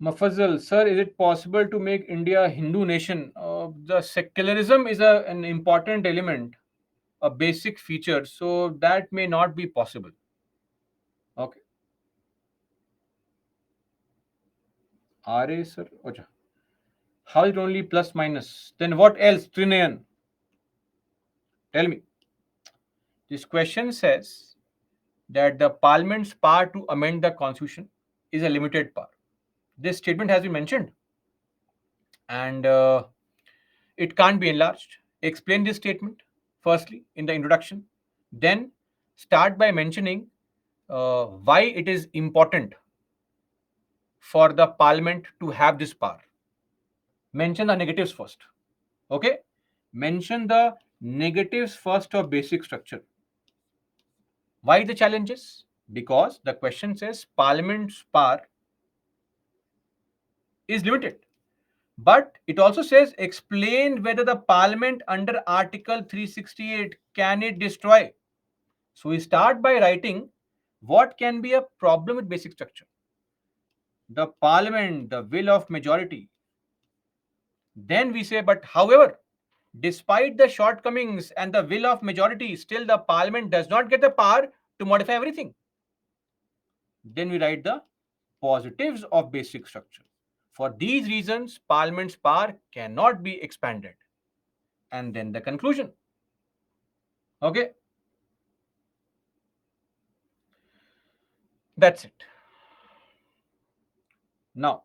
Mafazal, sir, is it possible to make India a Hindu nation? The secularism is an important element, a basic feature, so that may not be possible. Okay. RA, sir. Ocha. How is it only plus minus? Then what else, Trinayan? Tell me. This question says that the Parliament's power to amend the Constitution is a limited power. This statement has been mentioned and it can't be enlarged. Explain this statement firstly in the introduction, then start by mentioning why it is important for the Parliament to have this power. Mention the negatives first. Okay? Mention the negatives first of basic structure. Why the challenges? Because the question says Parliament's power is limited. But it also says explain whether the Parliament under Article 368 can it destroy. So we start by writing what can be a problem with basic structure. The Parliament, the will of majority. Then we say, but however, despite the shortcomings and the will of majority, still the Parliament does not get the power to modify everything. Then we write the positives of basic structure. For these reasons, Parliament's power cannot be expanded. And then the conclusion. Okay. That's it. Now,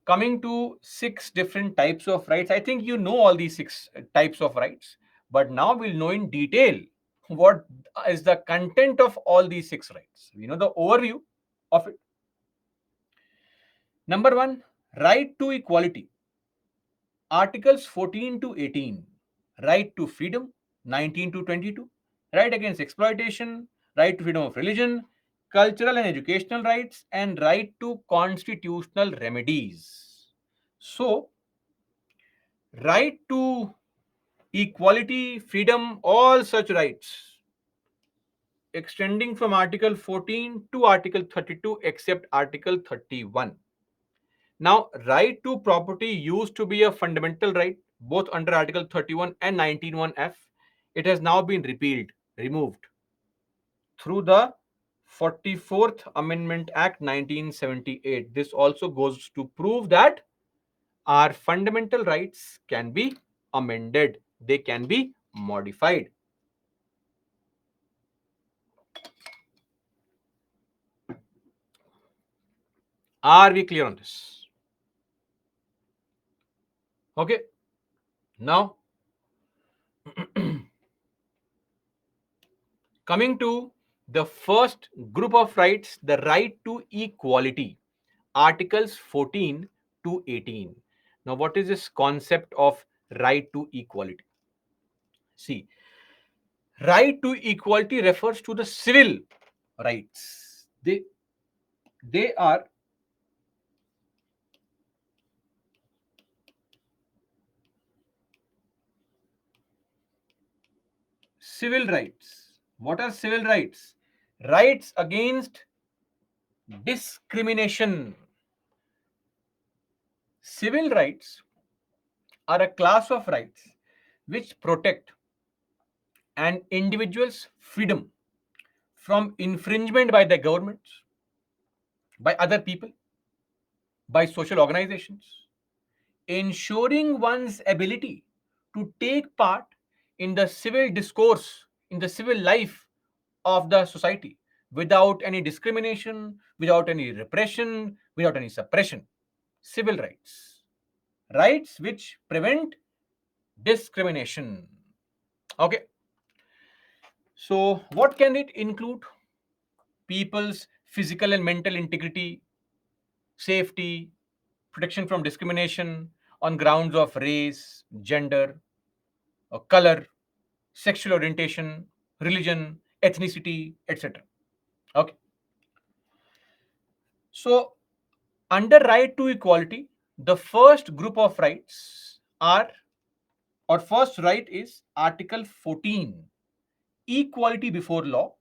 coming to 6 different types of rights. I think you know all these 6 types of rights, But now we'll know in detail what is the content of all these six rights. We know the overview of it. Number one, right to equality. Articles 14 to 18, right to freedom, 19 to 22, right against exploitation, right to freedom of religion, cultural and educational rights, and right to constitutional remedies. So, right to equality, freedom, all such rights extending from Article 14 to Article 32 except Article 31. Now, right to property used to be a fundamental right both under Article 31 and 19(1)(f). It has now been removed through the 44th Amendment Act 1978. This also goes to prove that our fundamental rights can be amended, they can be modified. Are we clear on this? Okay, now coming to the first group of rights, the right to equality, Articles 14 to 18. Now, what is this concept of right to equality? See, right to equality refers to the civil rights. They are civil rights. What are civil rights? Rights against discrimination. Civil rights are a class of rights which protect an individual's freedom from infringement by the governments, by other people, by social organizations, ensuring one's ability to take part in the civil discourse, in the civil life of the society without any discrimination, without any repression, without any suppression. Civil rights. Rights which prevent discrimination. Okay. So, what can it include? People's physical and mental integrity, safety, protection from discrimination on grounds of race, gender, or color, sexual orientation, religion, ethnicity, etc. Okay. So, under right to equality, the first group of rights are, or first right is Article 14, equality before law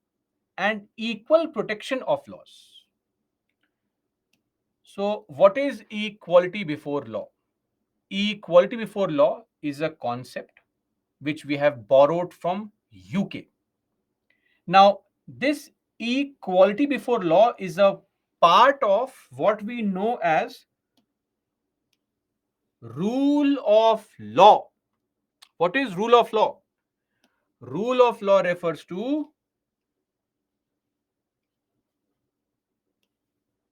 and equal protection of laws. So, what is equality before law? Equality before law is a concept which we have borrowed from UK. Now, this equality before law is a part of what we know as rule of law. What is rule of law? Rule of law refers to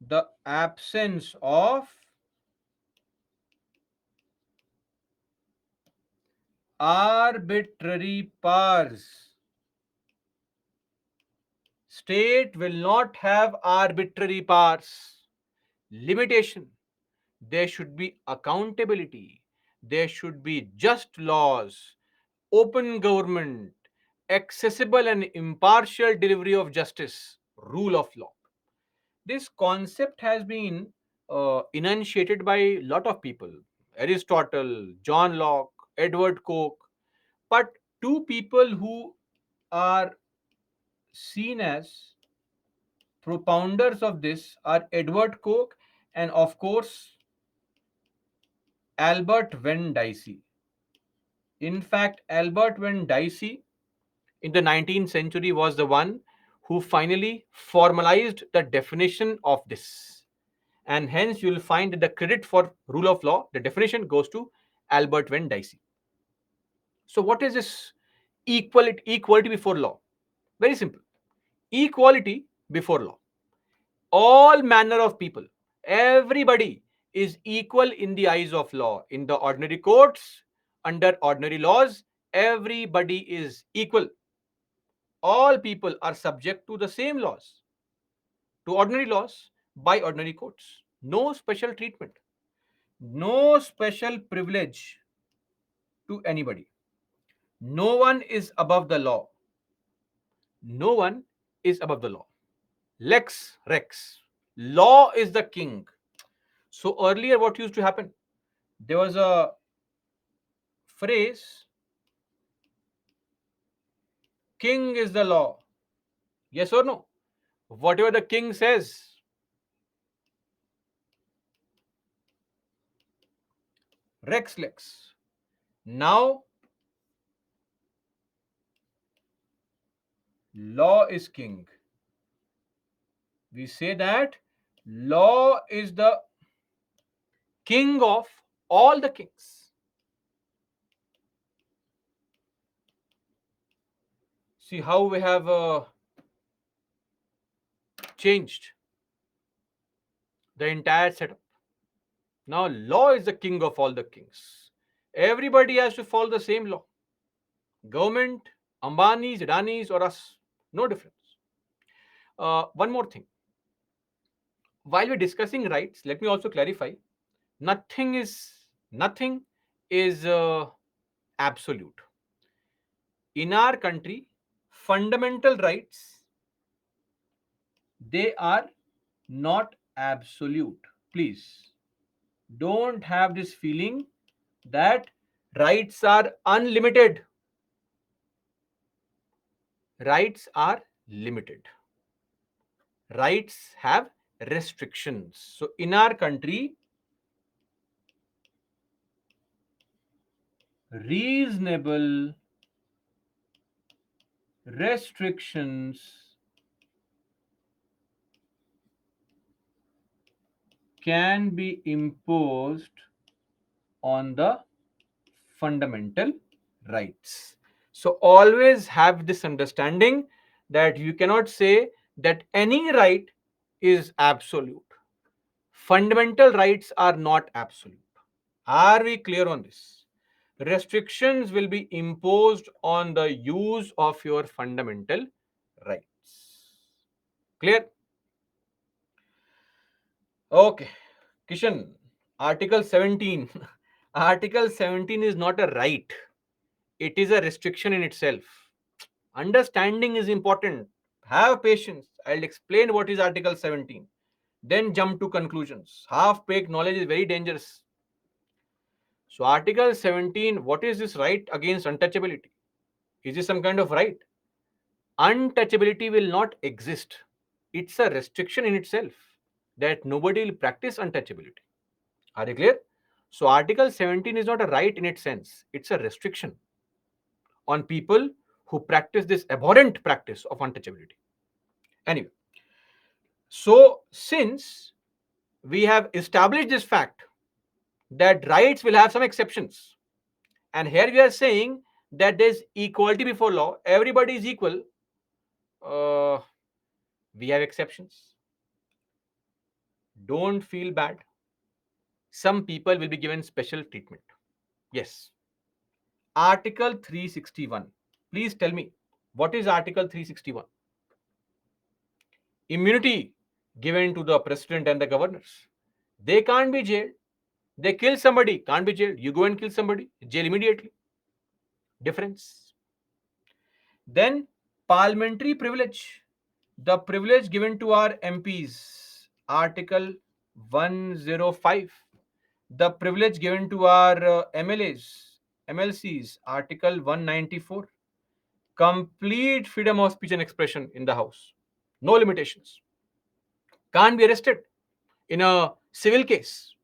the absence of arbitrary powers. State will not have arbitrary powers. Limitation. There should be accountability. There should be just laws, open government, accessible and impartial delivery of justice, rule of law. This concept has been enunciated by a lot of people: Aristotle, John Locke, Edward Coke. But two people who are seen as propounders of this are Edward Coke and, of course, Albert Venn Dicey. In fact, Albert Venn Dicey in the 19th century was the one who finally formalized the definition of this. And hence, you will find that the credit for rule of law, the definition goes to Albert Venn Dicey. So, what is this equality before law? Very simple. Equality before law. All manner of people, everybody is equal in the eyes of law, in the ordinary courts, under ordinary laws, everybody is equal. All people are subject to the same laws, to ordinary laws by ordinary courts. No special treatment, no special privilege to anybody. No one is above the law. No one is above the law. Lex Rex. Law is the king. So earlier, what used to happen? There was a phrase, king is the law. Yes or no? Whatever the king says, Rex Lex. Now, law is king. We say that law is the king of all the kings. See how we have changed the entire setup. Now, law is the king of all the kings. Everybody has to follow the same law. Government, Ambani's, Adani's, or us, no difference. One more thing. While we're discussing rights, let me also clarify: nothing is absolute. In our country, fundamental rights, they are not absolute. Please don't have this feeling that rights are unlimited. Rights are limited. Rights have restrictions. So in our country, reasonable restrictions can be imposed on the fundamental rights. So always have this understanding that you cannot say that any right is absolute. Fundamental rights are not absolute. Are we clear on this? Restrictions will be imposed on the use of your fundamental rights. Clear? Okay. Kishan, Article 17. Article 17 is not a right, it is a restriction in itself. Understanding is important. Have patience. I'll explain what is Article 17. Then jump to conclusions. Half baked knowledge is very dangerous. So, Article 17, what is this right against untouchability? Is this some kind of right? Untouchability will not exist. It's a restriction in itself that nobody will practice untouchability. Are you clear? So, Article 17 is not a right in its sense, it's a restriction on people who practice this abhorrent practice of untouchability. Anyway, so since we have established this fact that rights will have some exceptions, and here we are saying that there's equality before law, everybody is equal, uh, we have exceptions. Don't feel bad. Some people will be given special treatment. Yes. Article 361. Please tell me, what is Article 361? Immunity given to the president and the governors. They can't be jailed. They kill somebody, can't be jailed. You go and kill somebody, jail immediately. Difference. Then parliamentary privilege. The privilege given to our MPs. Article 105. The privilege given to our MLAs, MLCs. Article 194. Complete freedom of speech and expression in the house. No limitations. Can't be arrested in a civil case.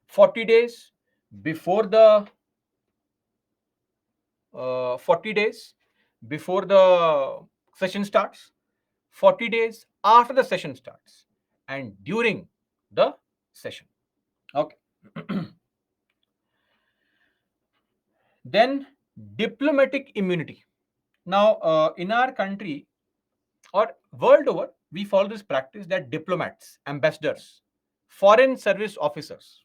40 days before the 40 days before the session starts, 40 days after the session starts, and during the session. Okay. Then diplomatic immunity. Now, in our country or world over, we follow this practice that diplomats, ambassadors, foreign service officers,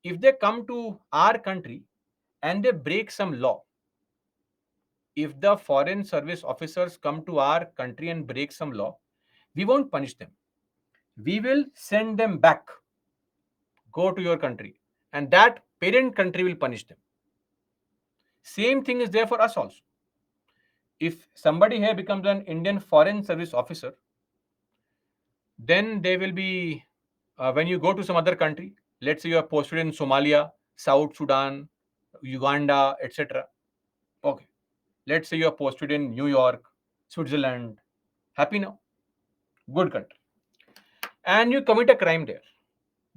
if they come to our country and they break some law, If the foreign service officers come to our country and break some law, we won't punish them. We will send them back, go to your country, and that parent country will punish them. Same thing is there for us also. If somebody here becomes an Indian foreign service officer, then they will be, when you go to some other country, let's say you are posted in Somalia, South Sudan, Uganda, etc. Okay. Let's say you are posted in New York, Switzerland. Happy now? Good country. And you commit a crime there.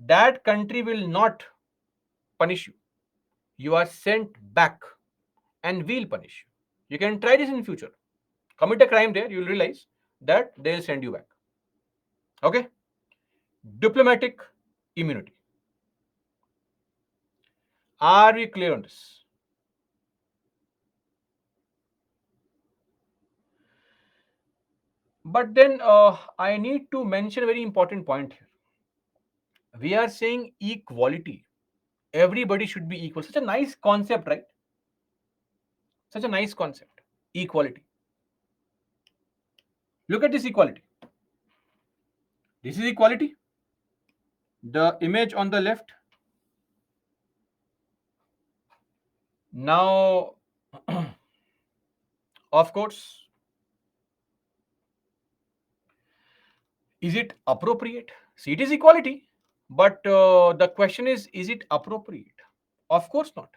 That country will not punish you. You are sent back and we'll punish you. You can try this in future. Commit a crime there, you will realize that they'll send you back. Okay? Diplomatic immunity. Are we clear on this? But then I need to mention a very important point here. We are saying equality. Everybody should be equal. Such a nice concept, right? Such a nice concept. Equality. Look at this equality. This is equality. The image on the left. Now, of course, is it appropriate? See, it is equality. But the question is it appropriate? Of course not.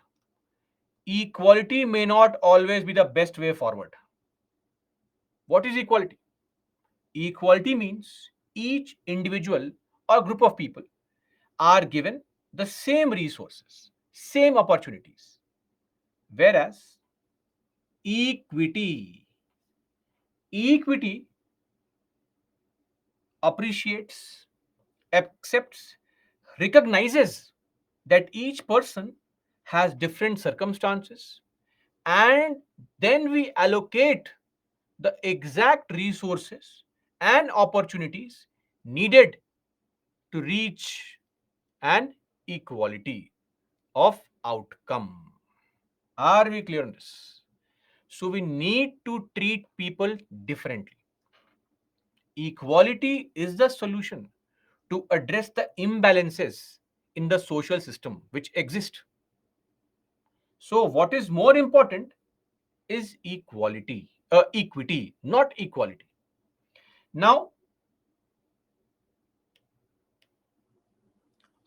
Equality may not always be the best way forward. What is equality? Equality means each individual or group of people are given the same resources, same opportunities. Whereas equity appreciates, accepts, recognizes that each person has different circumstances, and then we allocate the exact resources and opportunities needed to reach an equality of outcome. Are we clear on this? So we need to treat people differently. Equality is the solution to address the imbalances in the social system which exist. So what is more important is equity, not equality. Now,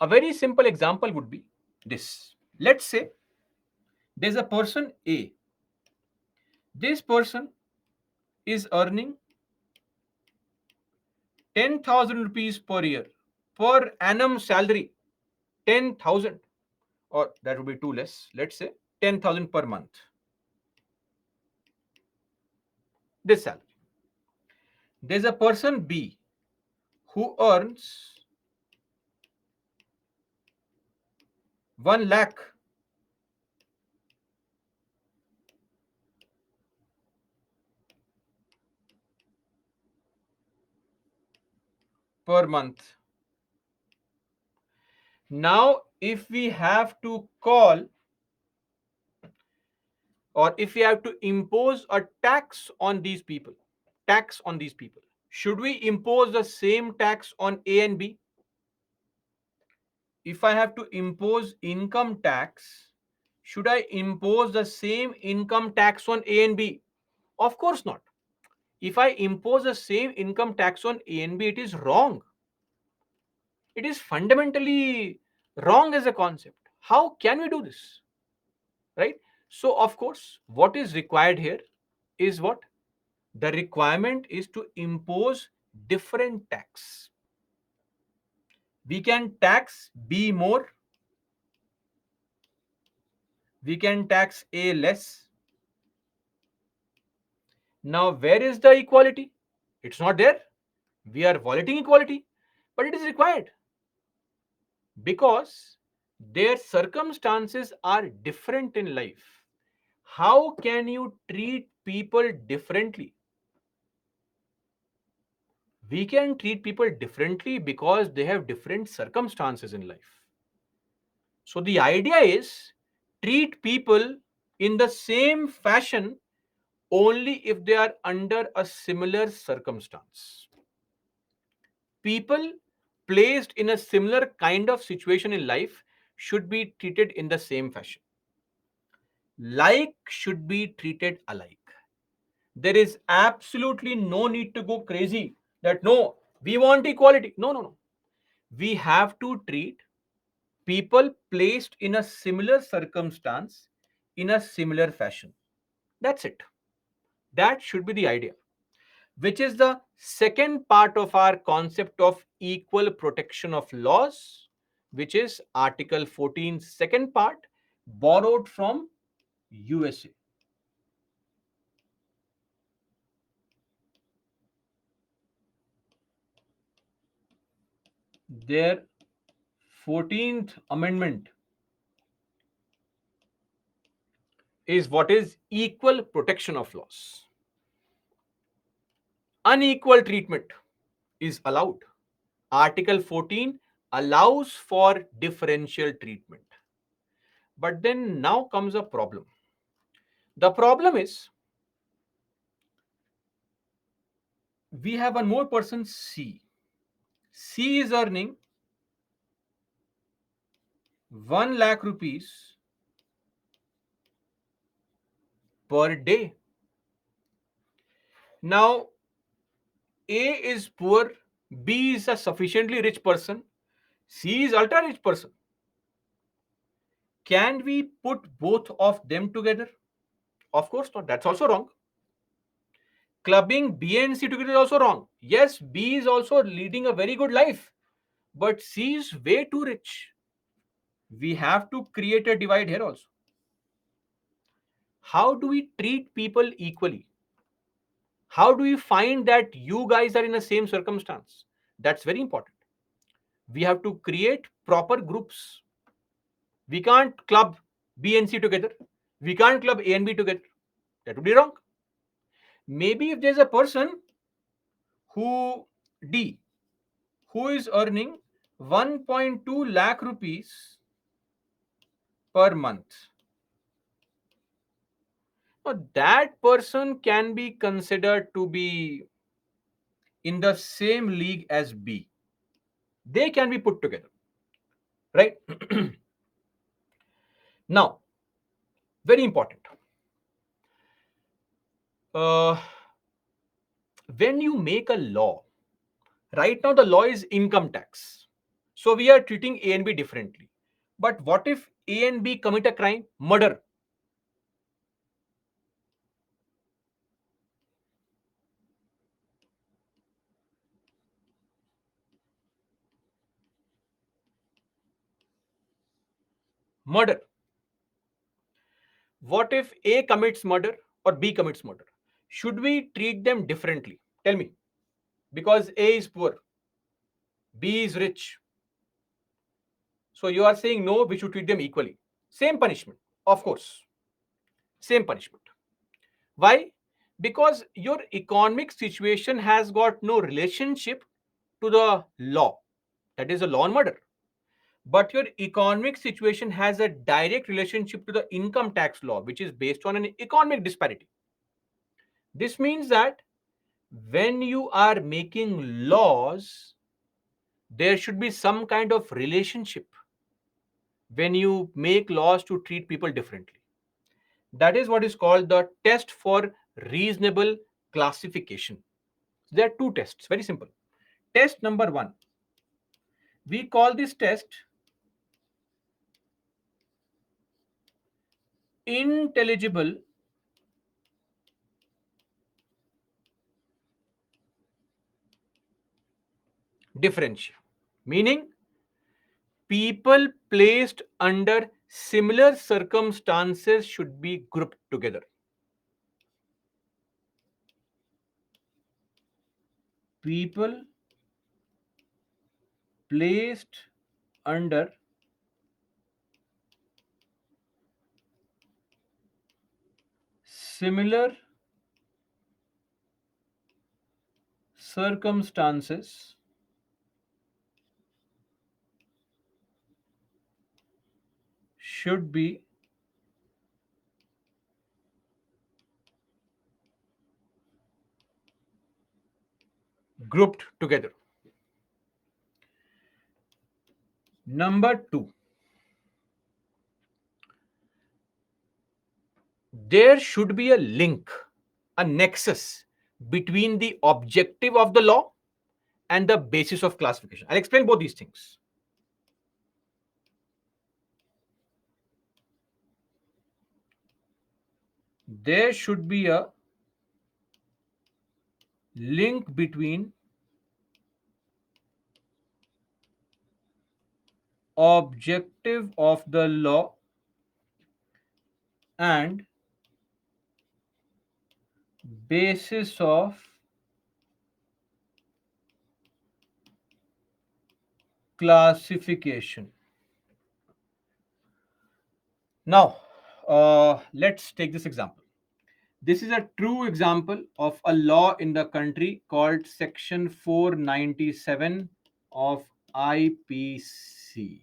a very simple example would be this. Let's say there's a person A. This person is earning 10,000 rupees per year, per annum salary, 10,000, or that would be too less. Let's say 10,000 per month. This salary. There's a person B who earns 1 lakh per month. Now, if we have to call, or if we have to impose a tax on these people, should we impose the same tax on A and B? If I have to impose income tax, should I impose the same income tax on A and B? Of course not. If I impose the same income tax on A and B, it is wrong. It is fundamentally wrong as a concept. How can we do this? Right? So, of course, what is required here is what? The requirement is to impose different tax. We can tax B more, we can tax A less. Now, where is the equality? It's not there. We are violating equality, but it is required because their circumstances are different in life. How can you treat people differently? We can treat people differently because they have different circumstances in life. So the idea is treat people in the same fashion only if they are under a similar circumstance. People placed in a similar kind of situation in life should be treated in the same fashion. Like should be treated alike. There is absolutely no need to go crazy that no, we want equality. No, no, no. We have to treat people placed in a similar circumstance in a similar fashion. That's it. That should be the idea, which is the second part of our concept of equal protection of laws, which is Article 14, second part, borrowed from USA. Their 14th Amendment is what is equal protection of laws. Unequal treatment is allowed. Article 14 allows for differential treatment. But then now comes a problem. The problem is we have one more person, C. C is earning 1 lakh rupees per day. Now, A is poor, B is a sufficiently rich person, C is ultra rich person. Can we put both of them together? Of course not. That's also wrong. Clubbing B and C together is also wrong. Yes, B is also leading a very good life, but C is way too rich. We have to create a divide here also. How do we treat people equally? How do we find that you guys are in the same circumstance? That's very important. We have to create proper groups. We can't club B and C together. We can't club A and B together. That would be wrong. Maybe if there's a person who D who is earning 1.2 lakh rupees per month. Now, that person can be considered to be in the same league as B. They can be put together, right? Now, very important. Uh, when you make a law, right now the law is income tax. So we are treating A and B differently. But what if A and B commit a crime? Murder. Murder. What if A commits murder or B commits murder? Should we treat them differently? Tell me. Because A is poor, B is rich. So you are saying no, we should treat them equally. Same punishment, of course. Same punishment. Why? Because your economic situation has got no relationship to the law. That is a law on murder. But your economic situation has a direct relationship to the income tax law, which is based on an economic disparity. This means that when you are making laws, there should be some kind of relationship when you make laws to treat people differently. That is what is called the test for reasonable classification. There are two tests, very simple. Test number one, we call this test intelligible differential, meaning people placed under similar circumstances should be grouped together. People placed under similar circumstances should be grouped together. Number two, there should be a link, a nexus between the objective of the law and the basis of classification. I'll explain both these things. There should be a link between objective of the law and basis of classification. Now, let's take this example. This is a true example of a law in the country called Section 497 of IPC.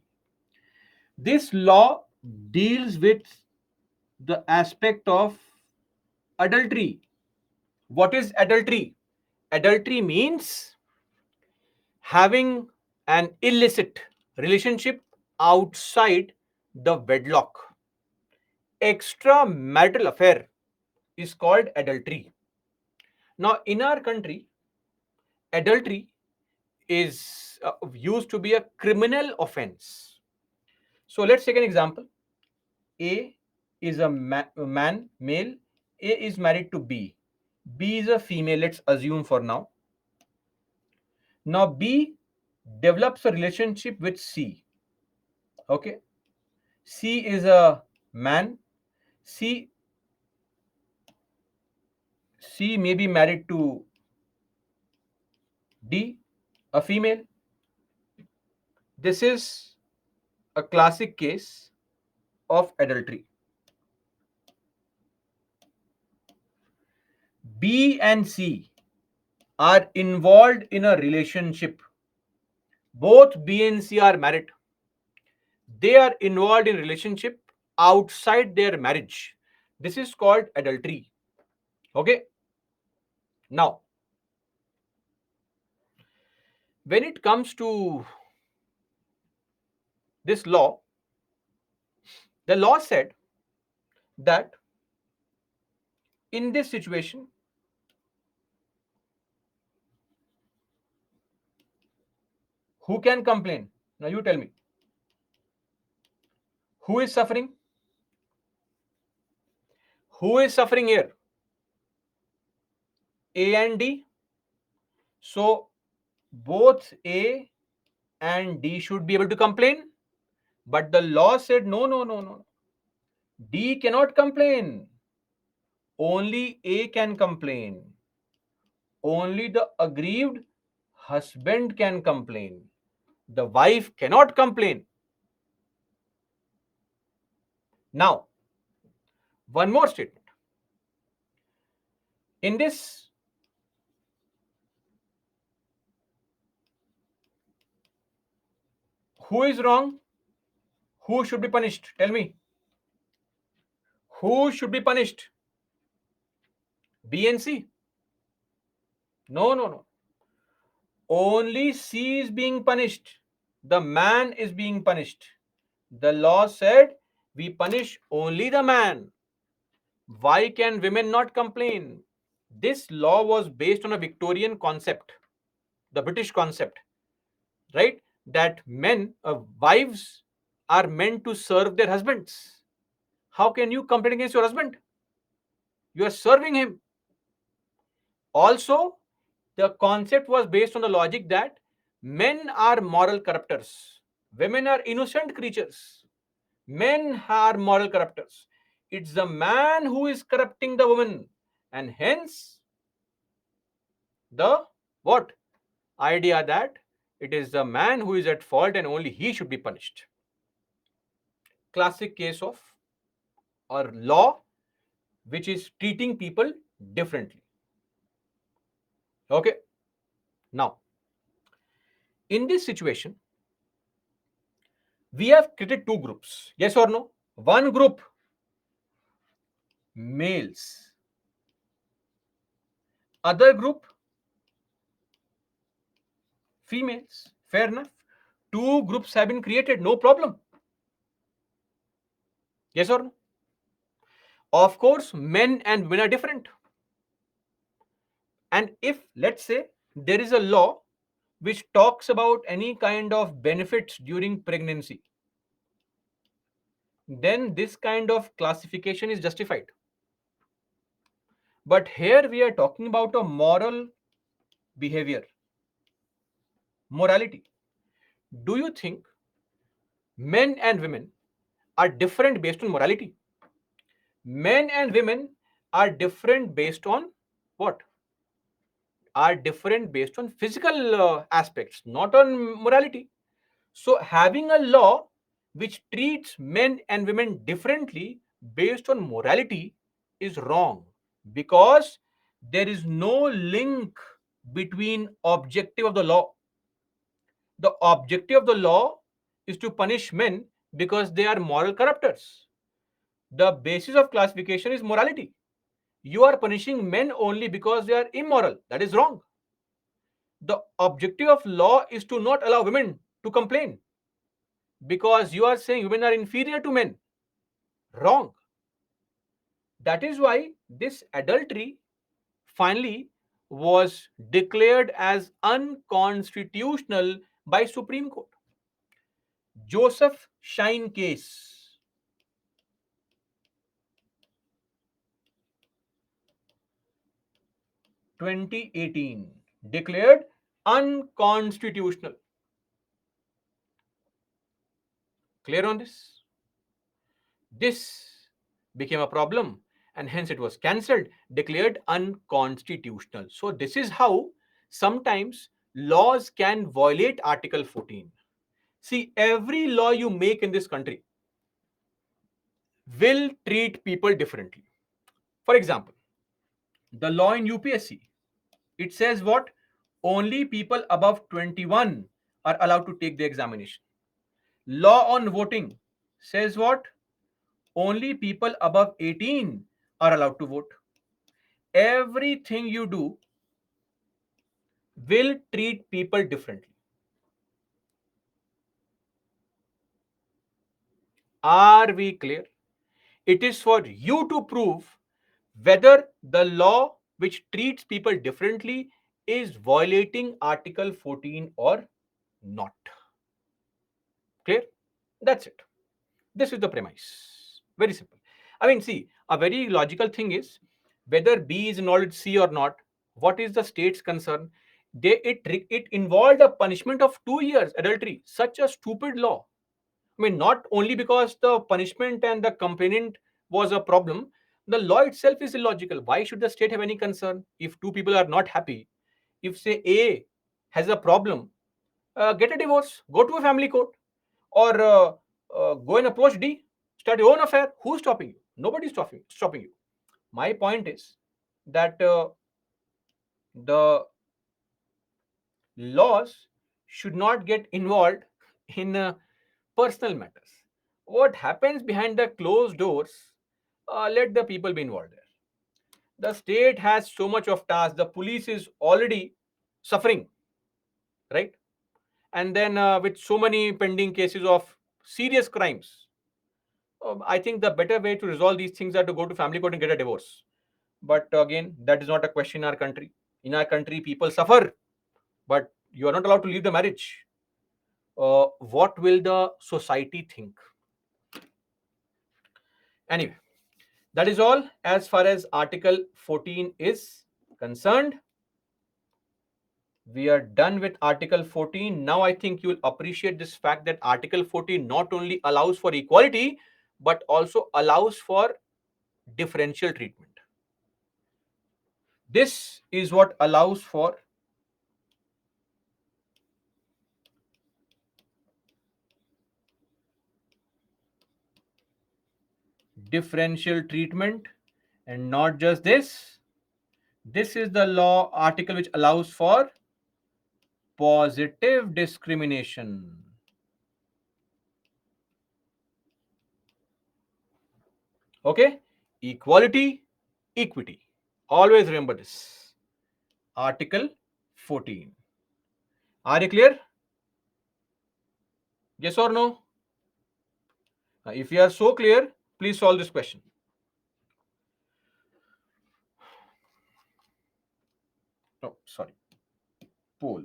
This law deals with the aspect of adultery. What is adultery? Adultery means having an illicit relationship outside the wedlock. Extramarital affair is called adultery. Now, in our country, adultery is used to be a criminal offense. So, let's take an example. A is a man, male. A is married to B. B is a female, let's assume for now. Now, B develops a relationship with C. Okay. C is a man. C may be married to D, a female. This is a classic case of adultery. B and C are involved in a relationship. Both B and C are married. They are involved in relationship outside their marriage. This is called adultery. Okay. Now, when it comes to this law, the law said that in this situation, who can complain? Now you tell me. Who is suffering? Who is suffering here? A and D. So both A and D should be able to complain. But the law said no. D cannot complain. Only A can complain. Only the aggrieved husband can complain. The wife cannot complain. Now, one more statement. In this, who is wrong? Who should be punished? Tell me. Who should be punished? B and C? No. Only C is being punished. The man is being punished. The law said we punish only the man. Why can women not complain? This law was based on a Victorian concept, the British concept, right? That wives are meant to serve their husbands. How can you complain against your husband? You are serving him. Also, the concept was based on the logic that men are moral corruptors, women are innocent creatures. Men are moral corruptors. It's the man who is corrupting the woman, and hence the what idea that it is the man who is at fault and only he should be punished. Classic case of or law which is treating people differently. Okay. Now, in this situation, we have created two groups. Yes or no? One group, males. Other group, females. Fair enough. Two groups have been created, no problem. Yes or no? Of course, men and women are different. And if, let's say, there is a law which talks about any kind of benefits during pregnancy, then this kind of classification is justified. But here we are talking about a moral behavior, morality. Do you think men and women are different based on morality? Men and women are different based on what? Are different based on physical aspects, not on morality. So, having a law which treats men and women differently based on morality is wrong, because there is no link between objective of the law. The objective of the law is to punish men because they are moral corruptors. The basis of classification is morality. You are punishing men only because they are immoral. That is wrong. The objective of law is to not allow women to complain, because you are saying women are inferior to men. Wrong. That is why this adultery finally was declared as unconstitutional by Supreme Court. Joseph Shine case, 2018, declared unconstitutional. Clear on this? This became a problem, and hence it was cancelled, declared unconstitutional. So, this is how sometimes laws can violate Article 14. See, every law you make in this country will treat people differently. For example, the law in UPSC, it says what? Only people above 21 are allowed to take the examination. Law on voting says what? Only people above 18 are allowed to vote. Everything you do will treat people differently. Are we clear? It is for you to prove whether the law which treats people differently is violating Article 14 or not. Clear? That's it. This is the premise. Very simple. I mean, see, a very logical thing is whether B is involved with C or not, what is the state's concern? It involved a punishment of 2 years adultery. Such a stupid law. I mean, not only because the punishment and the complainant was a problem, the law itself is illogical. Why should the state have any concern if two people are not happy? If, say, A has a problem, get a divorce, go to a family court, or go and approach D, start your own affair. Who's stopping you? Nobody's stopping you. My point is that the laws should not get involved in personal matters. What happens behind the closed doors, let the people be involved there. The state has so much of task. The police is already suffering, right? And then with so many pending cases of serious crimes, I think the better way to resolve these things are to go to family court and get a divorce. But again, that is not a question in our country. In our country, people suffer, but you are not allowed to leave the marriage. What will the society think? Anyway, that is all as far as Article 14 is concerned. We are done with Article 14. Now I think you will appreciate this fact that Article 14 not only allows for equality, but also allows for differential treatment. This is what allows for differential treatment. And not just this, this is the law article which allows for positive discrimination. Okay, equality, equity. Always remember this. Article 14. Are you clear? Yes or no? If you are so clear, please solve this question. Oh, sorry. Poll.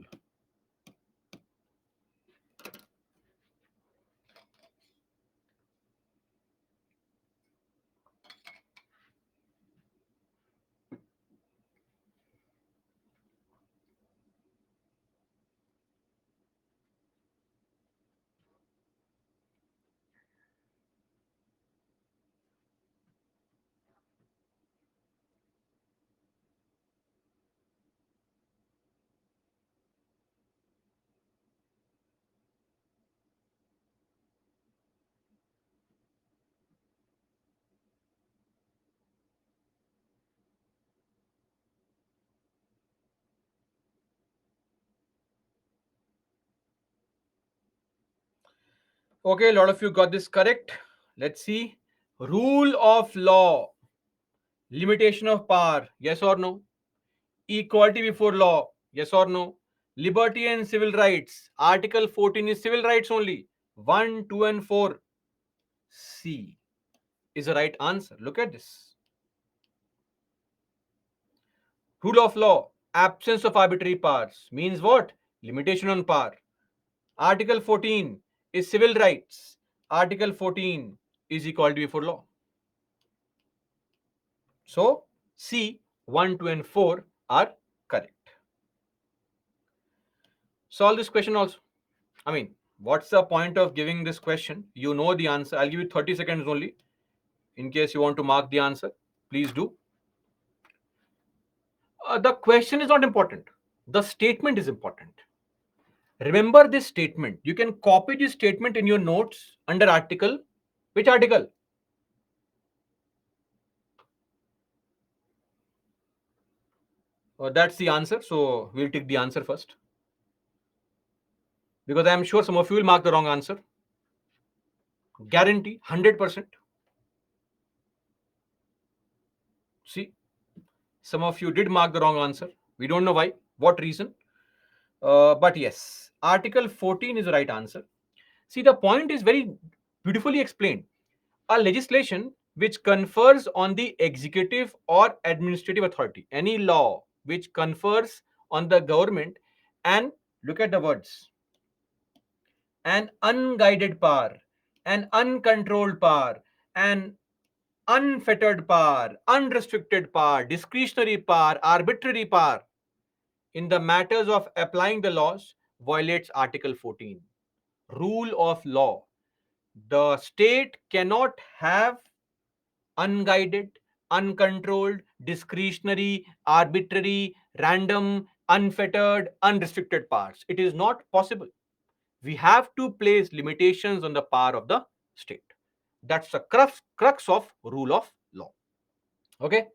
Okay, a lot of you got this correct. Let's see. Rule of law, limitation of power, yes or no? Equality before law, yes or no? Liberty and civil rights, Article 14 is civil rights only. 1, 2, and 4. C is the right answer. Look at this. Rule of law, absence of arbitrary powers means what? Limitation on power. Article 14 is civil rights. Article 14 is equality before law. So, C, 1, 2, and 4 are correct. Solve this question also. I mean, what's the point of giving this question? You know the answer. I'll give you 30 seconds only. In case you want to mark the answer, please do. The question is not important. The statement is important. Remember this statement. You can copy this statement in your notes under article. Which article? That's the answer. So we'll take the answer first. Because I am sure some of you will mark the wrong answer. Guarantee 100%. See, some of you did mark the wrong answer. We don't know why, what reason. But yes, Article 14 is the right answer. See, the point is very beautifully explained. A legislation which confers on the executive or administrative authority, any law which confers on the government, and look at the words, an unguided power, an uncontrolled power, an unfettered power, unrestricted power, discretionary power, arbitrary power in the matters of applying the laws violates Article 14. Rule of law. The state cannot have unguided, uncontrolled, discretionary, arbitrary, random, unfettered, unrestricted powers. It is not possible. We have to place limitations on the power of the state. That's the crux of rule of law. Okay,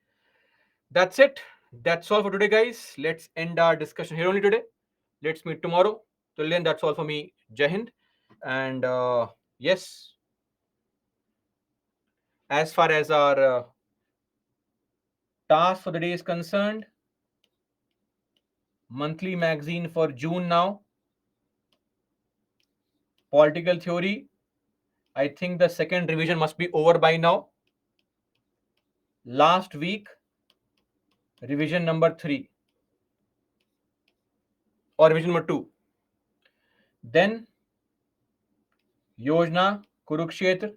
that's it. That's all for today, guys. Let's end our discussion here only today. Let's meet tomorrow. Till then, that's all for me. Jai Hind. And yes, as far as our task for the day is concerned, monthly magazine for June now. Political theory. I think the second revision must be over by now. Last week, revision number 3 or revision number 2. Then Yojana Kurukshetra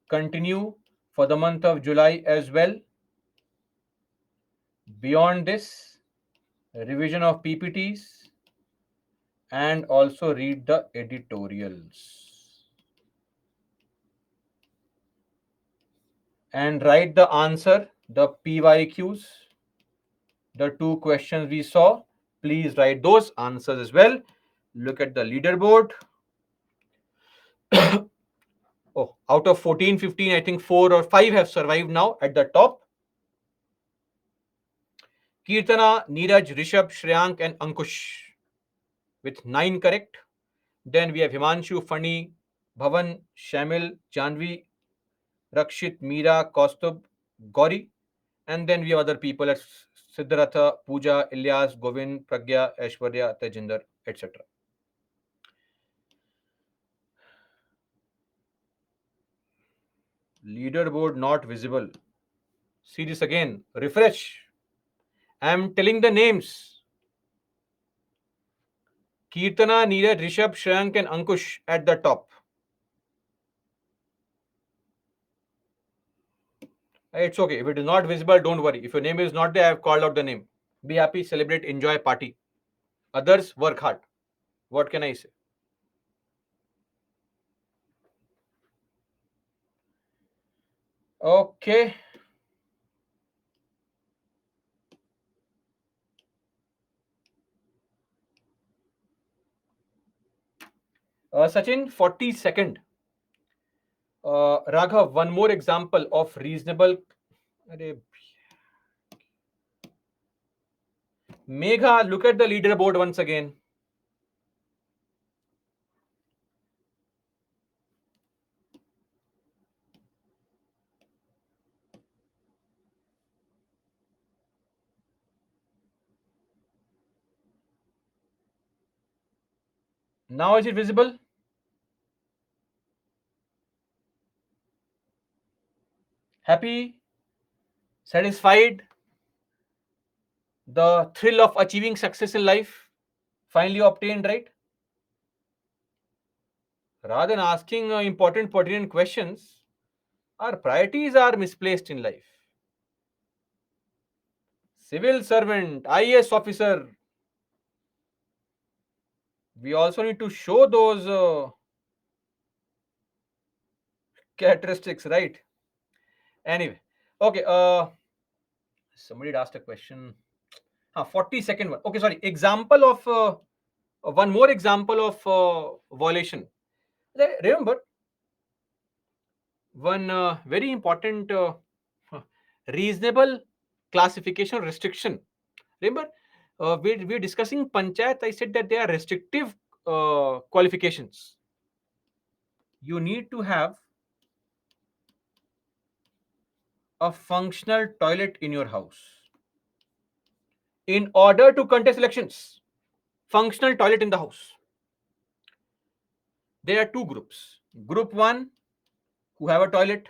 continue for the month of July as well. Beyond this, revision of PPTs and also read the editorials. And write the answer, the PYQs, the 2 questions we saw. Please write those answers as well. Look at the leaderboard. Oh, out of 14, 15, I think 4 or 5 have survived now at the top. Kirtana, Neeraj, Rishabh, Shreyank, and Ankush with 9 correct. Then we have Himanshu, Fani, Bhavan, Shamil, Janvi, Rakshit, Meera, Kaustubh, Gauri. And then we have other people as Siddhartha, Pooja, Ilyas, Govind, Pragya, Aishwarya, Tejinder, etc. Leaderboard not visible. See this again. Refresh. I am telling the names. Kirtana, Neeraj, Rishabh, Shrank, and Ankush at the top. It's okay. If it is not visible, don't worry. If your name is not there, I have called out the name. Be happy, celebrate, enjoy, party. Others, work hard. What can I say? Okay. Sachin, 42nd. Raghav, one more example of reasonable. Arey, Megha, look at the leaderboard once again. Now is it visible? Happy? Satisfied? The thrill of achieving success in life finally obtained, right? Rather than asking important pertinent questions, our priorities are misplaced in life. Civil servant, IAS officer, we also need to show those characteristics, right? Anyway, okay. Somebody had asked a question. 42nd one. Okay, sorry. Example of one more example of violation. Remember one very important reasonable classification restriction. Remember, we're discussing panchayat. I said that they are restrictive qualifications. You need to have a functional toilet in your house in order to contest elections. Functional toilet in the house. There are two groups. Group 1 who have a toilet,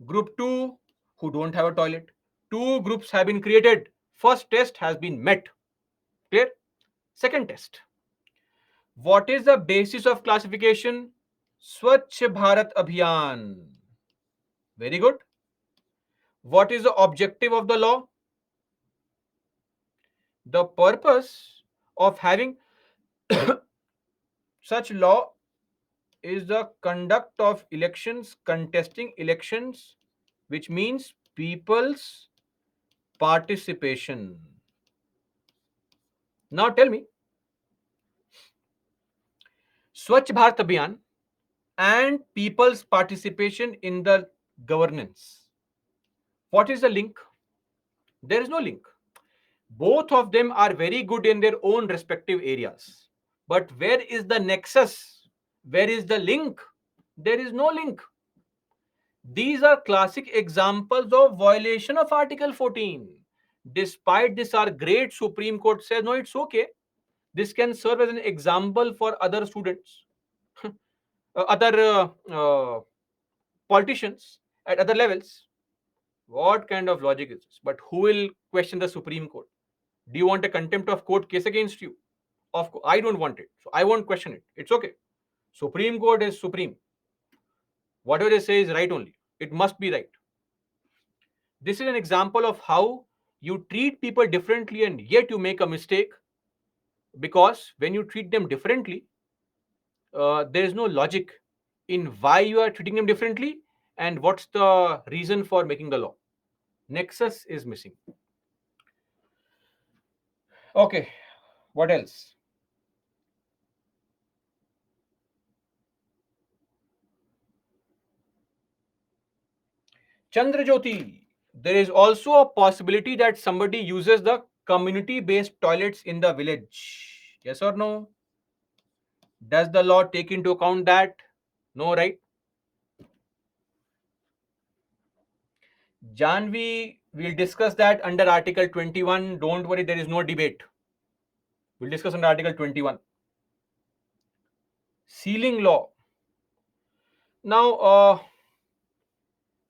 group 2 who don't have a toilet. Two groups have been created. First test has been met. Clear? Second test. What is the basis of classification? Swachh Bharat Abhiyan. Very good. What is the objective of the law? The purpose of having such law is the conduct of elections, contesting elections, which means people's participation. Now tell me, Swachh Bharat Abhiyan and people's participation in the governance. What is the link? There is no link. Both of them are very good in their own respective areas. But where is the nexus? Where is the link? There is no link. These are classic examples of violation of Article 14. Despite this, our great Supreme Court says, no, it's okay. This can serve as an example for other students, other politicians at other levels. What kind of logic is this? But who will question the Supreme Court? Do you want a contempt of court case against you? Of course, I don't want it. So I won't question it. It's okay. Supreme Court is supreme. Whatever they say is right only. It must be right. This is an example of how you treat people differently and yet you make a mistake, because when you treat them differently, there is no logic in why you are treating them differently and what's the reason for making the law. Nexus is missing. Okay, what else? Chandrajyoti, there is also a possibility that somebody uses the community based toilets in the village. Yes or no? Does the law take into account that? No, right? Janvi, we'll discuss that under Article 21. Don't worry, there is no debate. We'll discuss under Article 21. Sealing law. Now,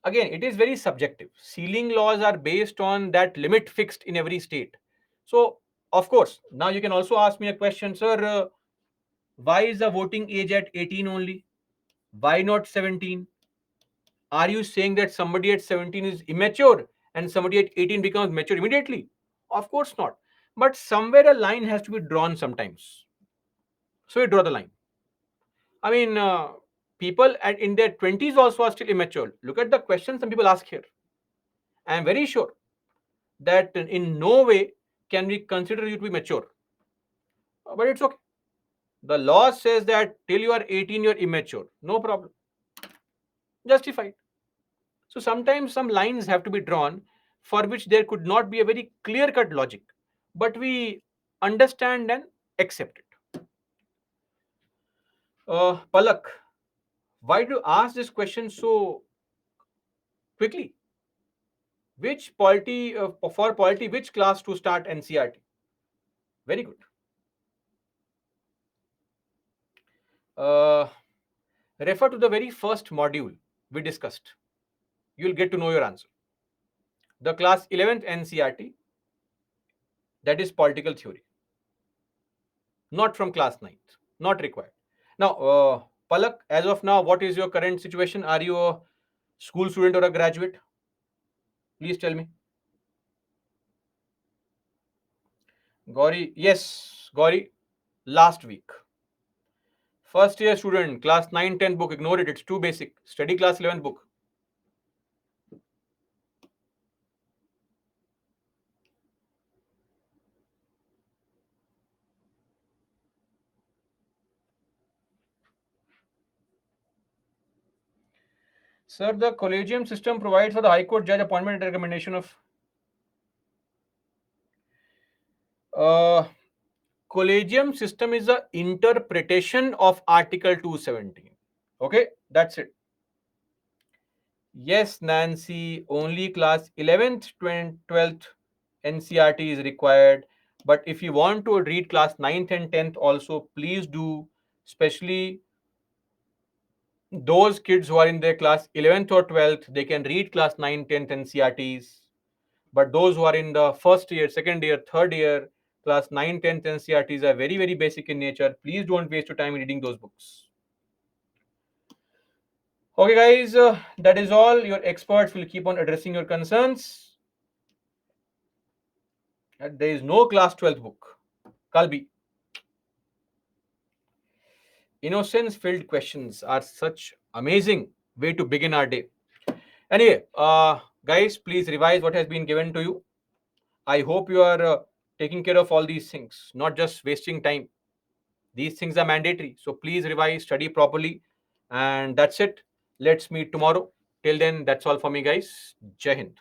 Again, it is very subjective. Ceiling laws are based on that limit fixed in every state. So, of course, now you can also ask me a question, sir. Why is the voting age at 18 only? Why not 17? Are you saying that somebody at 17 is immature and somebody at 18 becomes mature immediately? Of course not. But somewhere a line has to be drawn sometimes. So we draw the line. I mean, people in their 20s also are still immature. Look at the questions some people ask here. I am very sure that in no way can we consider you to be mature. But it's okay. The law says that till you are 18, you're immature. No problem. Justified. So sometimes some lines have to be drawn for which there could not be a very clear cut logic, but we understand and accept it. Palak, why do you ask this question so quickly? Which polity, for polity, which class to start NCRT? Very good. Uh, Refer to the very first module we discussed. You'll get to know your answer. The class 11th NCRT, that is political theory, not from class 9th, not required. Now, Palak, as of now, what is your current situation? Are you a school student or a graduate? Please tell me. Gauri, yes, Gauri, last week. First year student, class 9, 10 book, ignore it, it's too basic. Study class 11 book. Sir, the collegium system provides for the High Court judge appointment and recommendation of. Uh, Collegium system is a interpretation of Article 217. Okay, that's it. Yes, Nancy, only class 11th, 12th NCRT is required. But if you want to read class 9th and 10th also, please do. Especially those kids who are in their class 11th or 12th, they can read class 9th, 10th NCRTs. But those who are in the first year, second year, third year, class 9, 10th NCRTs are very, very basic in nature. Please don't waste your time reading those books. Okay, guys, that is all. Your experts will keep on addressing your concerns. There is no class 12th book. Kalbi. Innocence filled questions are such amazing way to begin our day. Anyway, guys, please revise what has been given to you. I hope you are taking care of all these things, not just wasting time. These things are mandatory. So please revise, study properly. And that's it. Let's meet tomorrow. Till then, that's all for me, guys. Jai Hind.